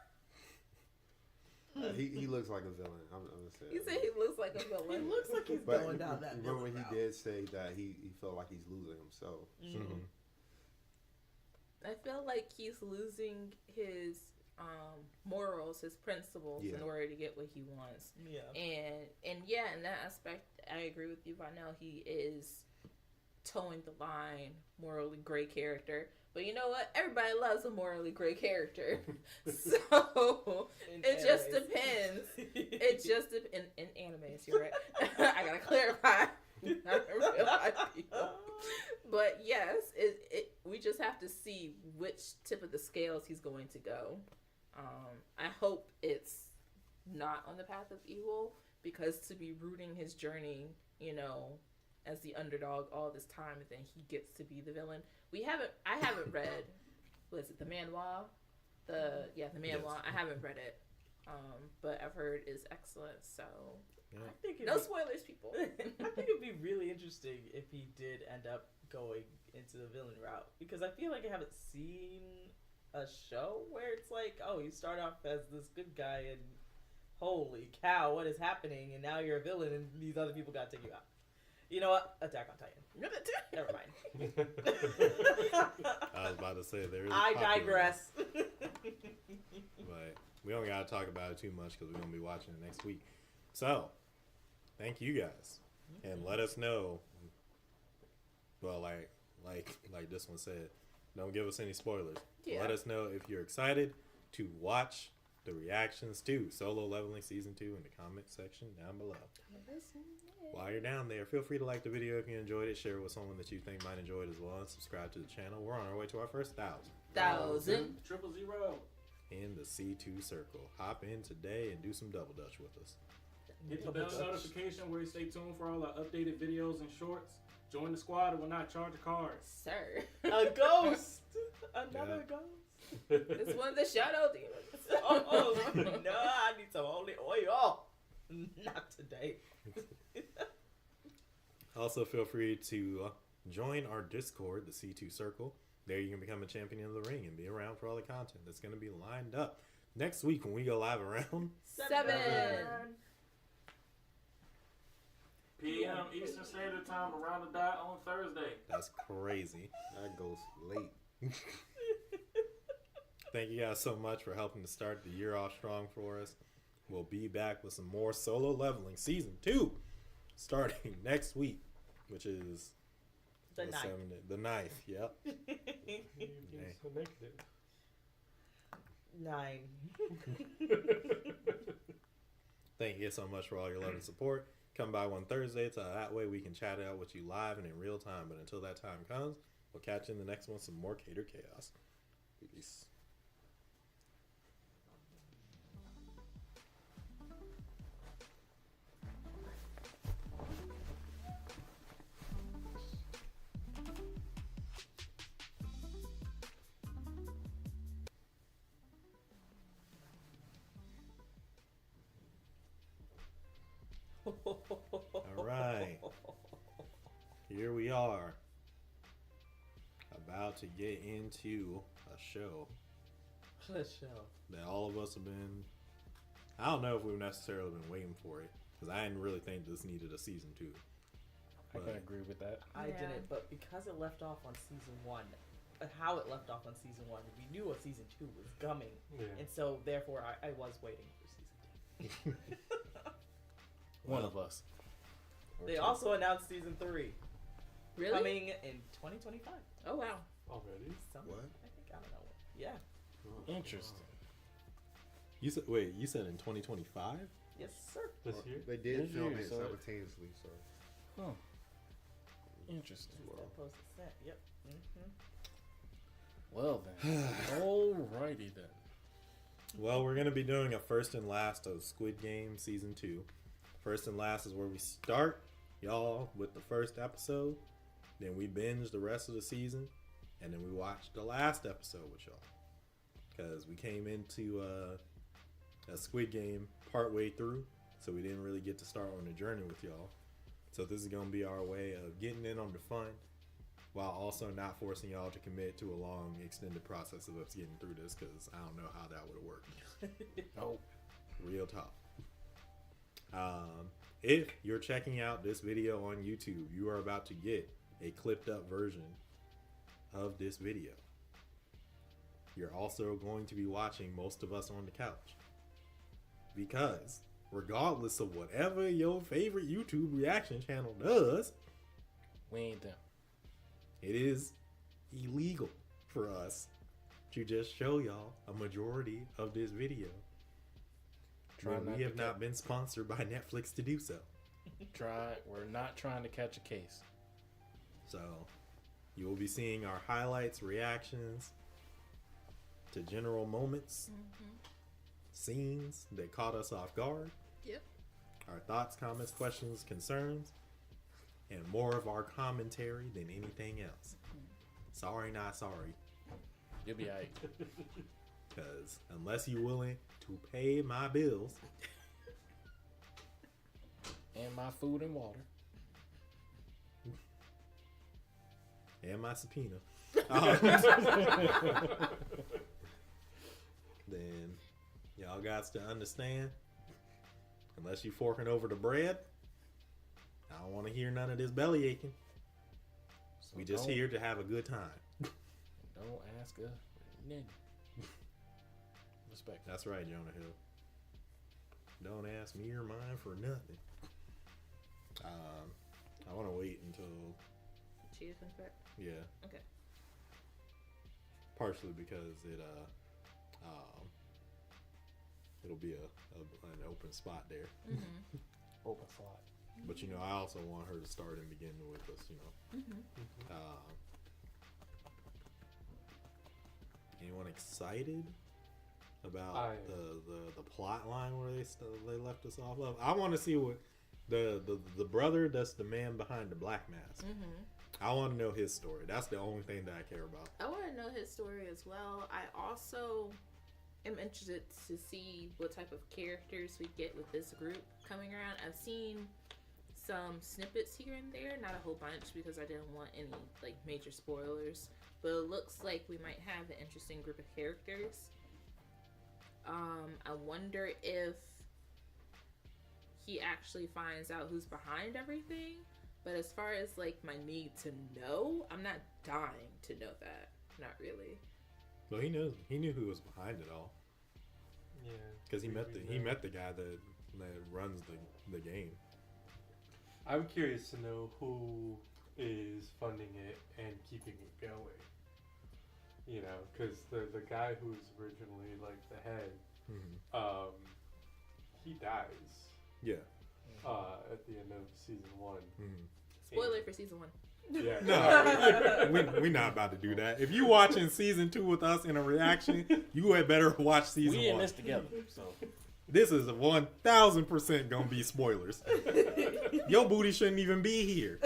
He looks like a villain. I'm gonna say. He said he looks like a He villain. looks like he's But going down that remember when villain he route. did say that he felt like he's losing himself. So I feel like he's losing his morals, his principles in Yeah. order to get what he wants. Yeah. And yeah, in that aspect, I agree with you, Vinell. He is towing the line, morally gray character. But you know what? Everybody loves a morally gray character. So In it just animes. depends. It just in animes, you're right. I gotta clarify. Not in real life people. But yes, we just have to see which tip of the scales he's going to go. I hope it's not on the path of evil, because to be rooting his journey, you know, as the underdog all this time, and then he gets to be the villain. I haven't read, what is it, the manhwa? The manhwa. Yes. I haven't read it. But I've heard is excellent, so I think it'd no be- spoilers, people. I think it'd be really interesting if he did end up going into the villain route, because I feel like I haven't seen a show where it's like, oh, you start off as this good guy and holy cow, what is happening? And now you're a villain and these other people got to take you out. You know what? Attack on Titan. Never mind. I was about to say there is. I popular, digress. But we don't gotta talk about it too much because we're gonna be watching it next week. So, thank you guys, and let us know. Well, like this one said, don't give us any spoilers. Yeah. Let us know if you're excited to watch the reactions to Solo Leveling Season 2 in the comment section down below. While you're down there, feel free to like the video if you enjoyed it, share it with someone that you think might enjoy it as well, and subscribe to the channel. We're on our way to our first 1,000 000. in the C2 circle. Hop in today and do some double dutch with us. Hit the bell notification where you stay tuned for all our updated videos and shorts. Join the squad and will not charge a card. Sir. A ghost. Another Yeah. ghost. This one's a shadow demon. Oh, no, I need some holy oil. Not today. Also, feel free to join our Discord, the C2 Circle. There you can become a champion of the ring and be around for all the content that's going to be lined up next week when we go live around 7 p.m. Eastern Standard Time around the dot on Thursday. That's crazy. That goes late. Thank you guys so much for helping to start the year off strong for us. We'll be back with some more Solo Leveling Season 2 starting next week, which is The the 9th. 7th. The 9th, yep. You're so negative. 9. Thank you so much for all your love and support. Come by one Thursday, so that way we can chat it out with you live and in real time. But until that time comes, we'll catch you in the next one, some more Catered Chaos. Peace. All right. Here we are, about to get into a show Let's show. that all of us have been. I don't know if we've necessarily been waiting for it, because I didn't really think this needed a season 2. I can agree with that. I Yeah. didn't, but because it left off on season 1, how it left off on season 1, we knew a season 2 was coming, Yeah. and so therefore I was waiting for season 2. One of us. They also announced season 3 Really? coming in 2025. Oh, wow. Already? Something, What? I think, I don't know. Yeah. Interesting. You said wait, you said in 2025? Yes, sir. This year? They did This film year, it so- simultaneously, so. Huh. Interesting. That post is sent. Yep. Mm-hmm. Well then. Alrighty then. Well, we're gonna be doing a first and last of Squid Game season 2. First and last is where we start y'all with the first episode, then we binge the rest of the season, and then we watch the last episode with y'all. Because we came into a Squid Game partway through, so we didn't really get to start on the journey with y'all. So this is gonna be our way of getting in on the fun, while also not forcing y'all to commit to a long, extended process of us getting through this. Because I don't know how that would have worked. Oh. Real talk. If you're checking out this video on YouTube, you are about to get a clipped up version of this video. You're also going to be watching most of us on the couch. Because regardless of whatever your favorite YouTube reaction channel does, We ain't them. it is illegal for us to just show y'all a majority of this video. Try When not we to have not been sponsored by Netflix to do so. We're not trying to catch a case. So you will be seeing our highlights, reactions to general moments, scenes that caught us off guard, Yep. our thoughts, comments, questions, concerns, and more of our commentary than anything else. Sorry, not sorry. You'll be alright. Because unless you're willing to pay my bills, And my food and water. and my subpoena, then y'all got to understand, unless you forking over the bread, I don't want to hear none of this belly aching. So We just don't- here to have a good time. Don't ask us for nothing. Respect. That's right, Jonah Hill. Don't ask me or mine for nothing. I want to wait until, Cheetah comes back. yeah. Okay. Partially because it'll be an open spot there. Mm-hmm. Open slot. But I also want her to start and begin with us. Mm-hmm. Anyone excited about I am. the plot line where they left us off of? I want to see what the brother that's the man behind the black mask. Mm-hmm. I want to know his story. That's the only thing that I care about. I want to know his story as well. I also am interested to see what type of characters we get with this group coming around. I've seen some snippets here and there, not a whole bunch because I didn't want any like major spoilers. But it looks like we might have an interesting group of characters. I wonder if he actually finds out who's behind everything. But as far as like my need to know, I'm not dying to know that. Not really. Well, he knew who was behind it all Yeah. because he met the guy that runs the game. I'm curious to know who is funding it and keeping it going. Because the guy who's originally like the head, Mm-hmm. he dies Yeah. at the end of season 1. Mm-hmm. Spoiler for season 1. Yeah. No, we're not about to do that. If you watching season 2 with us in a reaction, you had better watch season We in 1. this together, so This is 1,000% gonna be spoilers. Your booty shouldn't even be here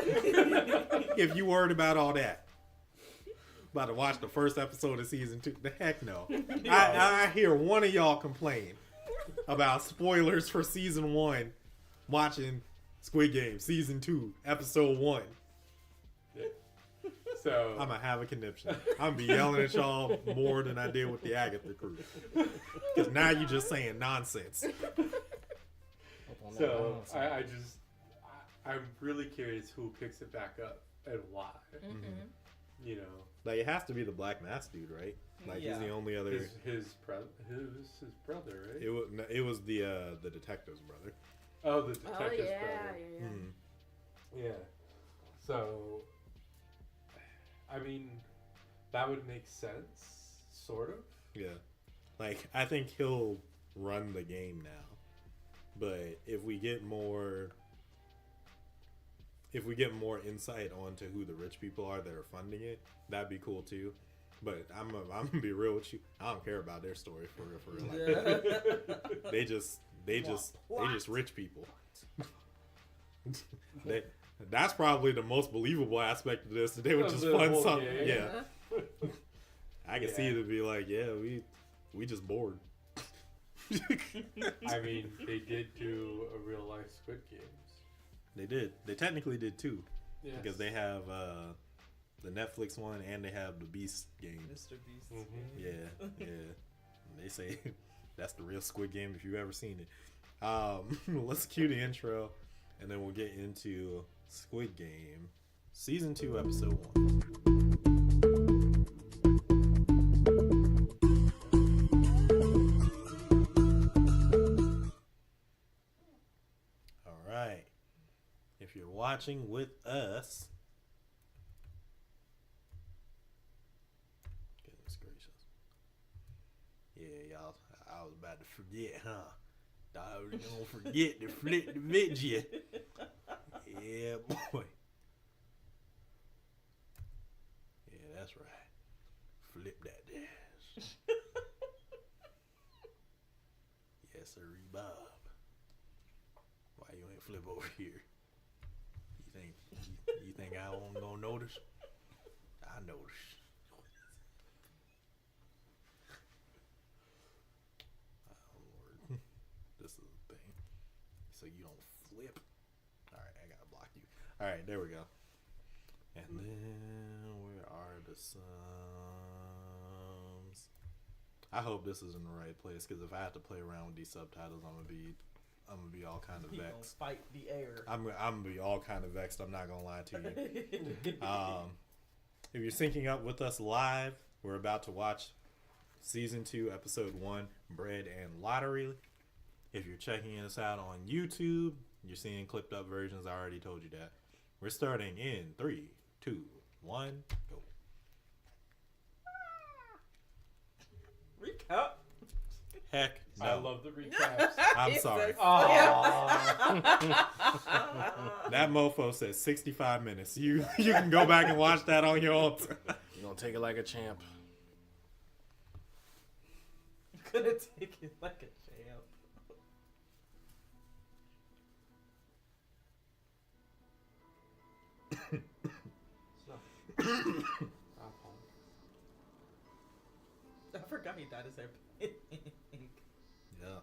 if you worried about all that. About to watch the first episode of season 2. The heck no. I hear one of y'all complain about spoilers for season 1 watching Squid Game season 2 episode 1. So I'm gonna have a conniption. I'm gonna be yelling at y'all more than I did with the Agatha crew. Because now you just saying nonsense. I'm really curious who picks it back up and why. Mm-hmm. Like it has to be the Black Mask dude, right? Like he's the only other. His brother, right? It was the detective's brother. Oh, the detective's yeah, brother. yeah. Mm. Yeah. So, I mean, that would make sense, sort of. Yeah. Like I think he'll run the game now, but if we get more insight onto who the rich people are that are funding it, that'd be cool too. But I'm gonna be real with you. I don't care about their story for real. Like, they just rich people. That's probably the most believable aspect of this. They would Of just the fund whole something. game. Yeah. I can see it to be like, yeah, we just bored. I mean, they did do a real life Squid Games. They did. They technically did too. Yes. Because they have the Netflix one and they have the Beast game. Mr. Beast. Mhm. Yeah, yeah. They say that's the real Squid Game if you've ever seen it. Let's cue the intro and then we'll get into Squid Game Season 2, Episode 1. Alright. If you're watching with us, goodness gracious. Yeah, y'all, I was about to forget, huh? Thought I was gonna forget to flip the video. Yeah, boy. Yeah, that's right. Flip that dash. Yes, sir, Bob. Why you ain't flip over here? You think I won't gonna notice? I notice. Oh Lord, this is the thing. So you don't flip. All right, I gotta block you. All right, there we go. And then where are the sums? I hope this is in the right place because if I have to play around with these subtitles, I'm gonna be all kind of He gonna vexed. fight the air. I'm gonna be all kind of vexed. I'm not gonna lie to you. If you're syncing up with us live, we're about to watch Season 2, Episode 1, Bread and Lottery. If you're checking us out on YouTube, you're seeing clipped up versions. I already told you that. We're starting in 3, 2, 1, go. Recap. Heck I love the recaps. I'm He sorry. says- That mofo says 65 minutes. You can go back and watch that on your own time. You gonna take it like a champ. Gonna take it like a champ. I forgot he dyed his hair pink. Yeah.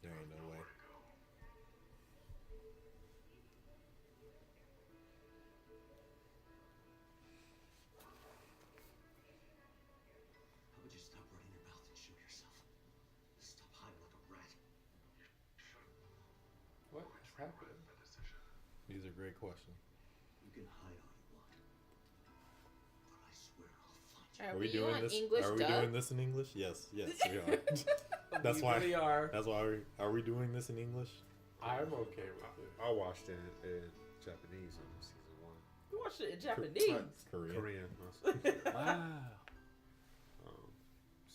There ain't no way. How about you stop running your mouth and show yourself? Stop hiding like a rat. What is happening? These are great questions. You can hide all you want, but I swear I'll find you. Are Are we we doing on this? English Are we dub? doing this in English? Yes, we are. That's We why. really are. That's why. Are we doing this in English? I'm okay with it. I watched it in Japanese in season 1. You watched it in Japanese. Korean. Korean. Wow.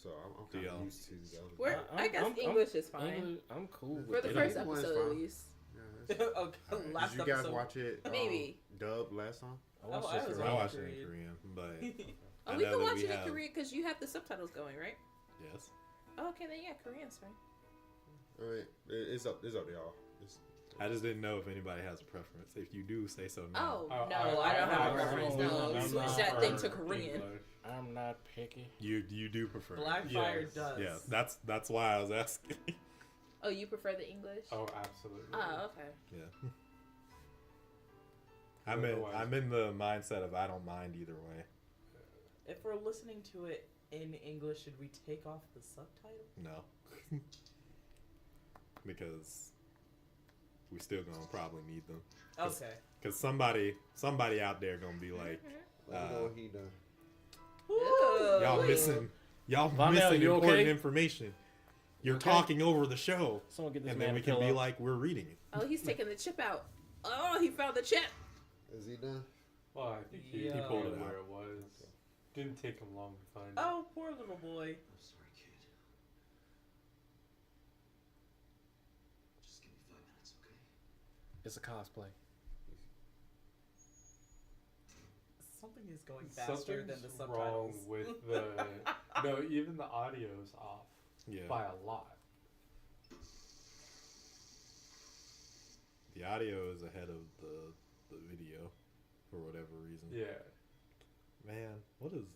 So I'm Do kind y'all- of used to the other. We're- I guess English is fine. English, I'm cool For with the it. first English is episode, at fine. least. Yeah, that's- Okay, last Did you guys episode. watch it? Maybe. Dub last time. I watched Oh, this I was I already. watched it in Korean. Korean, but Oh, I we know can that watch we it in have- Korean because you have the subtitles going, right? yes. Oh, okay, then yeah, Korean's fine. All right, it's up to y'all. I just didn't know if anybody has a preference. If you do, say so now. Oh, I- no, I- I don't have I- a preference. I- No, I'm switch not that thing for to Korean. English. I'm not picky. You do prefer. it. Blackfire Yes. does. Yeah, that's why I was asking. Oh, you prefer the English? Oh, absolutely. Oh, okay. Yeah. Otherwise- I'm in the mindset of I don't mind either way. If we're listening to it in English, should we take off the subtitle? No. Because we still gonna probably need them. Cause- Okay. Cause somebody out there gonna be like, Let me know what he done. Ooh. y'all Ooh. missing Vonell, missing you important okay? information. You're Okay? talking over the show, Someone get this and man then we a can be pillow. like, we're reading it. Oh, he's taking the chip out. Oh, he found the chip. Is he done? Well, I think he He pulled knew it out. where it was. Didn't take him long to find it. Oh, poor little boy. I'm sorry, kid. Just give me 5 minutes, okay? It's a cosplay. Something is going faster than the Something's subtitles. wrong with the. No, even the audio's off Yeah. by a lot. The audio is ahead of the video for whatever reason. Yeah. Man, what is?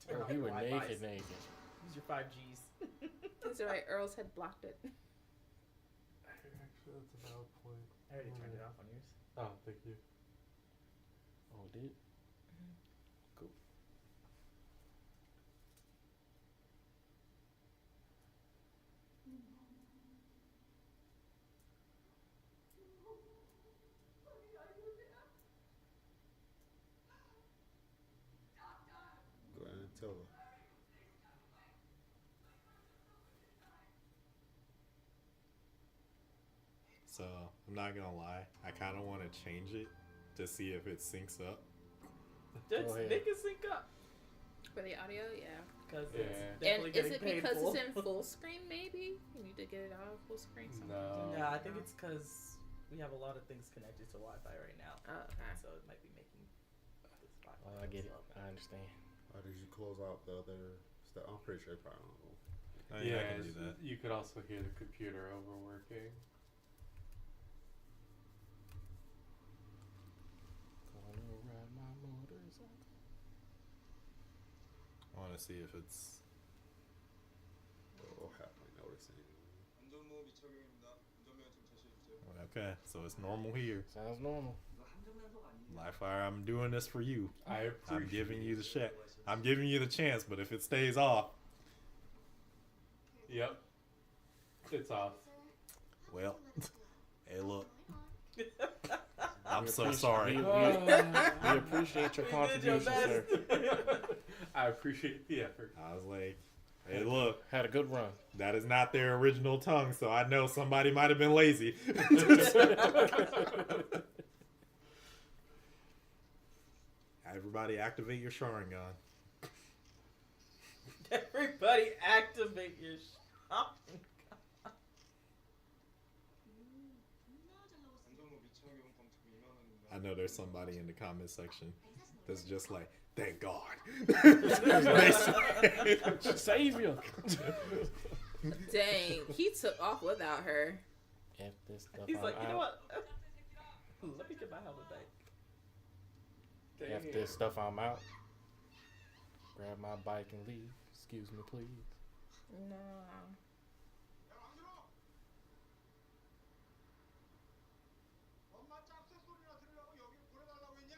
Turn Oh, off he your was Wi-Fis. naked. Use your 5Gs. It's alright. Earl's had blocked it. Actually, that's a valid point. I already turned it off on yours. Oh, thank you. Oh, it did? Cool. Go ahead and tell her. So I'm not gonna lie. I kind of want to change it to see if it syncs up. Let's ahead. make it sync up. For the audio, yeah. Because Yeah. it's And definitely is getting it because painful. it's in full screen, maybe? You need to get it out of full screen sometimes. No. Nah, I think it's because we have a lot of things connected to Wi-Fi right now. Oh, okay. So it might be making this Wi-Fi Oh, I get it. slow. I understand. Or did you close out the other stuff? I'm pretty sure probably don't. I mean, I can do Yes, that. you could also hear the computer overworking. Gonna ride my motorcycle. I want to see if it's. Oh, halfway noticing. 안전모 미착용입니다. 운전면허 좀 제시해주세요. Okay, so it's normal here. Sounds normal. 이거 한정면허가 아니에요. Livefire, I'm doing this for you. I I'm appreciate giving you the shit. I'm giving you the chance, but if it stays off, Yep. It's off. well, hey, look, I'm We so appreciate- sorry. We appreciate your You did your contribution, sir. best. I appreciate the effort. I was like, hey, look, Had a good run. that is not their original tongue, so I know somebody might have been lazy. Everybody activate your Sharingan. Everybody activate your shopping. 안전모 미착용권 두고 2만 원입니다. I know there's somebody in the comment section that's just like, thank God. Savior. Dang, he took off without her. If this stuff He's I'm like, you know out, what? Let me get my helmet back. if this stuff I'm out, grab my bike and leave. Excuse me, please. No. 야 왕준호! 엄마 짭새 소리나 들으려고 여기 보내달라고 했냐?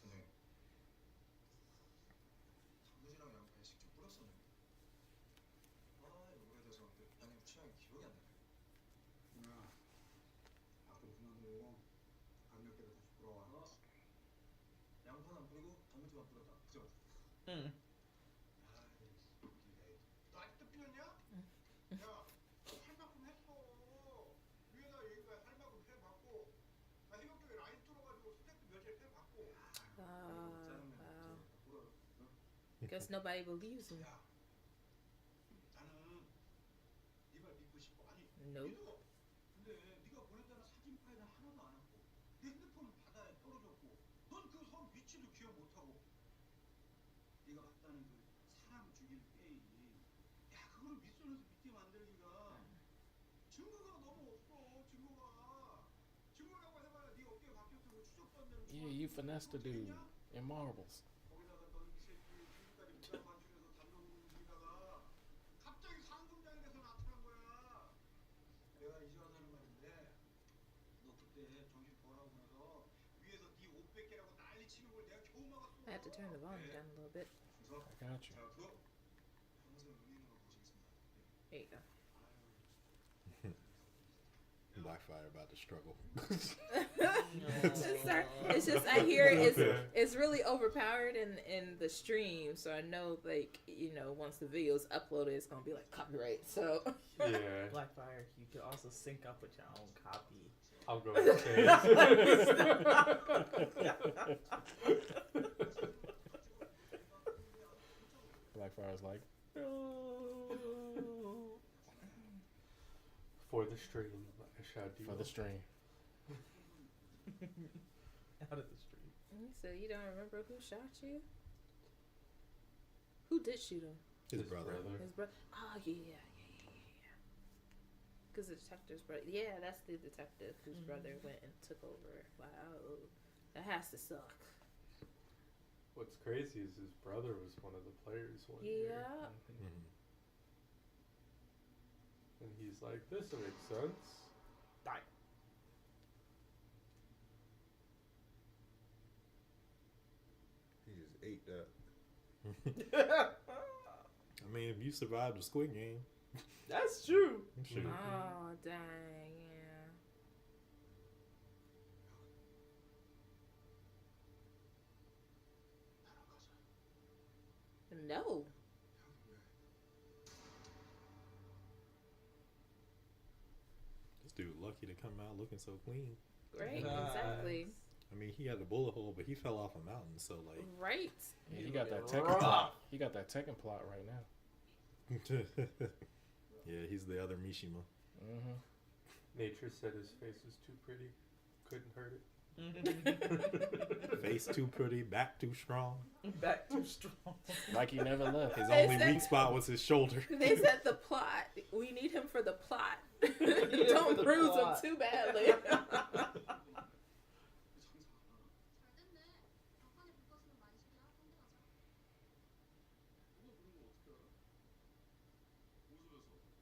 선생님 단무지랑 양파에 직접 뿌렸었는데 아 이거 오래돼서 근데 양념 취향이 기억이 안 나네. 야 앞으로 그만 두고 안 몇 개를 다시 뿌려와. 양파는 안 뿌리고 단무지만 뿌렸다. 그죠? 응. 너 아직도 삐졌냐? 야, 할만큼 했어. 위에다 여기가 할만큼 해봤고, 나 해병대에 라인 뚫어가지고 스텝도 몇개 해봤고. Wow. Guess nobody believes him. 야, 나는 네발 믿고 싶어. 아니, Nope. 믿어. 근데 네가 보냈다는 사진 파일은 하나도 안 왔고, 내 핸드폰은 바다에 떨어졌고, 넌 그 섬 위치도 기억 못하고, 네가 봤다는 그 사람 죽일 게임. 야, 그거를 밑선에서 믿게 만들기가 증거가 너무 없어. 증거라고 해봐야 네 어깨에 박혀서 뭐 추적도 안 되는. Yeah, you finessed the dude in marbles. 거기다가 넌 이 새끼 지금까지 무장 반출해서 담배 움직이다가 갑자기 상금장이 돼서 나타난 거야. 내가 이제 와서 하는 말인데 너 그때 정신 돌아오고 나서 위에서 네 옷 뺏기라고 난리 치는 걸 내가 겨우 막았어. I had to turn the volume down a little bit. 준서, I got you. 자, 그거 평생 의미 있는 걸 보시겠습니다. There you go. Blackfire about to struggle. It's just I hear it's really overpowered in the stream, so I know like once the video's uploaded, it's gonna be like copyright. So Yeah. Blackfire, you could also sync up with your own copy. I'll go with Chase. Blackfire's like, For the stream, I shall do. for the stream. Out of the street. so you don't remember who shot you? Who did shoot him? His brother. His brother. Oh yeah. Because the detective's brother. Yeah, that's the detective whose brother went and took over. Wow, that has to suck. What's crazy is his brother was one of the players one year. Yeah. Mhm. And he's like, this will make sense. Die. He just ate that. I mean, if you survived the Squid Game, That's true. shoot. Oh dang, yeah. No. This dude lucky to come out looking so clean. Right. Nice. Exactly. I mean, he had a bullet hole, but he fell off a mountain, so like. Right. Yeah, he got that Rough. Tekken plot. He got that Tekken plot right now. Yeah, he's the other Mishima. Mm-hmm. Nature said his face was too pretty. Couldn't hurt it. Face too pretty, back too strong. Back too strong. Like he never left. His They only said- weak spot was his shoulder. They said the plot. We need him for the plot. him Don't for the bruise plot. him too badly. 잘 됐네. 막판에 불꽃으면 만식이야. 딴데 가자. 누가 부른 거 어떻게 알아? 웃으면서.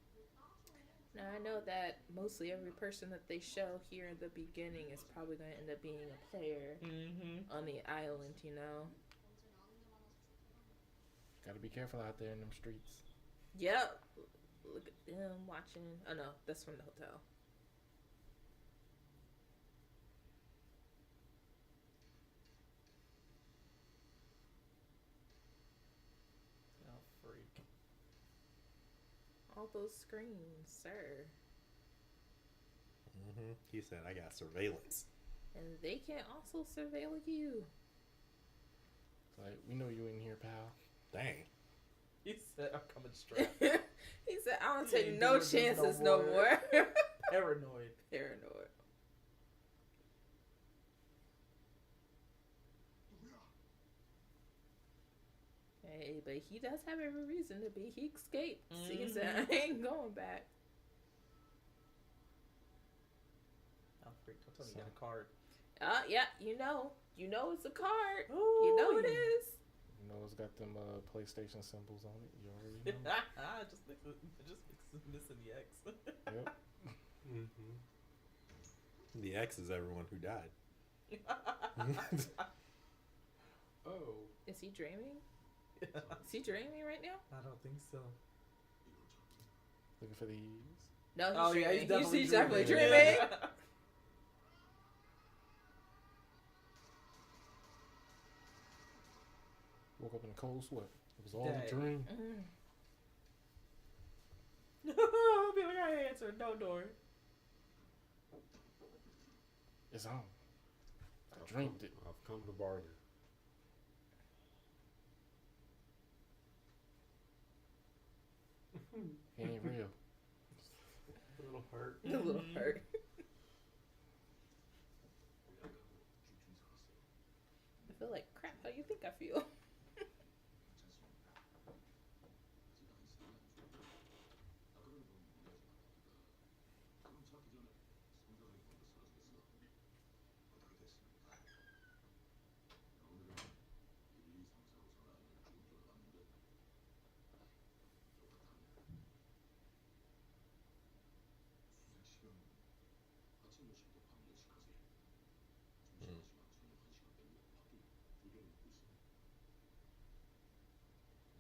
Now I know that mostly every person that they show here in the beginning is probably going to end up being a player Mm-hmm. on the island, you know. 언제 나오는 게 많아서 좋더라. Gotta be careful out there in them streets. Yep. Look at them watching. Oh no, that's from the hotel. Oh, freak. All those screens, sir. He said, I got surveillance. And they can also surveil you. It's like, we know you in here, pal. Dang. He said, "I'm coming straight." He said, "I don't He take ain't no doing this chances no no more." more." Paranoid. Paranoid. Hey, but he does have every reason to be. He escaped. So he said, "I ain't going back." I'm freaked. Don't tell me you got a card. Yeah, you know it's a card. Ooh. You know it is. You know it's got them PlayStation symbols on it. You already know. just missing the X. Yep. Mm-hmm. The X is everyone who died. Oh. Is he dreaming? Is he dreaming right now? I don't think so. Looking for these. No, he's Oh dreaming. yeah, he's definitely dreaming. dreaming. Woke up in a cold sweat. It was all Dang. a dream. I'll be like, I answered no door. It's on. I dreamed it. I've come to bargain. He ain't real. A little hurt. A little hurt. I feel like crap. How you think I feel?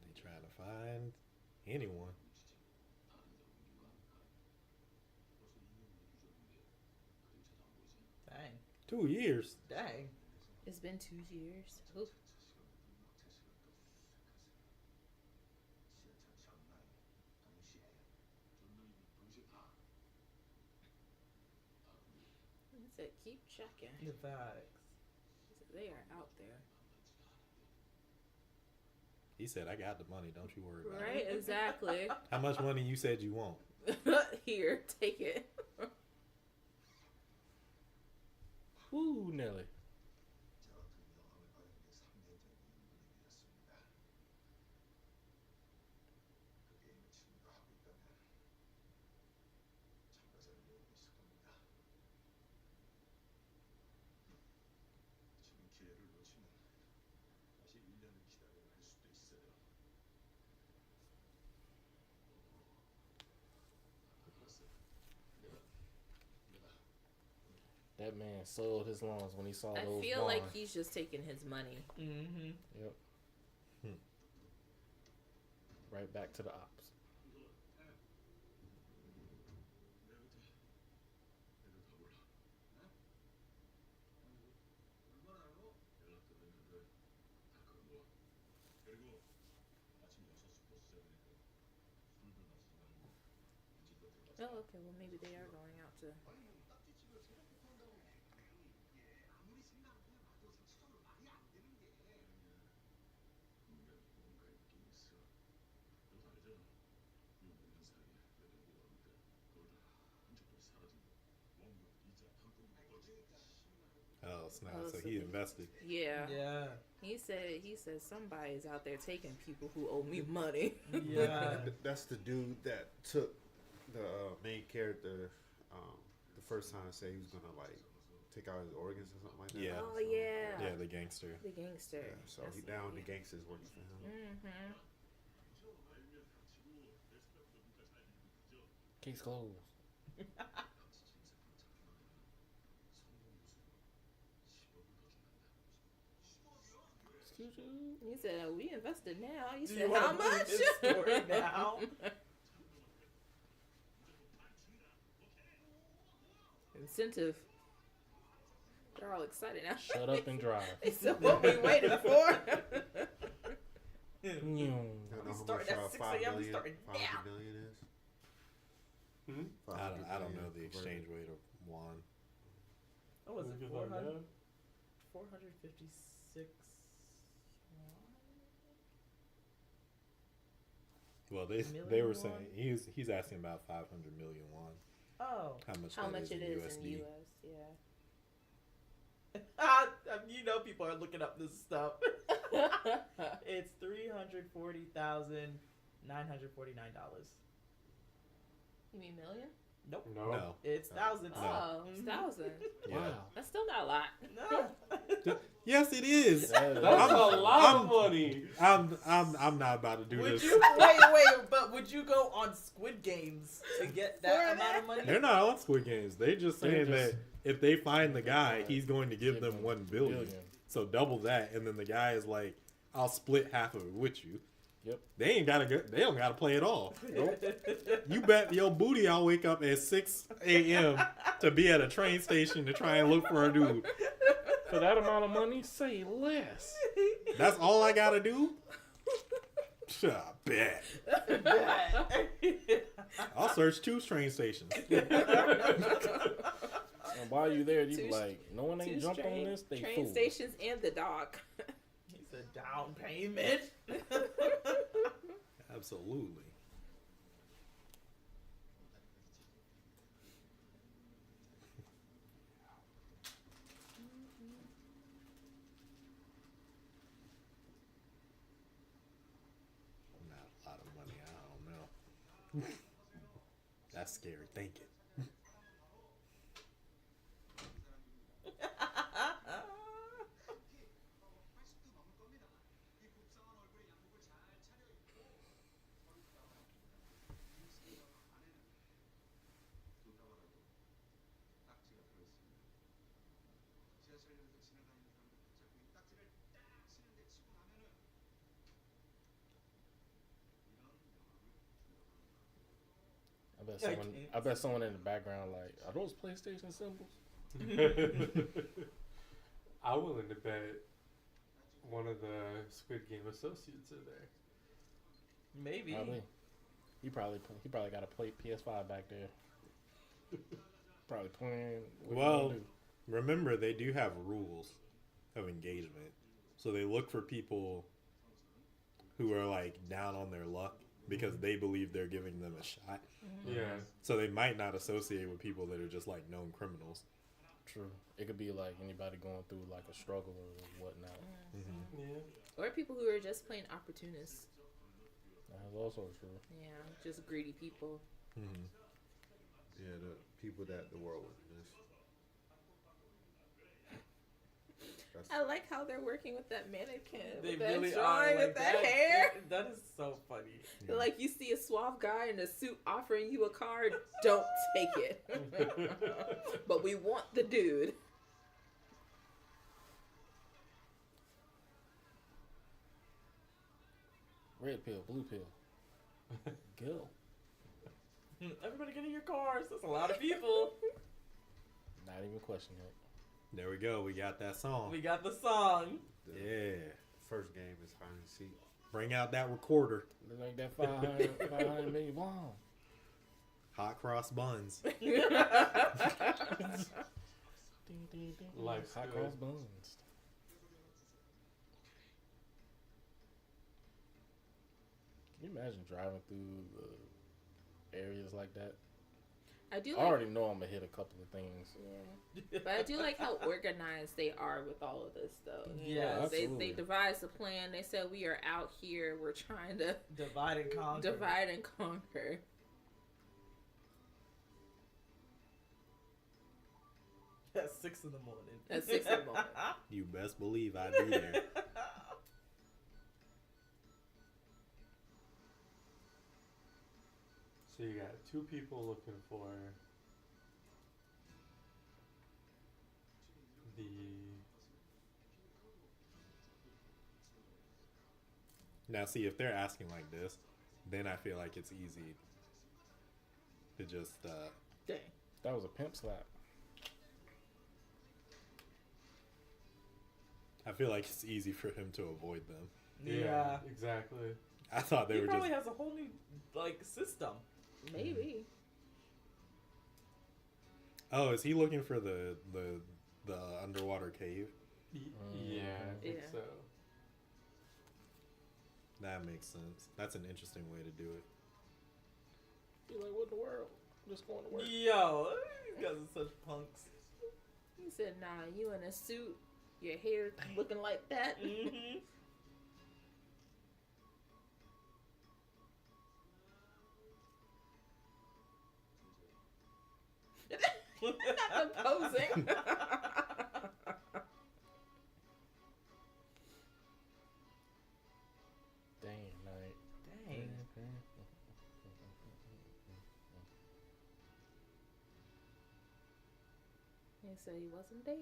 They try to find anyone. Dang. 2 years. Dang. It's been 2 years. Oof. He said, "Keep checking." The facts. He said, "They are out there." He said, "I got the money. Don't you worry about Right? it." Exactly. How much money you said you want? Here, take it. Woo, Nelly. 저 같은 영함을 받은 게 3년 전 인물이었습니다. 그 게임을 지금도 하고 있다면 참가자를 모으고 있을 겁니다. 지금 기회를 놓치면 다시 1년을 기다려야 할 수도 있어요. 알았어요. That man sold his lungs when he saw I those feel like bonds. he's just taking his money. Mm-hmm. Yep. Hmm. Right back to the ops. 얼마나요? 연락도 했는데 다 끌어모아. 그리고 아침 6시 버스장이니까 술도 마시지 말고 일찍 들어가자. Oh, okay. Well, maybe they are going out to. 아니 딱지치면 새벽부터 한다고 이게 아무리 생각해봐도 상식적으로 말이 안 되는 게 분명히 뭔가 있긴 있어. 너 알잖아. 이 먹는 사이에 내 돈이 없는데 그걸 다 한쪽으로 사라진 거. 원금, 이자, 한꺼번에 꺼지. Oh snap! Oh, So so he they- invested. Yeah. Yeah. He said somebody's out there taking people who owe me money. Yeah. That's the dude that took the main character the first time, say he was gonna like take out his organs or something like that. Yeah. Oh yeah. Yeah, the gangster. The gangster. Yeah, so he down the gangsters working for him. Mm-hmm. Case closed. Excuse you. He said, "We invested now." He Do said, you "How wanna believe much?" this story now? Incentive. They're all excited now. Shut up and drive. They said, "What we waiting for?" I don't know how much starting at 6 5 a.m., we million, starting 500 now. million is. Hmm? I don't know the 500 exchange rate of won. What was it? Look at that, 400, man. 456. Well, they Million were won? saying he's asking about 500 million won. Oh. How much it that is is in in USD? US? You know people are looking up this stuff. Yeah. It's $340,949. You mean million? Nope. No. It's thousands. No. Oh, it's thousand. Yeah. Wow. That's still not a lot. No. Yes, it is. That is- That's I'm- a lot I'm- of money. I'm not about to do Would this. you wait? But would you go on Squid Games to get that For amount of money? They're not on Squid Games. They just They're saying just- that if they find the guy, he's going to give them 1 billion. So double that, and then the guy is like, "I'll split half of it with you." Yep. They ain't gotta go. They don't gotta play at all. You bet your booty I'll wake up at 6 a.m. to be at a train station to try and look for a dude. For that amount of money, say less. That's all I gotta do. I bet. I'll search 2 train stations. And while you there, you Two- be like, no one ain't Two jumped on this. They train fool. stations and the dock. It's a down payment. Absolutely. Not a lot of money. I don't know. That's scary thinking. I bet someone in the background like, are those PlayStation symbols? I'm willing to bet one of the Squid Game associates are there. Maybe. Probably. He probably got a play PS5 back there. Probably playing. what you Well, gonna do? remember, they do have rules of engagement. So they look for people who are like down on their luck because they believe they're giving them a shot. Yeah. So they might not associate with people that are just like known criminals. True. It could be like anybody going through like a struggle or whatnot. Yeah. Or people who are just plain opportunists. That's also true. Yeah, just greedy people. Mm-hmm. Yeah, the people that the world would miss. That's, I like how they're working with that mannequin. They with that really drawing are. Like with that hair. That is so funny. Yeah. Like you see a suave guy in a suit offering you a card, don't take it. But we want the dude. Red pill, blue pill. Go. Everybody get in your cars. That's a lot of people. Not even questioning it. There we go. We got that song. We got the song. the Yeah. first game is hide and seek. Bring out that recorder. Look like that 500 million. Wow. Hot cross buns. Ding, ding, ding. Life's Hot good. cross buns. Can you imagine driving through the areas like that? I do I like, already know I'm gonna hit a couple of things. yeah. But I do like how organized they are with all of this, though. You Yeah, know, they absolutely. devised a plan. They said we are out here. We're trying to Divide and conquer. divide and conquer. At 6 in the morning. At 6 in the morning. You best believe I'd be there. So you got 2 people looking for the Now, see, if they're asking like this, then I feel like it's easy to just, Dang. That was a pimp slap. I feel like it's easy for him to avoid them. Yeah. exactly. I thought they He were probably just, has a whole new like system. Maybe. oh, is he looking for the underwater cave? Yeah, I think Yeah. so. That makes sense. That's an interesting way to do it. He's like, what in the world? I'm just going to work. Yo, these guys are such punks. He said, "Nah, you in a suit, your hair looking like that." Mm-hmm. Not the posing. Dang, night. Dang. He said he wasn't there.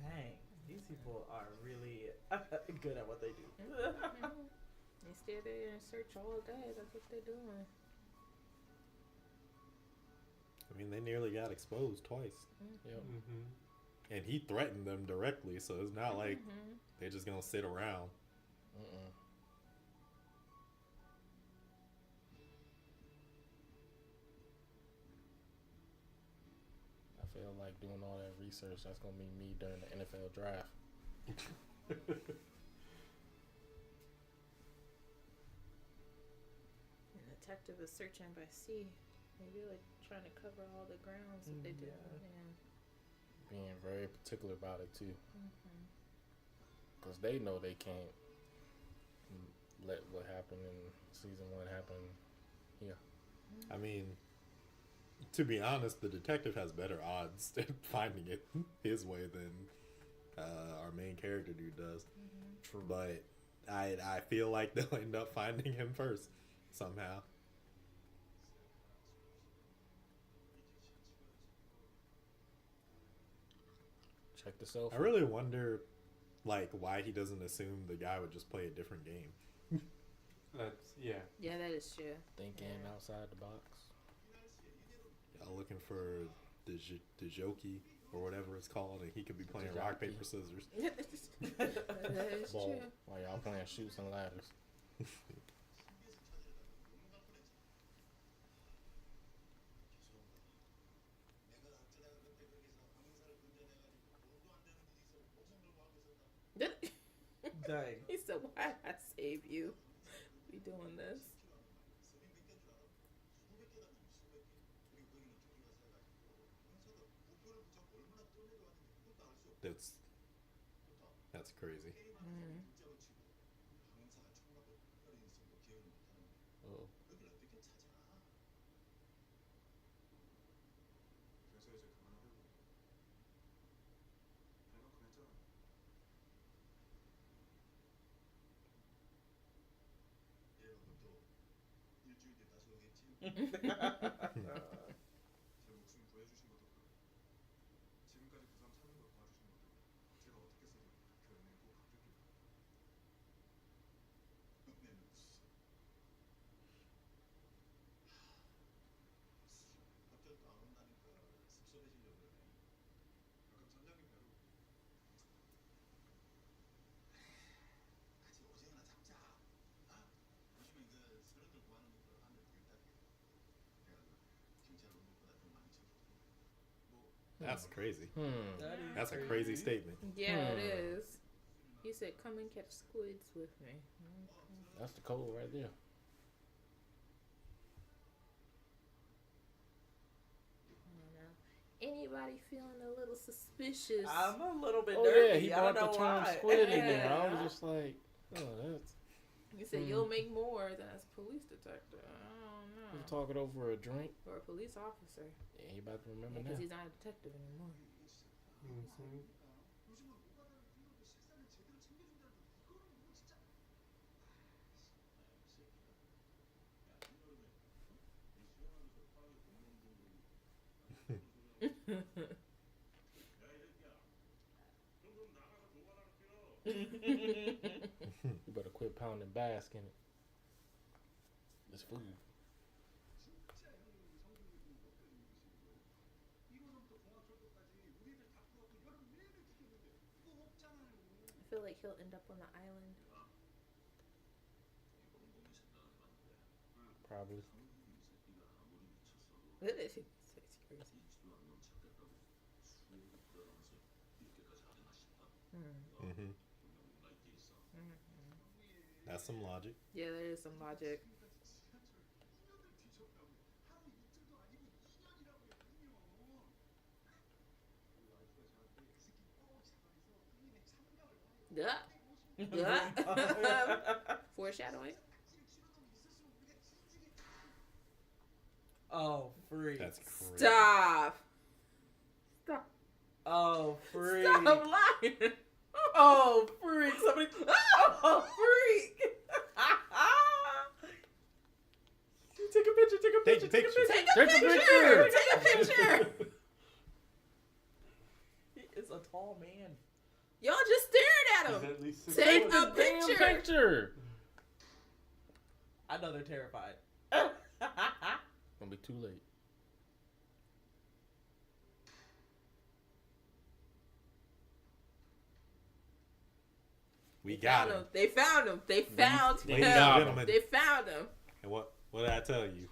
Dang. These people are really good at what they do. They stay there and search all day. That's what they're doing. I mean, they nearly got exposed twice. Yep. Mm-hmm. And he threatened them directly, so it's not like they're just gonna sit around. Mm-mm. I feel like doing all that research, that's going to be me during the NFL draft. The detective is searching by sea. Maybe like trying to cover all the grounds that they did. Yeah. Being very particular about it, too. Mm-hmm. Because they know they can't let what happened in season 1 happen. I mean, to be honest, the detective has better odds at finding it his way than our main character dude does. True. But I feel like they'll end up finding him first somehow. Check the cell I phone. really wonder, like, why he doesn't assume the guy would just play a different game. That's yeah. Yeah, that is true. Thinking outside the box. Y'all looking for the Joki or whatever it's called, and he could be playing rock, paper, scissors. That is Ball. true. While y'all playing shoots and ladders. Dang. He said, "Why did I save you? We doing this." That's crazy. Oh. That's crazy. That is That's a crazy statement. Yeah, it is. He said, "Come and catch squids with me." That's the code right there. Anybody feeling a little suspicious? I'm a little bit Oh nervous. yeah, he I don't brought know the term why. squid in there. Yeah. I was just like, oh, that's You said you'll make more than as a police detective. I don't know. you talking over a drink. Or a police officer. Yeah, he about to remember Because now. he's not a detective anymore. Mm-hmm. You better quit pounding bask in it. It's food. I feel like he'll end up on the island. Probably. It's crazy. Mm-hmm. That's some logic. Yeah, there is some logic. Yeah. Foreshadowing. Oh, freak. That's crazy. Stop. Stop. Oh, freak. Stop lying. Oh, freak. Somebody. Oh, freak. Take a picture. Take a Take picture. a picture. Take a Take a picture. picture. Take a picture. He is a tall man. Y'all just stared at He's him. at least 6 Take foot. a Damn picture. picture. I know they're terrified. Gonna be too late. We got him. They found him. They found him. Ladies and gentlemen. They found him. And what did I tell you?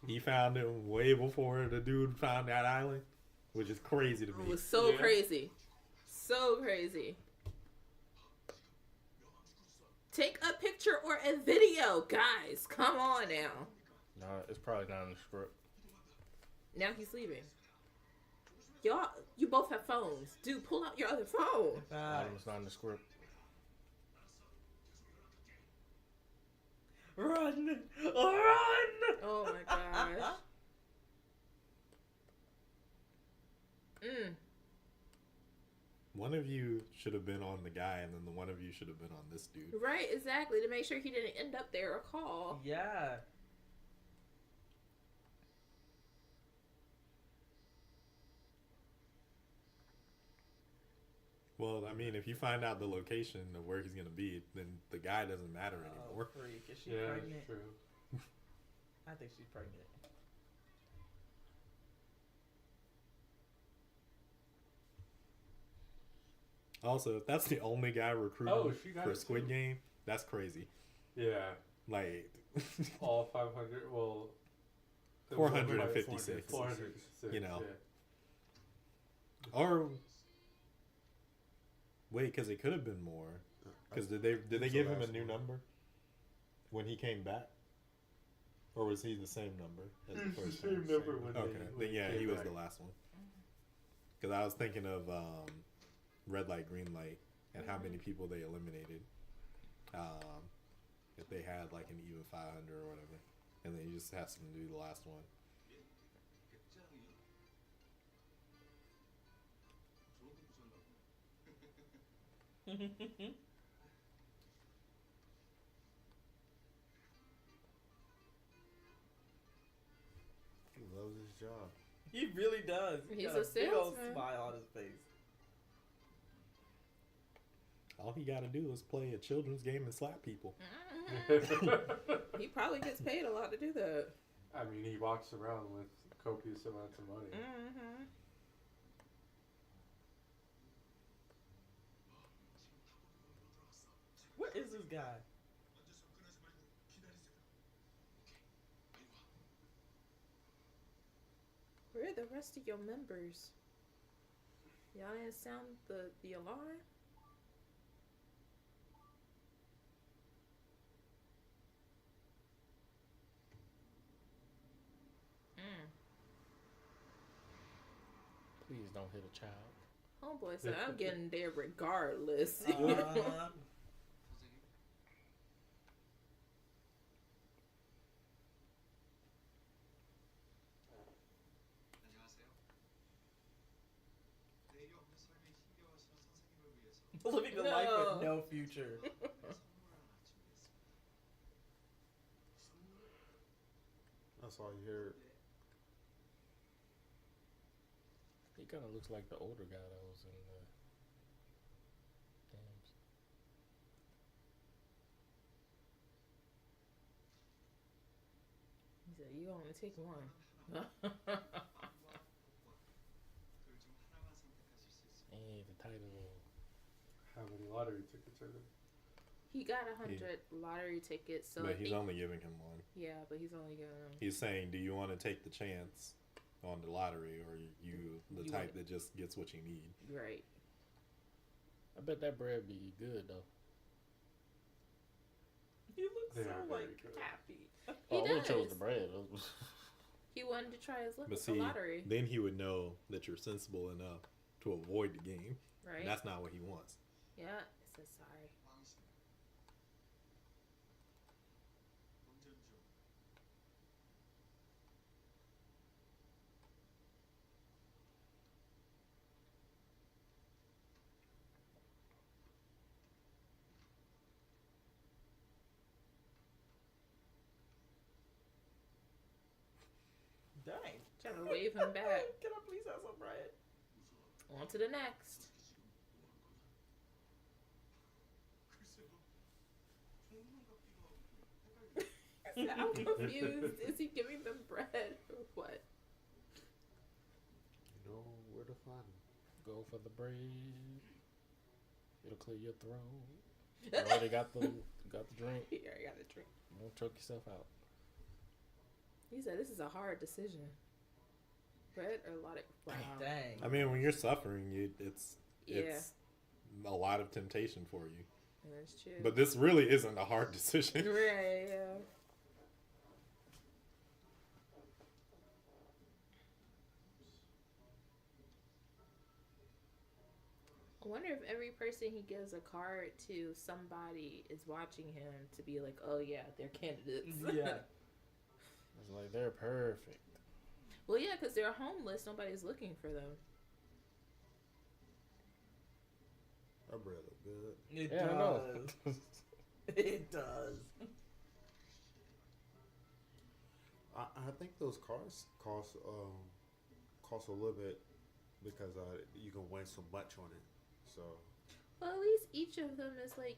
He found him way before the dude found that island, which is crazy to It me. was so crazy. So crazy. Take a picture or a video, guys. Come on now. No, it's probably not in the script. Now he's leaving. Y'all, you both have phones. Dude, pull out your other phone. It's not in the script. Run! Run! Oh my gosh. One of you should have been on the guy, and then the one of you should have been on this dude. Right, exactly. To make sure he didn't end up there or call. Yeah. Well, I mean, if you find out the location of where he's gonna be, then the guy doesn't matter Oh, anymore. freak. Is she Yeah, pregnant? that's true. I think she's pregnant. Also, if that's the only guy recruited Oh, she got for it Squid too. Game, that's crazy. Yeah, Like, all 500. Well, it was 456. 456. You know. Yeah. or wait, because it could have been more. Because did they It's give the him a last new one. number when he came back, or was he the same number as the It's the first same time? number when they- Okay, when then he yeah, came he was back. the last one. Because I was thinking of red light, green light, and how many people they eliminated. If they had like an even 500 or whatever, and then you just have to do the last one. 백장이요. 좋은데 부셨나 보네. He loves his job. He really does. He's got a big old salesman. smile on his face. All he got to do is play a children's game and slap people. He probably gets paid a lot to do that. I mean, he walks around with copious amounts of money. Mm-hmm. What is this guy? 먼저 접근하지 말고 기다리세요. Where are the rest of your members? Y'all didn't sound the alarm? Please don't hit a child. Homeboy said, I'm getting there regardless. Uh, 안녕하세요. 내일이 없는 삶에 힘겨워하시는 선생님을 위해서 living the life with No. no future. 선물 하나 준비했습니다. That's all you hear. He kind of looks like the older guy that was in the games. He said, you only take one. 둘 중 하나만 선택하실 수 있습니다. Hey, the title. How many lottery tickets are there? He got 100 lottery tickets, so But he's he- only giving him one. yeah, but he's only giving him. He's saying, do you want to take the chance on the lottery, or you the You type want- that just gets what you need? Right. I bet that bread be good though. He looks They so are very like good. happy. Oh, I would have chose does. the bread. He wanted to try his luck But with the see, lottery, then he would know that you're sensible enough to avoid the game. right? And that's not what he wants. Yeah, it says sorry. 망했습니다. 운전 중. Dang. Trying to wave him back. Can I please have some bread? On to the next. 글쎄요. 종문 같기도 하고 좀 헷갈리네요. I said, I'm confused. Is he giving them bread or what? You know where to find him. Go for the bread. It'll clear your throat. You already got the drink. He already got a drink. Don't choke yourself out. He said, this is a hard decision. Bread or lottery? Wow. Dang. I mean, when you're suffering, it's Yeah, a lot of temptation for you. that's true. But this really isn't a hard decision. Right, yeah. I wonder if every person he gives a card to, somebody is watching him to be like, oh yeah, they're candidates. Yeah. It's like they're perfect. Well, yeah, because they're homeless. Nobody's looking for them. That bread look good. It Yeah, I know. does. It does. I think those cars cost a little bit because you can win so much on it. So Well, at least each of them is like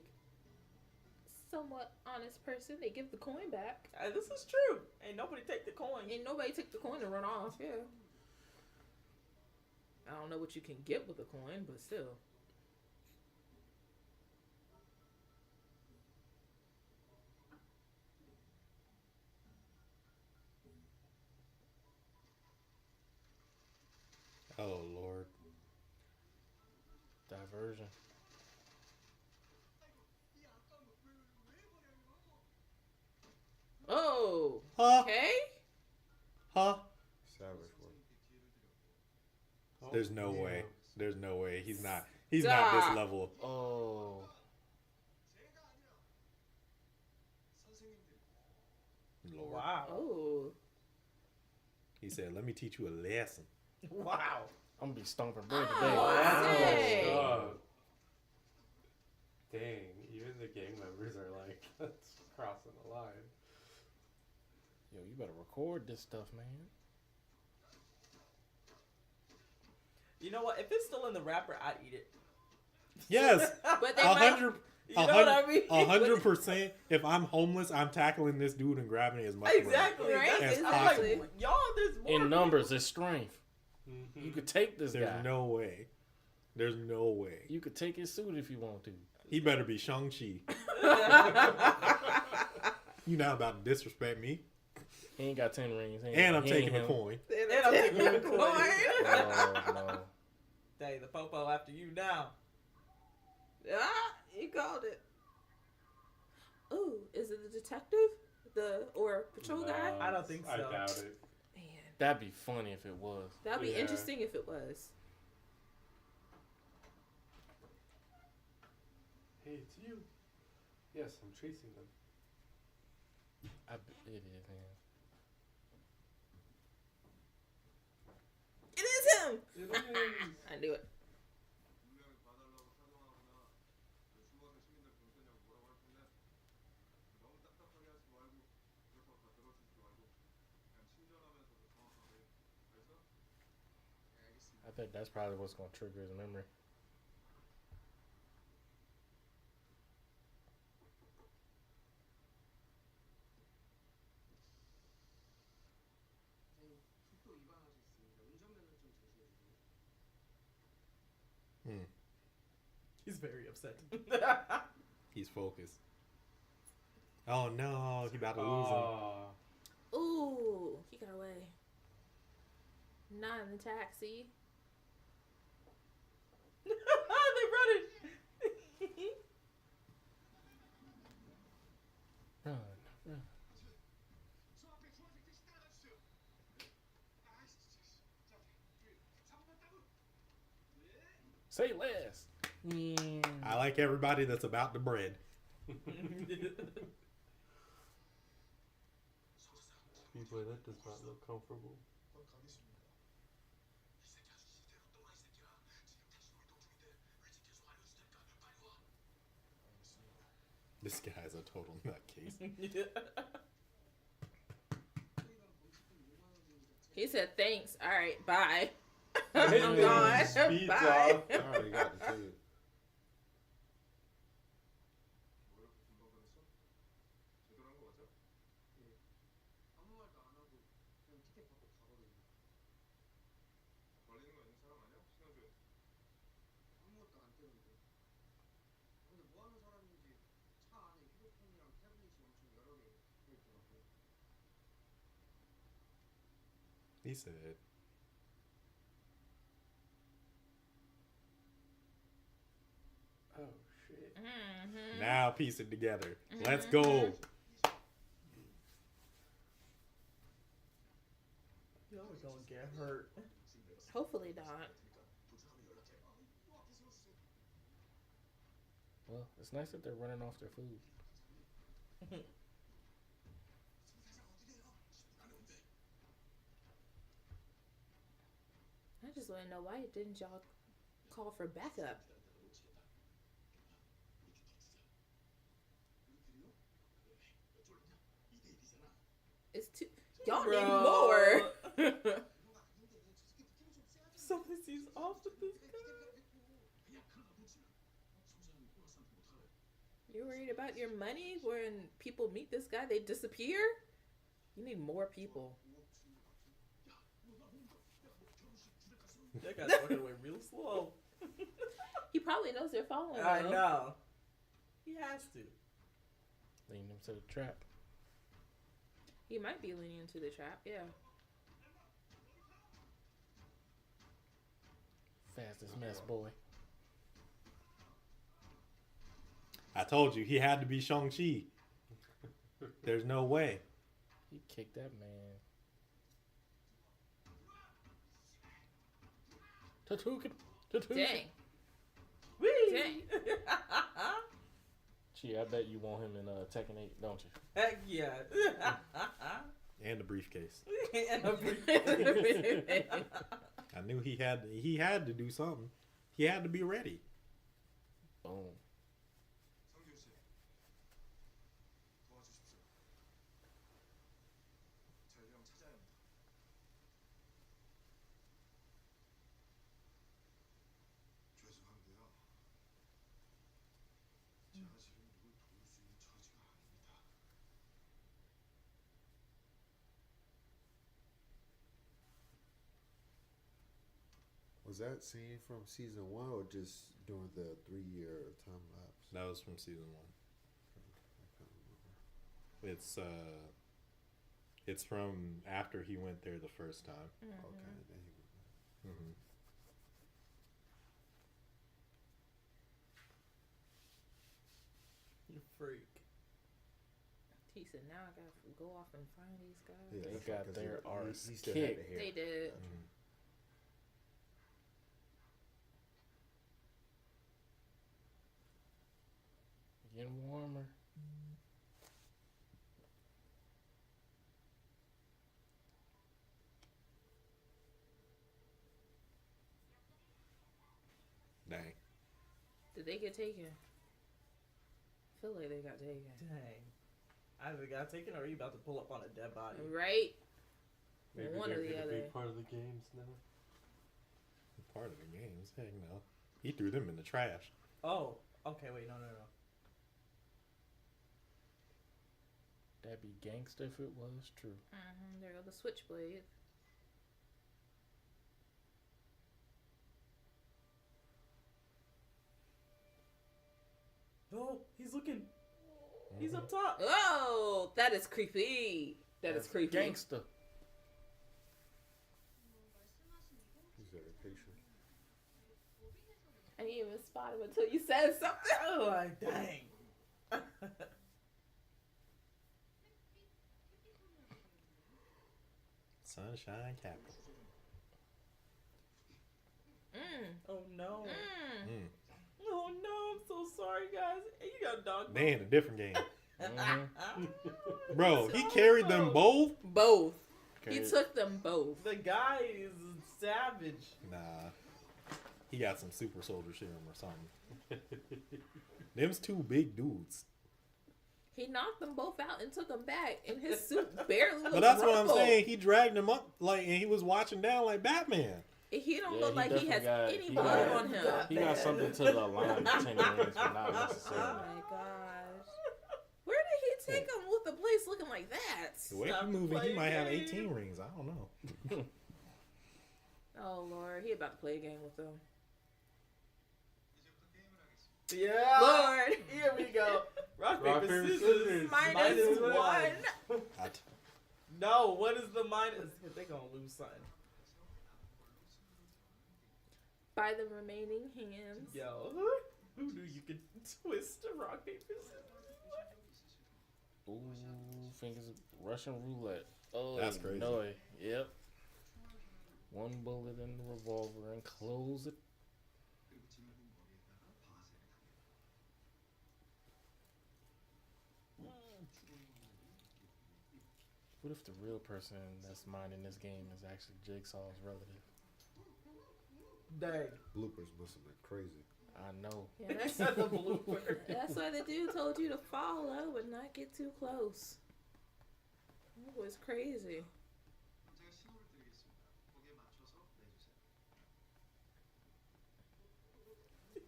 somewhat honest person. They give the coin back. This is true. Ain't nobody take the coin. And nobody took the coin and run off. Yeah. I don't know what you can get with a coin, but still. Oh, Lord. Diversion. 이 아까운 거왜 버려요? Oh. Huh? Okay. Huh? savage work. Oh, There's no yeah. way. There's no way. He's not this level. Oh. 제가 아니라 선생님들. Lord. Wow. Oh. He said, let me teach you a lesson. Wow. I'm gonna be stomping bread today. Oh, Wow. dang. Dang, even the gang members are like, that's crossing the line. Yo, you better record this stuff, man. You know what? If it's still in the wrapper, I'd eat it. Yes. But they A might. hundred. You know what I mean? 100%. If I'm homeless, I'm tackling this dude and grabbing as much Exactly. Right? That's As I'm Exactly. like, y'all, there's more. In numbers, it's strength. Mm-hmm. You could take this money. guy. There's no way. There's no way. You could take his suit if you want to. He better be Shang-Chi. You not about to disrespect me. He ain't got 10 rings. And I'm He taking ain't a him. coin. And I'm taking the coin. Oh, no. Dang, the popo after you now. Ah, you called it. Ooh, is it the detective? Or patrol guy? I don't think I so. doubt it. Man, That'd be funny if it was. that'd be Yeah. interesting if it was. Hey, it's you. Yes, I'm chasing them. It is, man. It is him! It is. I knew it. 분명히 봐달라고 사정하거나 숨어서 시민들 돈 쓰냐고 뭐라고 할 텐데 너무 딱딱하게 하지 말고 그렇다고 다 들어주지 말고 그냥 친절하면서도 정확하게 알겠어? 네, 알겠습니다. I think that's probably what's gonna trigger his memory. 속도 위반하셨습니다. 운전면허 좀 제시해주세요. He's very upset. He's focused. Oh no, he about to lose him. Aw. Ooh, he got away. Not in the taxi. They running. Say less. Yeah. I like everybody that's about the bread. Speedway, that does not look comfortable. This guy's a total nutcase. He said thanks. All right, bye. Hey, I'm man, gone. speeds Bye. off. I already got the ticket. 아무 말도 안 하고 그냥 티켓 받고 가버리네. 걸리는 거 있는 사람 아니야? 신호준. 아무것도 안 뜨는데. 근데 뭐 하는 사람인지 차 안에 휴대폰이랑 태블릿이 엄청 여러 개 있더라고. He said, Oh shit. Mm-hmm. now piece it together. Let's go. Y'all are gonna get hurt. Hopefully not. Well, it's nice that they're running off their food. I just want to know why didn't y'all call for backup? It's too. Y'all need Bro. more. Something seems off with this guy. You're worried about your money when people meet this guy, they disappear? You need more people. That guy's walking away real slow. He probably knows they're following I him. know. He has to. Leading them to the trap. He might be leaning into the trap, yeah. Fastest mess, boy. I told you, he had to be Shang-Chi. There's no way. He kicked that man. Tatooken. Tatooken. Dang. Whee! Dang. Gee, I bet you want him in Tekken 8, don't you? Heck yeah. And the briefcase. And a I knew he had to do something. He had to be ready. Boom. 성균 씨. 도와주십시오. 저희 형 찾아야 합니다. 죄송한데요. 제가 지금 누굴 도울 수 있는 처지가 아닙니다. Was that scene from season 1 or just during the 3-year time lapse? That was from season 1. I can't remember. It's from after he went there the first time. Okay, then he went back. Mm-hmm. You freak. He said, now I gotta go off and find these guys. Yeah, They that's got right, 'cause their he arse still had the kicked. hair. They did. Mm-hmm. Getting warmer. Dang. Did they get taken? I feel like they got taken. Dang. Either got taken or you about to pull up on a dead body. Right? Maybe One or they're the gonna other. be part of the games now. Part of the games. Heck no. He threw them in the trash. Oh, okay, wait, no. That'd be gangster if it was true. Mm-hmm. There go the switchblade. Oh, he's looking. He's up top. Oh, that is creepy. That is creepy. Gangster. He's very patient. I didn't even spot him until you said something. Oh, like, dang. Sunshine Capital. Oh no. Mm. Oh no, I'm so sorry, guys. Hey, you got a dog. Man, a different game. Mhm. Bro, he carried them both? Both. He Okay. took them both. The guy is savage. Nah. He got some super soldier serum or something. Them's two big dudes. He knocked them both out and took them back, and his suit barely was But that's what I'm rumpled. saying. He dragged him up like, and he was watching down like Batman. He don't Yeah, look he like he has definitely any got- blood he on him. got- He got something to the line of 10 rings, but not Oh necessarily. my gosh. Where did he take him with the place looking like that? The way Stop he moving, he playing might have games. 18 rings. I don't know. Oh Lord, he about to play a game with them. 이제부터 게임을 하겠습니다. Yeah. Lord. Here we go. Rock, Rock, paper, paper, scissors. scissors. Minus one. one. No, what is the minus? They gonna lose something. By the remaining hands. Yo, who knew you could twist a rock, paper, scissors? Ooh, fingers Russian roulette. Oh, That's crazy. No, yep. One bullet in the revolver and close it. 그리고 진구 머리에다가 바가지를 What if the real person that's minding this game is actually Jigsaw's relative? Dang. Bloopers must have been crazy. I know. Yeah, that's, That's a blooper. that's why the dude told you to follow and not get too close. It was crazy. 제가 신호를 드리겠습니다. 거기에 맞춰서 내주세요.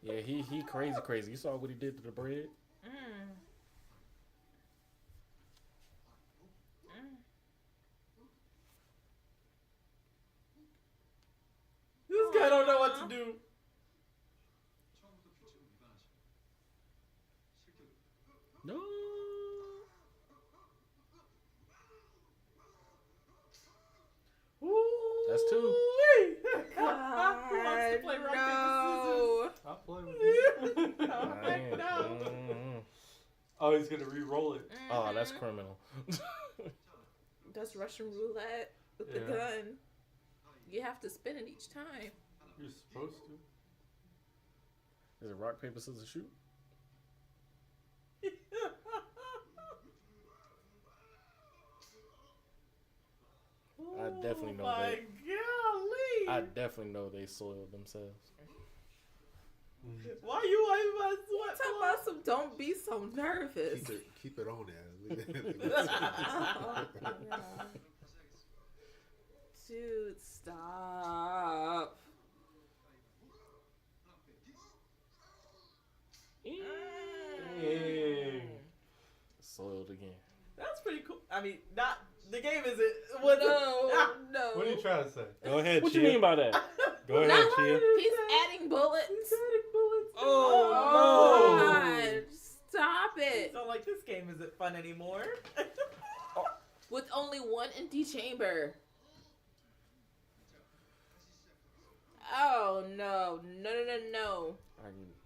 Yeah, he crazy. You saw what he did to the bread? Mm. This guy don't know what to do. 처음부터 규칙을 위반하십니다. 실격입니다. No. That's two. Woo-wee. God, Who wants to play rock, no. I'll play with you. paper, scissors? Oh, heck Man, no. Oh, he's gonna re-roll it. Oh, that's Mhm. criminal. That's Russian roulette with the Yeah. gun. You have to spin it each time. You're supposed to. Is it rock, paper, scissors, shoot? I definitely know Oh my that. golly. I definitely know they soiled themselves. Why you wiping my sweat? Talk about some don't be so nervous. Keep it on there. Oh, yeah. Dude, stop. Dang. Soiled again. That's pretty cool. I mean, not the game is it? What No, no. What are you trying to say? Go ahead, What Chia. you mean by that? Go ahead, Not- Chia. He's adding bullets. He's adding bullets. Oh, no. God. Stop it. It's not like this game isn't fun anymore. With only one empty chamber. Oh, no. No.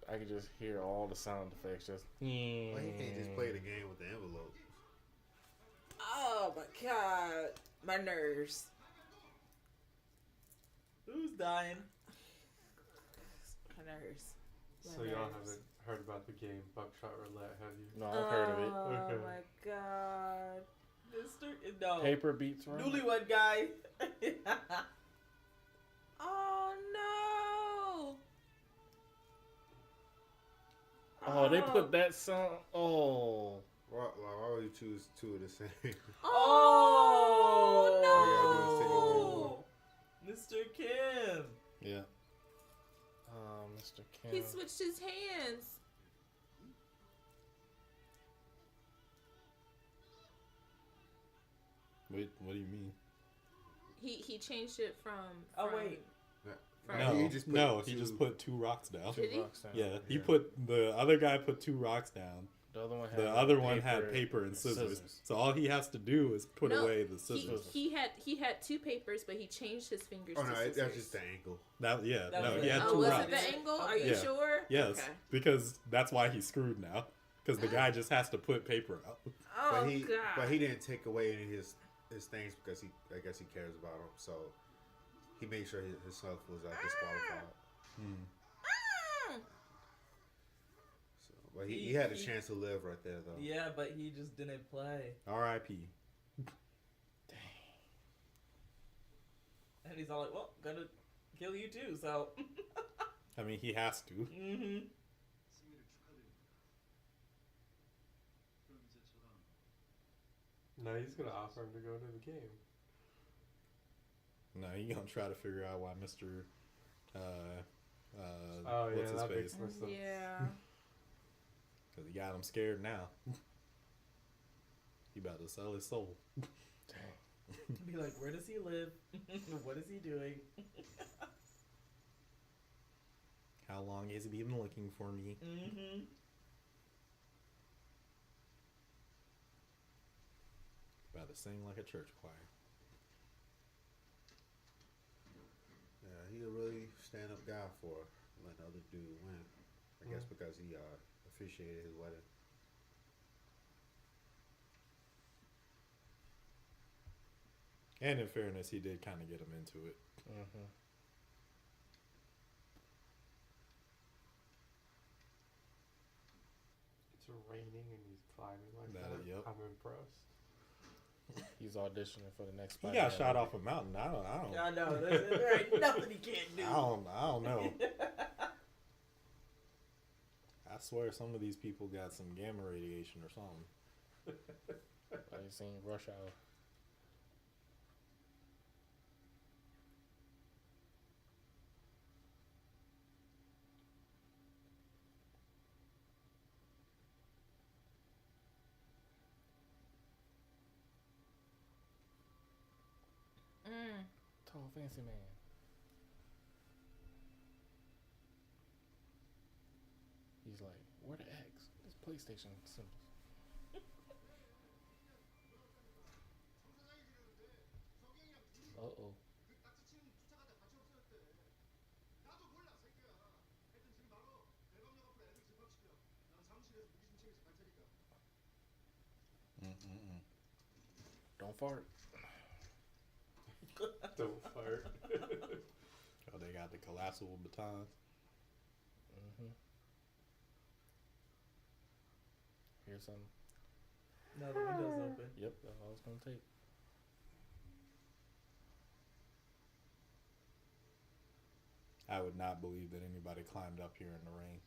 I can just hear all the sound effects. Just. Why you can't just play the game with the envelope? Oh, my God. My nerves. Who's dying? My nerves. So y'all haven't heard about the game Buckshot Roulette, have you? No, I've heard of it. Oh, Okay. my God. Mr. No. Paper beats right. Newlywed guy. Oh, no. Oh, they put that song. Oh. Why would you choose two of the same? Oh, All no. you Mr. Kim. Yeah. Mr. Kim. He switched his hands. Wait, what do you mean? He changed it from. Oh, from- wait. from- No, he just put he two- just put two rocks down. Did he? Rocks down. Yeah, he Yeah. put the other guy put two rocks down. The other one had. The other one had paper and scissors. So all he has to do is put No, away the scissors. He had two papers, but he changed his fingers Oh to no, scissors. that's just the angle. That yeah, That no, was he it. had Oh, two was rocks. it the angle? Are you Yeah. sure? Yes, Okay. because that's why he's screwed now. Because the guy just has to put paper out. Oh God. But he didn't take away any of his things because I guess he cares about him. So he made sure himself was disqualified. So, but he had a chance to live right there, though. Yeah, but he just didn't play. R.I.P. And he's all like, well, gonna kill you too, so. I mean, he has to. Mm-hmm. 승리를 축하드립니다. 그럼 이제 저랑 No, he's gonna offer him to go to the game. No, he gonna try to figure out why Mr. Oh what's yeah, his that face? makes more sense. Yeah. Because he got him scared now. He about to sell his soul. Be like, where does he live? What is he doing? How long has he been looking for me? Mm-hmm. About to sing like a church choir. Yeah, he a really stand-up guy for letting the other dude win. I guess because he officiated his wedding. And in fairness, he did kind of get him into it. Mm-hmm. It's raining and he's climbing like That- that. yep. I'm impressed. He's auditioning for the next. He Spider-Man got shot movie. off a mountain. I don't. I know. There ain't nothing he can't do. I don't know. I swear some of these people got some gamma radiation or something. I ain't seen Rush Hour. Tall, fancy man. He's like, where the X? It's PlayStation symbols. Uh-oh. 나도 몰라 새끼야. 하여튼 지금 바로 대검역 앞으로 애들 집합시켜. 난 사무실에서 무기 좀 챙겨서 갈 테니까. Don't fart. Don't fart. Oh, they got the collapsible batons. Mm-hmm. Here's some. No, the window's open. Yep, that's all it's gonna take. I would not believe that anybody climbed up here in the rain.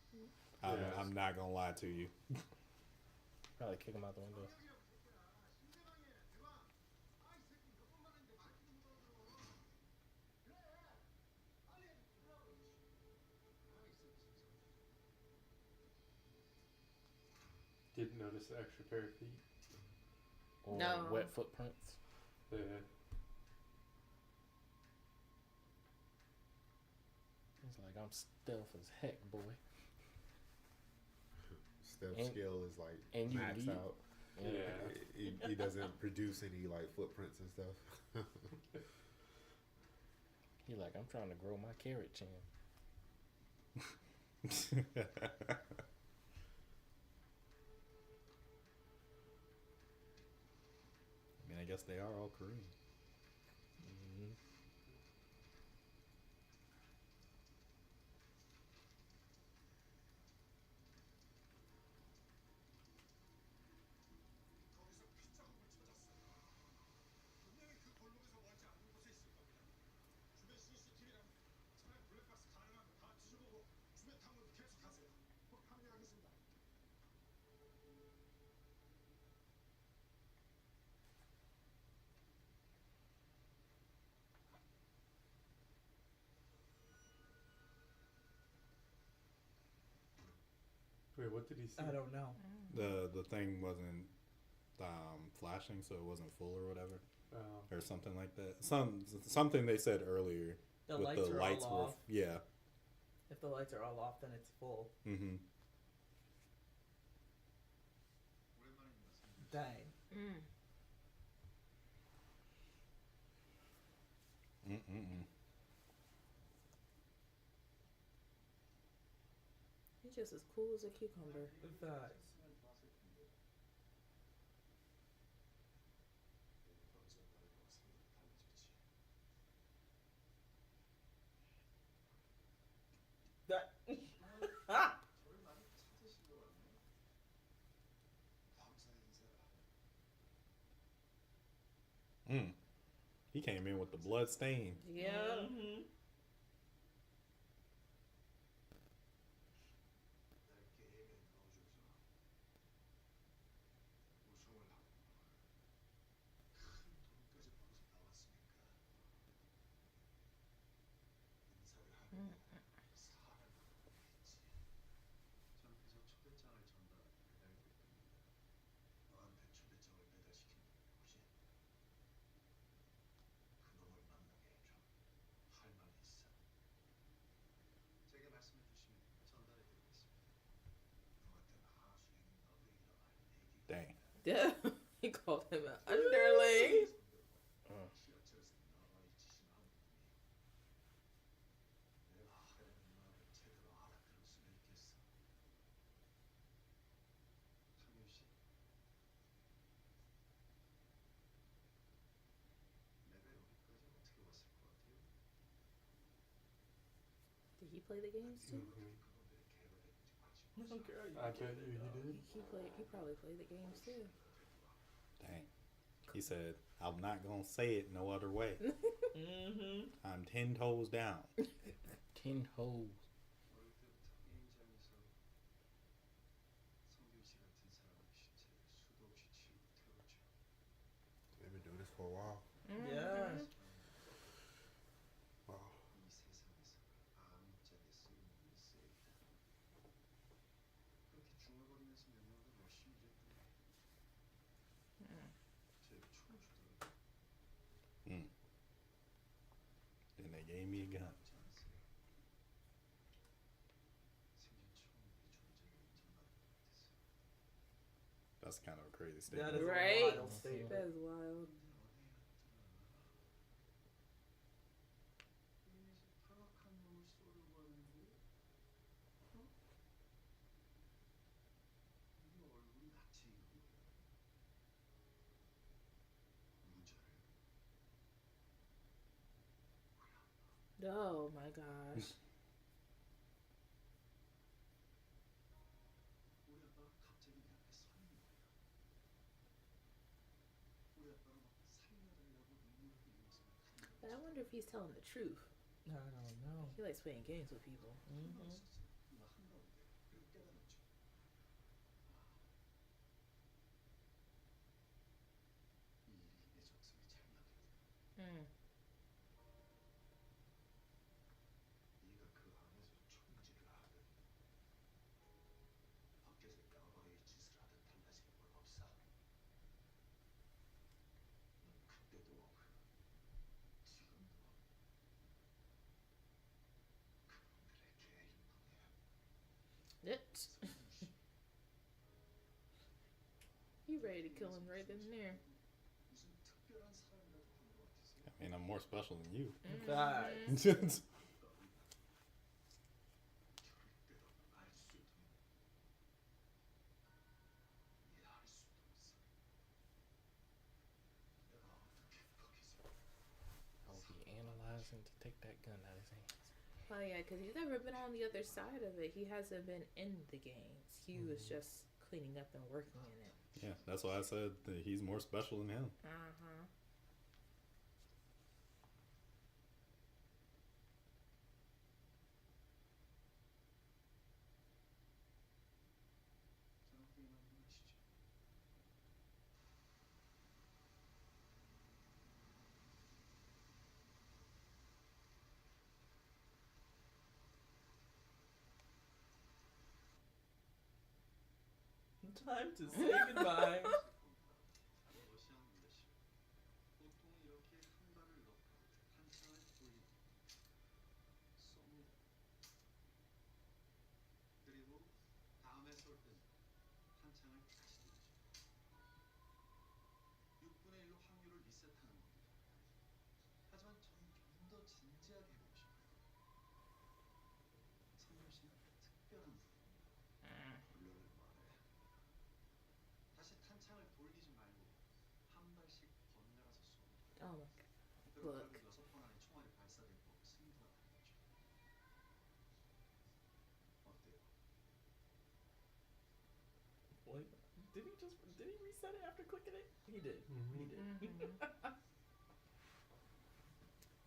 Yes. I'm not gonna lie to you. Probably kick him out the window. Didn't notice the extra pair of feet. Or No. wet footprints. Yeah. He's like, I'm stealth as heck, boy. Steph And- skill is like and you maxed lead. out. Yeah. He doesn't produce any like footprints and stuff. He like, I'm trying to grow my carrot chin. I mean, I guess they are all Korean. Mm-hmm. 거기서 핏자국을 찾았어. 분명히 그 골목에서 멀지 않은 곳에 있을 겁니다. 주변 CCTV랑 차량 블랙박스 가능한 거 다 뒤져보고 주변 탐문 계속하세요. 곧 합류하겠습니다. Wait, what did he see? I don't know. The thing wasn't flashing, so it wasn't full or whatever, Oh. or something like that. Something they said earlier The with lights the are lights all were off. yeah. If the lights are all off, then it's full. Mm-hmm. 오랜만입니다. 선생님. Dang. Mm-mm. He's just as cool as a cucumber. Facts. That. 저를 많이 찾으신 것 같네요. 다음 사연 인사라. He came in with the blood stain. Yeah. Mm-hmm. 날 게임에 넣어줘서 우승을 하고 큰 돈까지 벌어서 나왔으니까 인사를 하는데 사람이 있지. 전 그저 초대장을 전달하고 배달될 뿐입니다. 너한테 초대장을 배달시킨 놈이 누구지? 그놈을 만나게 해줘. 할 말이 있어. 제게 말씀해 주시면 전달해 드리겠습니다. 너 같은 하수인 너구리랑 할 얘기가 Dang. Yeah. He called him an underling. 지하철에서 나만이 지신 않은 놈이 내가 하라는 말을 제대로 알아들을 수가 있겠어. 상윤 씨, 내가 여기까지 어떻게 왔을 것 같아요? Did he play the games too? 그놈들의 개가 됐는지 관심 없어. Okay. I bet you he did. He probably played the games too. Dang. He said, I'm not going to say it no other way. Mm-hmm. I'm 10 toes down. 10 hoes. 어릴 때부터 게임장에서 성균 씨 같은 사람의 신체를 수도 없이 치고 태웠죠. They've been doing this for a while. Yes. Wow. 이 세상에서 아무 짝에 쓸모없는 쓰레기다. 그렇게 중얼거리면서 몇 년간 열심히 일했더니 제게 총을 주더라고요. Then they gave me a gun. 남지 않았어요. 생전 처음 이 존재를 인정받는 것 같았어요. That's kind of a crazy That statement. is Right. a wild statement. That is wild. 게임에서 타락한 놈을 쏘려고 하는데 어? 네 얼굴이 낯이 익은 거야. 문자를 Oh my gosh. 우리 아빠가 갑자기 내 앞에 서 있는 거야. 우리 아빠가 막 살려달라고 눈물을 흘리면서 막 But I wonder if he's telling the truth. I don't know. He likes playing games with people. Mm-hmm. 막 한가운데 그리고 깨달았죠. 이 일이 내 적성에 잘 맞거든. 네가 그 안에서 총질을 하든 밖에서 야바이 짓을 하든 달라진 건 없어. 넌 그때도 지금도 그놈들의 개일 뿐이야. It. He ready to kill him right then and there. 무슨 특별한 사람이라도 한 것 같으세요? I mean, I'm more special than you. God. 절대로 알 수도 이해할 수도 없어. 내가 어떻게 거기서 I will be analyzing to take that gun out of his hands. Oh yeah, because he's never been on the other side of it. He hasn't been in the games. He was just cleaning up and working in it. Yeah, that's why I said that he's more special than him. Uh-huh. 저랑 게임 한번 하시죠. Time to say goodbye. 러시안 룰렛이요. 보통 이렇게 한 발을 넣고 탄창을 돌리고 쏩니다. 그리고 다음에 쏠 때는 탄창을 다시 돌리죠. 6분의 1로 확률을 리셋하는 겁니다. 하지만 저는 좀 더 진지하게 해보고 싶어요. 성렬 씨는 특별한 분입니다. 결론을 말해. 다시 탄창을 돌리지 말고 한 발씩 번갈아서 쏩니다. Oh my god. 그럼 Look. 결국 6번 안에 총알이 발사되고 승부가 나는 거죠. Did he reset it after clicking it? He did. He did.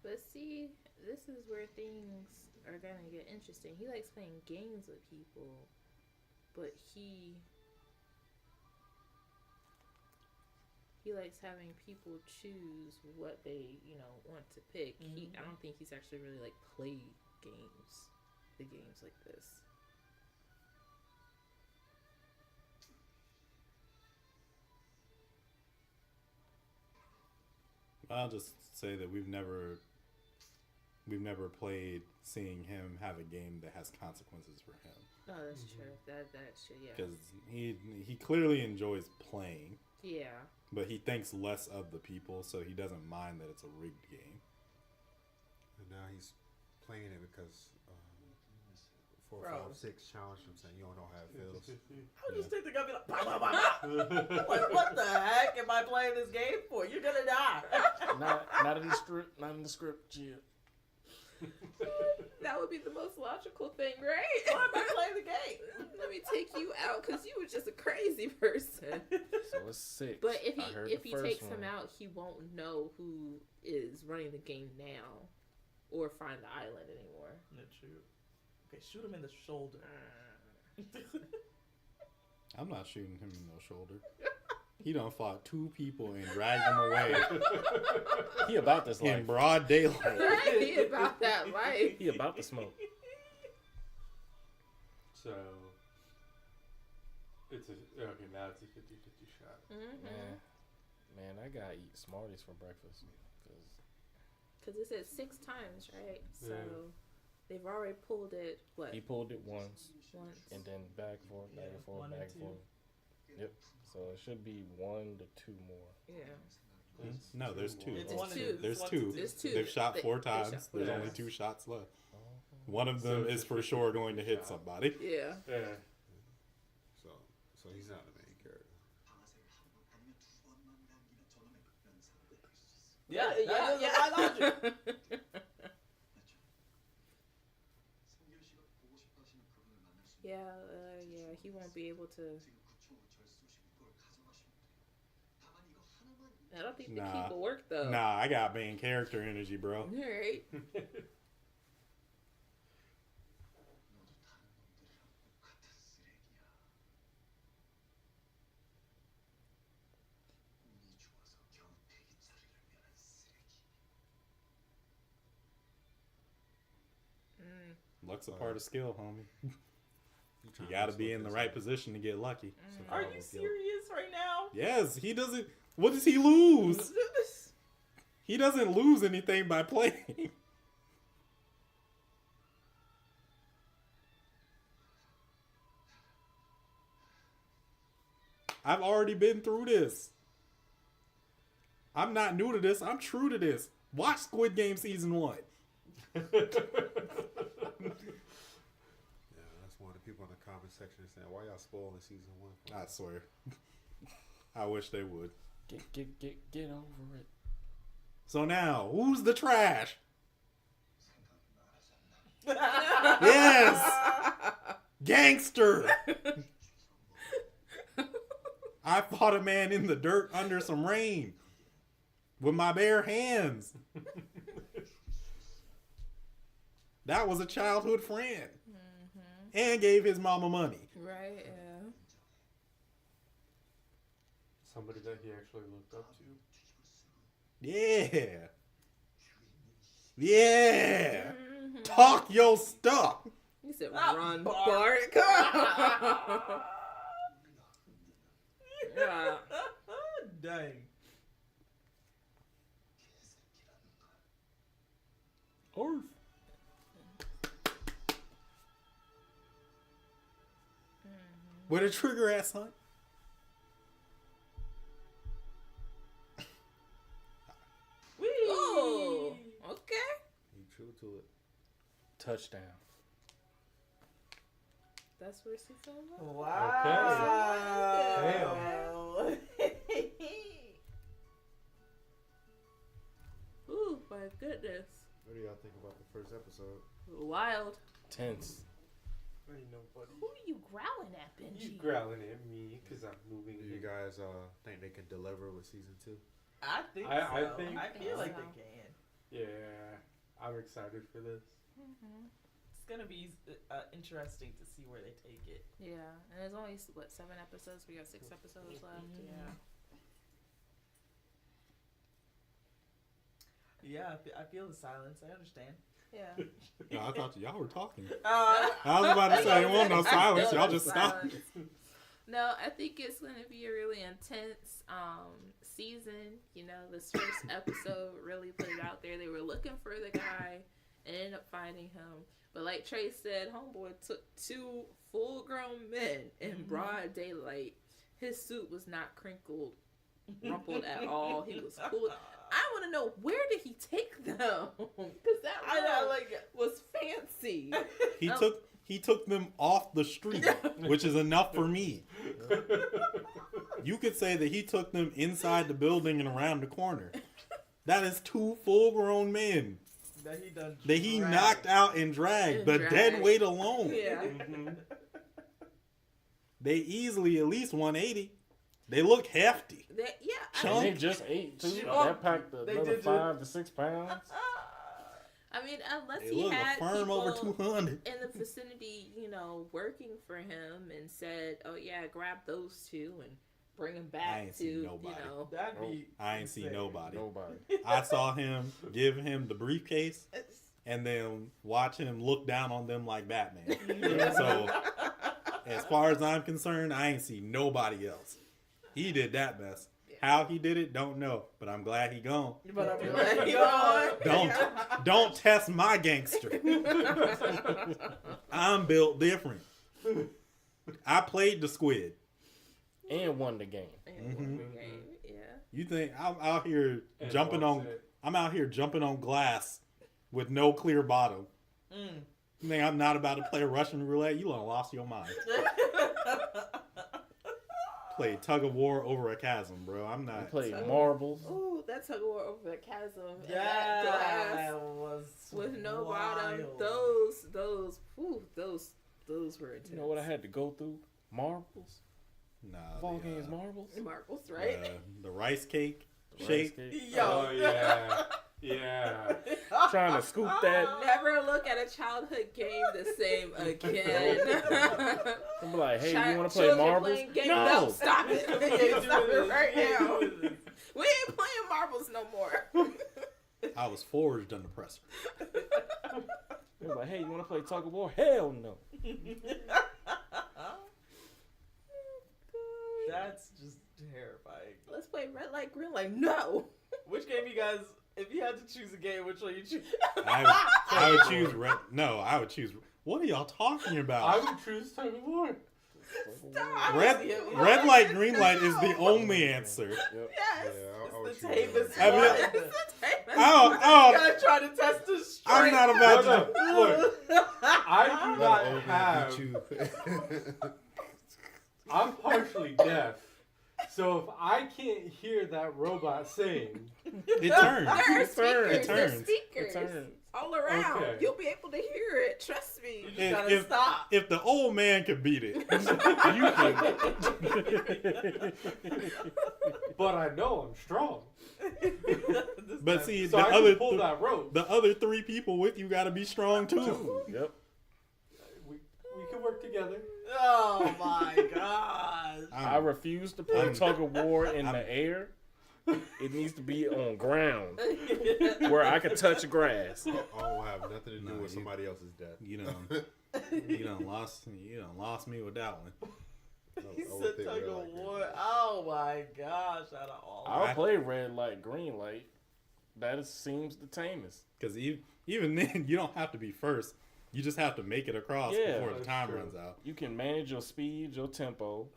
But see, this is where things are gonna get interesting. He likes playing games with people, but he likes having people choose what they, want to pick. I don't think he's actually really like played the games like this. I'll just say that we've never played seeing him have a game that has consequences for him. Oh, that's true. That shit, yeah. Because he clearly enjoys playing. Yeah. But he thinks less of the people, so he doesn't mind that it's a rigged game. And now he's playing it because 4, Bro. 5, 6 challenged him saying you don't know how it feels. I would just think they're gonna be like, bah, bah, bah, bah. What the heck am I playing this game for? You're gonna die. Not in the script. Not in the script, yeah. That would be the most logical thing, right? Why am I playing the game? Let me take you out because you were just a crazy person. So it's 6. But if he first takes one. him out, he won't know who is running the game now, or find the island anymore. That's true. Okay, shoot him in the shoulder. I'm not shooting him in the shoulder. He done fought 2 people and dragged them away He about this life. in broad daylight. Right? He about that life. He about to smoke. So it's now it's a 50-50 shot. Man, I gotta eat Smarties for breakfast. Because it said 6 times, right? So Yeah. they've already pulled it. What? He pulled it once, Once. and then back and forth, back Yeah, and forth, 1 and back and 2. forth. Yep. So it should be 1 to 2 more. Yeah. No, there's 2. It's There's one and two. two. There's One 2. to There's 2. They've shot 4 They shot times. 4 There's only times. 2 shots left. One of them is for sure going to hit somebody. Yeah. Yeah. So he's not the main character. 방아쇠를 한 번 아니면 2번만 당기면 저놈의 급변 상황을 볼수 있어. Yeah, my logic. 맞죠? 성길 씨가 보고 싶어 하시는 그분을 만날 수 있는 Yeah, he won't be able to. 지금 그 총을 절수시고 그걸 가져가시면 돼요. 다만 이거 하나만 I don't think the Nah. key will work though. Nah, I got main character energy, bro. Alright. 너도 다른 놈들이랑 똑같은 쓰레기야. 운이 좋아서 겨우 폐기처리를 면한 쓰레기. Luck's a part of skill, homie. You trying to gotta mess be with in the this, right position to get lucky. Are you serious right now? Yes, he doesn't. What does he lose? He doesn't lose anything by playing. I've already been through this. I'm not new to this. I'm true to this. Watch Squid Game season 1. Yeah, that's one of the people in the comment section saying, "Why y'all spoiling season 1?" I swear. I wish they would. Get over it. So now, who's the trash? Yes! Gangster! I fought a man in the dirt under some rain with my bare hands. That was a childhood friend. And gave his mama money. Right, yeah. Somebody that he actually looked up to. Yeah. Yeah. Talk your stuff. He said, Ah, run, Bart." Bart. Yeah. Dang. Orf. Where the trigger at, son? Whee! Oh, okay. You true to it. Touchdown. That's where she's over. Wow. Ooh, my goodness. What do y'all think about the first episode? Wild. Tense. Ain't nobody. Who are you growling at, You Benji? growling at me because I'm moving. You here. guys think they can deliver with season 2? I think I so. think I feel like so. they can. Yeah, I'm excited for this. It's gonna be interesting to see where they take it. Yeah, and there's only 7 episodes. We got 6 episodes left. Yeah, I feel the silence. I understand. Yeah. Yeah, I thought y'all were talking. Uh, I was about to say, I want no silence. Y'all just stop. Silence. No, I think it's going to be a really intense season. You know, this first episode really put it out there. They were looking for the guy and ended up finding him. But like Trey said, homeboy took 2 full-grown men in broad daylight. His suit was not crinkled, rumpled at all. He was cool. I want to know, where did he take them? Because that was fancy. He took them off the street, which is enough for me. You could say that he took them inside the building and around the corner. That is 2 full-grown men that he knocked out and dragged. The dead weight alone. Yeah. They easily at least 180. They look hefty. And they just ate too. That packed another 5 to 6 pounds. I mean, unless They he look had firm people over 200. in the vicinity, you know, working for him and said, "Oh yeah, grab those 2 and bring them I back ain't to, seen you nobody. know." that'd be. I ain't seen nobody. Nobody. I saw him give him the briefcase and then watch him look down on them like Batman. So, as far as I'm concerned, I ain't seen nobody else. He did that mess. How he did it, don't know. But I'm glad he gone. But I'm glad he gone. Don't test my gangster. I'm built different. I played the squid. And won the game. Yeah. You think I'm out here And jumping what's on? it? I'm out here jumping on glass with no clear bottom. You think I'm not about to play Russian roulette? You done lost your mind. Played tug of war over a chasm, bro. I'm We not. played marbles. Ooh, that tug of war over the chasm. And that glass That was with no wild. bottom. Those were intense. You know what I had to go through? Marbles. Nah, Ball games, marbles. Marbles, right? the rice cake Rice shape. cake. Yo. Oh yeah, yeah. Trying to scoop that. Never look at a childhood game the same again. I'm like, hey, you want to play Children marbles? playing games? No. No, stop it. Stop it right now. We ain't playing marbles no more. I was forged under pressure. They was like, hey, you want to play tug of war? Hell no. That's just terrifying. Let's play red light, green light. No. Which game you guys? If you had to choose a game, which one you choose? I would choose red. No, I would choose. What are y'all talking I about? would choose tug of war. Stop. Red light, green light is the only answer. Yes. I would It's the choose tamest I mean- one. It's the tamest. Oh, You gotta try to test his strength. I'm not about to. Look, I do not have. have. I'm partially deaf, so if I can't hear that robot sing, It turns. There are It speakers. There's turns. speakers It turns. all around. Okay. You'll be able to hear it. Trust me. You just gotta If, stop. if the old man could beat it, you can. but I know I'm strong, But see, so the I can other pull that rope. the other 3 people with you got to be strong too. Yep. We can work together. Oh my gosh. I refuse to play tug of war in the air. It needs to be on ground where I can touch grass. I don't have nothing to do Nah, with you- somebody else's death. You done lost me with that one. He I would said think tug red of light, green war. light. Oh my gosh. Out of all. I'll play red light, green light. That seems the tamest. Because even then, you don't have to be first. You just have to make it across Yeah, before the that's time true. runs out. You can manage your speed, your tempo,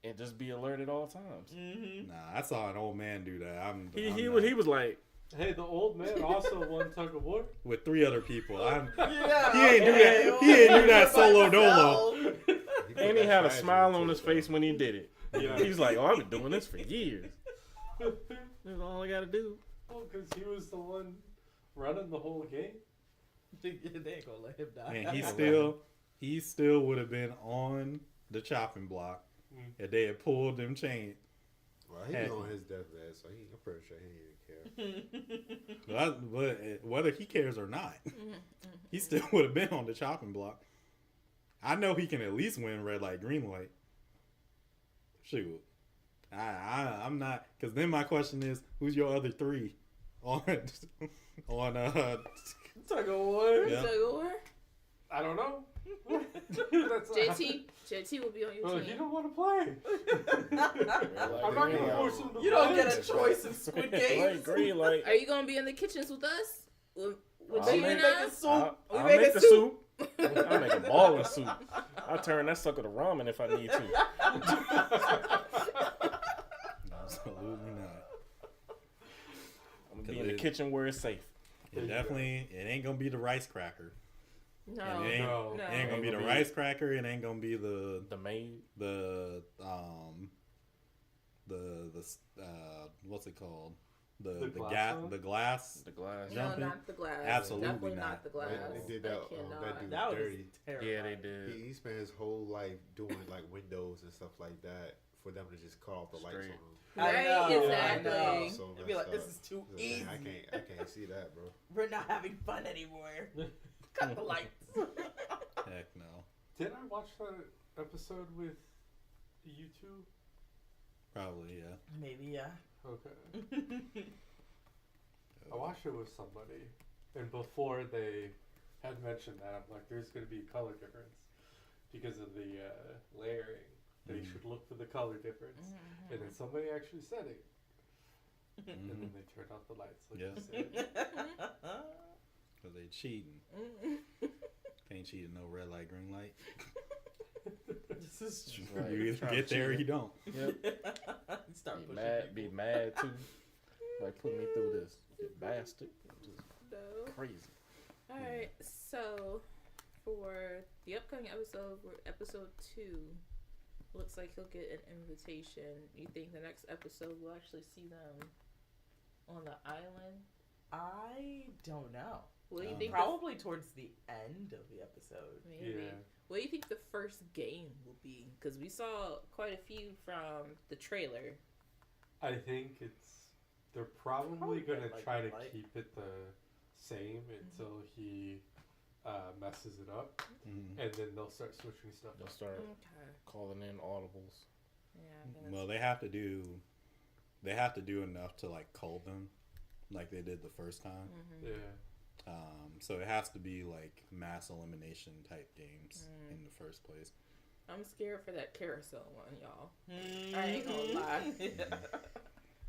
and just be alert at all times. Mm-hmm. Nah, I saw an old man do that. I'm He not. was like, Hey, the old man also won tug of war. With 3 other people. Yeah. He ain't do that. He ain't do that solo dolo. and he had a smile on his face when he did it. Yeah. He was like, oh, I've been doing this for years. That's all I got to do. Well, because he was the one running the whole game. They ain't gonna let him die. And he still would have been on the chopping block if they had pulled them chains. Well, he was on his deathbed, so I'm pretty sure he didn't care. But whether he cares or not, he still would have been on the chopping block. I know he can at least win red light, green light. Shoot. I'm not, because then my question is, who's your other three on Tug of war. Yeah. Tug of war? I don't know. JT will be on your Well, team. he don't want to play. I'm not gonna force him to You don't play. get a choice in Squid Games. Green light. Are you gonna be in the kitchens with us? With I'll you make- and us? soup. I'll make the soup. I'll make a balling soup. I'll turn that sucker to ramen if I need to. Absolutely not. I'm gonna be in the kitchen where it's safe. It ain't gonna be the rice cracker. No, And it ain't, No. it ain't gonna be the Ain't gonna be- rice cracker. It ain't gonna be The maid. the what's it called? The glass one? The glass. The glass. No, Jumping? not the glass. Absolutely Definitely not. not the glass. They did that, cannot. that dude That was dirty. terrible. Yeah, they did. He spent his whole life doing like windows and stuff like that for them to just cut off the lights Straight. on him. Right, I know, exactly. I know. So It'd be like, messed this up. is too He's easy. like, "Man, I can't see that, bro." We're not having fun anymore. Cut the lights. Heck no. Did I watch that episode with you two? Probably yeah. Maybe, yeah. Okay. I watched it with somebody, and before they had mentioned that, I'm like, there's going to be a color difference because of the layering. That you should look for the color difference. And then somebody actually said it. And then they turned off the lights. Like Yeah. you said. Cause they cheating. Can't cheat at no red light, green light. This is true. Right. You either Trying to get there or cheat. you don't. Yep. Start Be pushing mad. Be people. mad too. Like put me through this, you bastard. Just No. crazy. Alright, so for the upcoming episode, episode 2, looks like he'll get an invitation. You think the next episode we'll actually see them on the island? I don't know. What do you think? Probably towards the end of the episode. Maybe. Yeah. What do you think the first game will be? Because we saw quite a few from the trailer. I think they're probably Probably going to like try to light. keep it the same until he messes it up. Mhm. And then they'll start switching stuff They'll up. start Okay. calling in audibles. Yeah, I guess. Well, they have to do enough to like cull them, like they did the first time. Yeah. So it has to be like mass elimination type games in the first place. I'm scared for that carousel one, y'all. Mm-hmm. I ain't gonna lie.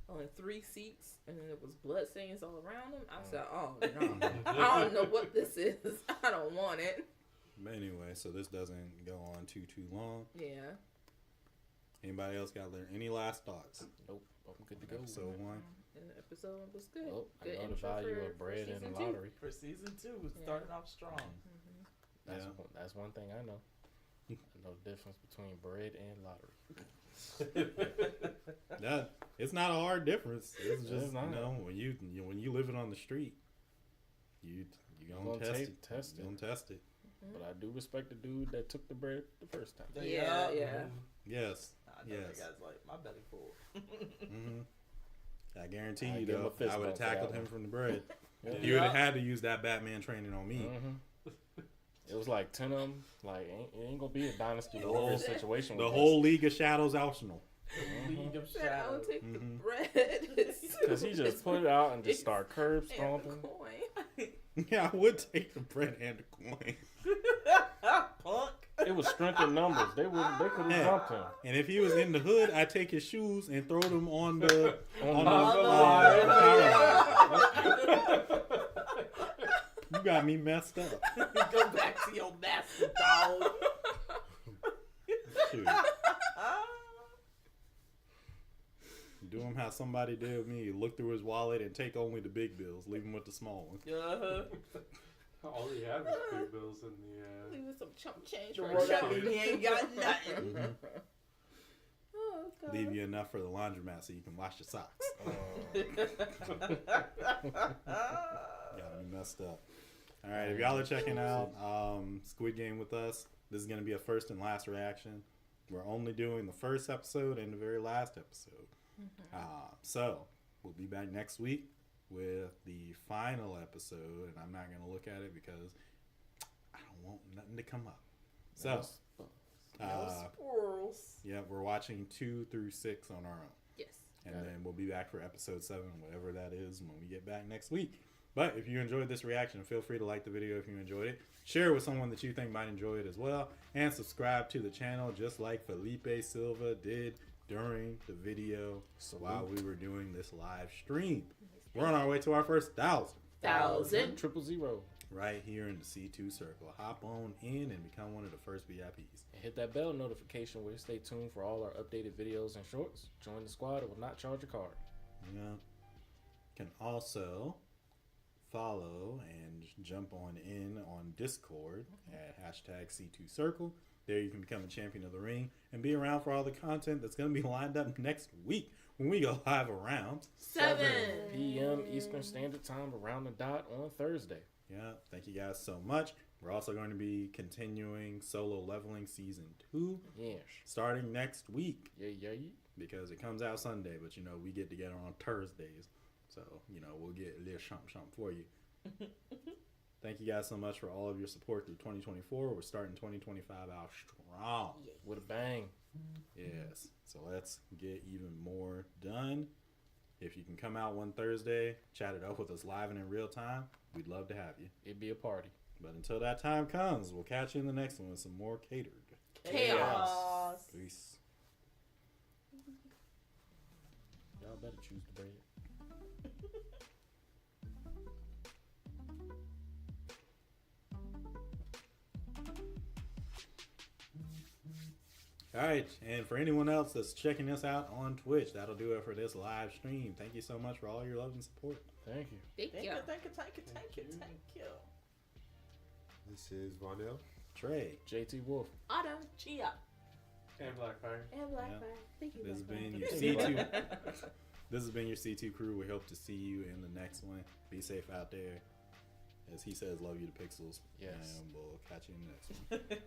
Only 3 seats, and then there was blood stains all around them. I said, "Oh no, I don't know what this is. I don't want it." But anyway, so this doesn't go on too long. Yeah. Anybody else got any last thoughts? Nope. I'm good to go. Episode 1. And the episode was good. Oh, I Good know the intro value for of bread season and 2. lottery. For season 2, it Yeah. started off strong. That's, Yeah. that's one thing I know. I know the difference between bread and lottery. That it's not a hard difference. It's just It's not. when you live it on the street, you gonna Gonna test it. test You it. gonna test it. But I do respect the dude that took the bread the first time. Yeah, yeah. Yes. I know Yes. that guy's like, my belly full. hmm I guarantee I'd you, give him a though, fist I would have bump for tackled that him one. from the bread. Yeah. You would have had to use that Batman training on me. It was like 10 of them. Like, it ain't gonna be a Dynasty The whole- Warriors situation. The with whole League of Shadows optional. League of Said I would Shadows. take the Mhm. bread. Because he just put it out and just start curb and the stomping. coin. Yeah, I would take the bread and the coin. Punk. It was strength in numbers. They could have Yeah. jumped him. And if he was in the hood, I'd take his shoes and throw them on the On power line. You got me messed up. Go back to your master, dog. Shoot. Do him how somebody did with me. Look through his wallet and take only the big bills. Leave him with the small ones. Uh-huh. All he had was big bills in the. Leave us some chump change The for word a that show. mean he ain't got nothing. Mhm. Oh, God. Leave you enough for the laundromat so you can wash your socks. Got me messed up. All right, if y'all are checking out Squid Game with us, This is going to be a first and last reaction. We're only doing the first episode and the very last episode. So we'll be back next week with the final episode, and I'm not going to look at it because I don't want nothing to come up. So, yeah, we're watching 2 through 6 on our own. Yes. And then we'll be back for episode 7, whatever that is, when we get back next week. But if you enjoyed this reaction, feel free to like the video if you enjoyed it. Share it with someone that you think might enjoy it as well. And subscribe to the channel just like Felipe Silva did during the video while we were doing this live stream. We're on our way to our first 1,000. 000. Right here in the C2 circle. Hop on in and become one of the first VIPs. And hit that bell notification where you stay tuned for all our updated videos and shorts. Join the squad. It will not charge a card. Yeah. Can also follow and jump on in on Discord at #C2Circle. There you can become a champion of the ring and be around for all the content that's going to be lined up next week when we go live around 7 p.m. Eastern Standard Time around the dot on Thursday. Yeah, thank you guys so much. We're also going to be continuing Solo Leveling Season 2 starting next week. Yeah. Because it comes out Sunday, but you know, we get together on Thursdays. So, you know, we'll get a little something for you. Thank you guys so much for all of your support through 2024. We're starting 2025 out strong. With a bang. Yes. So let's get even more done. If you can come out one Thursday, chat it up with us live and in real time, we'd love to have you. It'd be a party. But until that time comes, we'll catch you in the next one with some more Catered. Chaos. Peace. Y'all better choose the bread. All right, and for anyone else that's checking us out on Twitch, that'll do it for this live stream. Thank you so much for all your love and support. Thank you. Thank you. Thank you. This is Vonell. Trey. JT Wolf. Autumn. Chia. And Blackfire. And Blackfire. Thank you. This has been Blackfire. your C2. This has been your C2 crew. We hope to see you in the next one. Be safe out there. As he says, love you to pixels. Yes. And we'll catch you in the next one.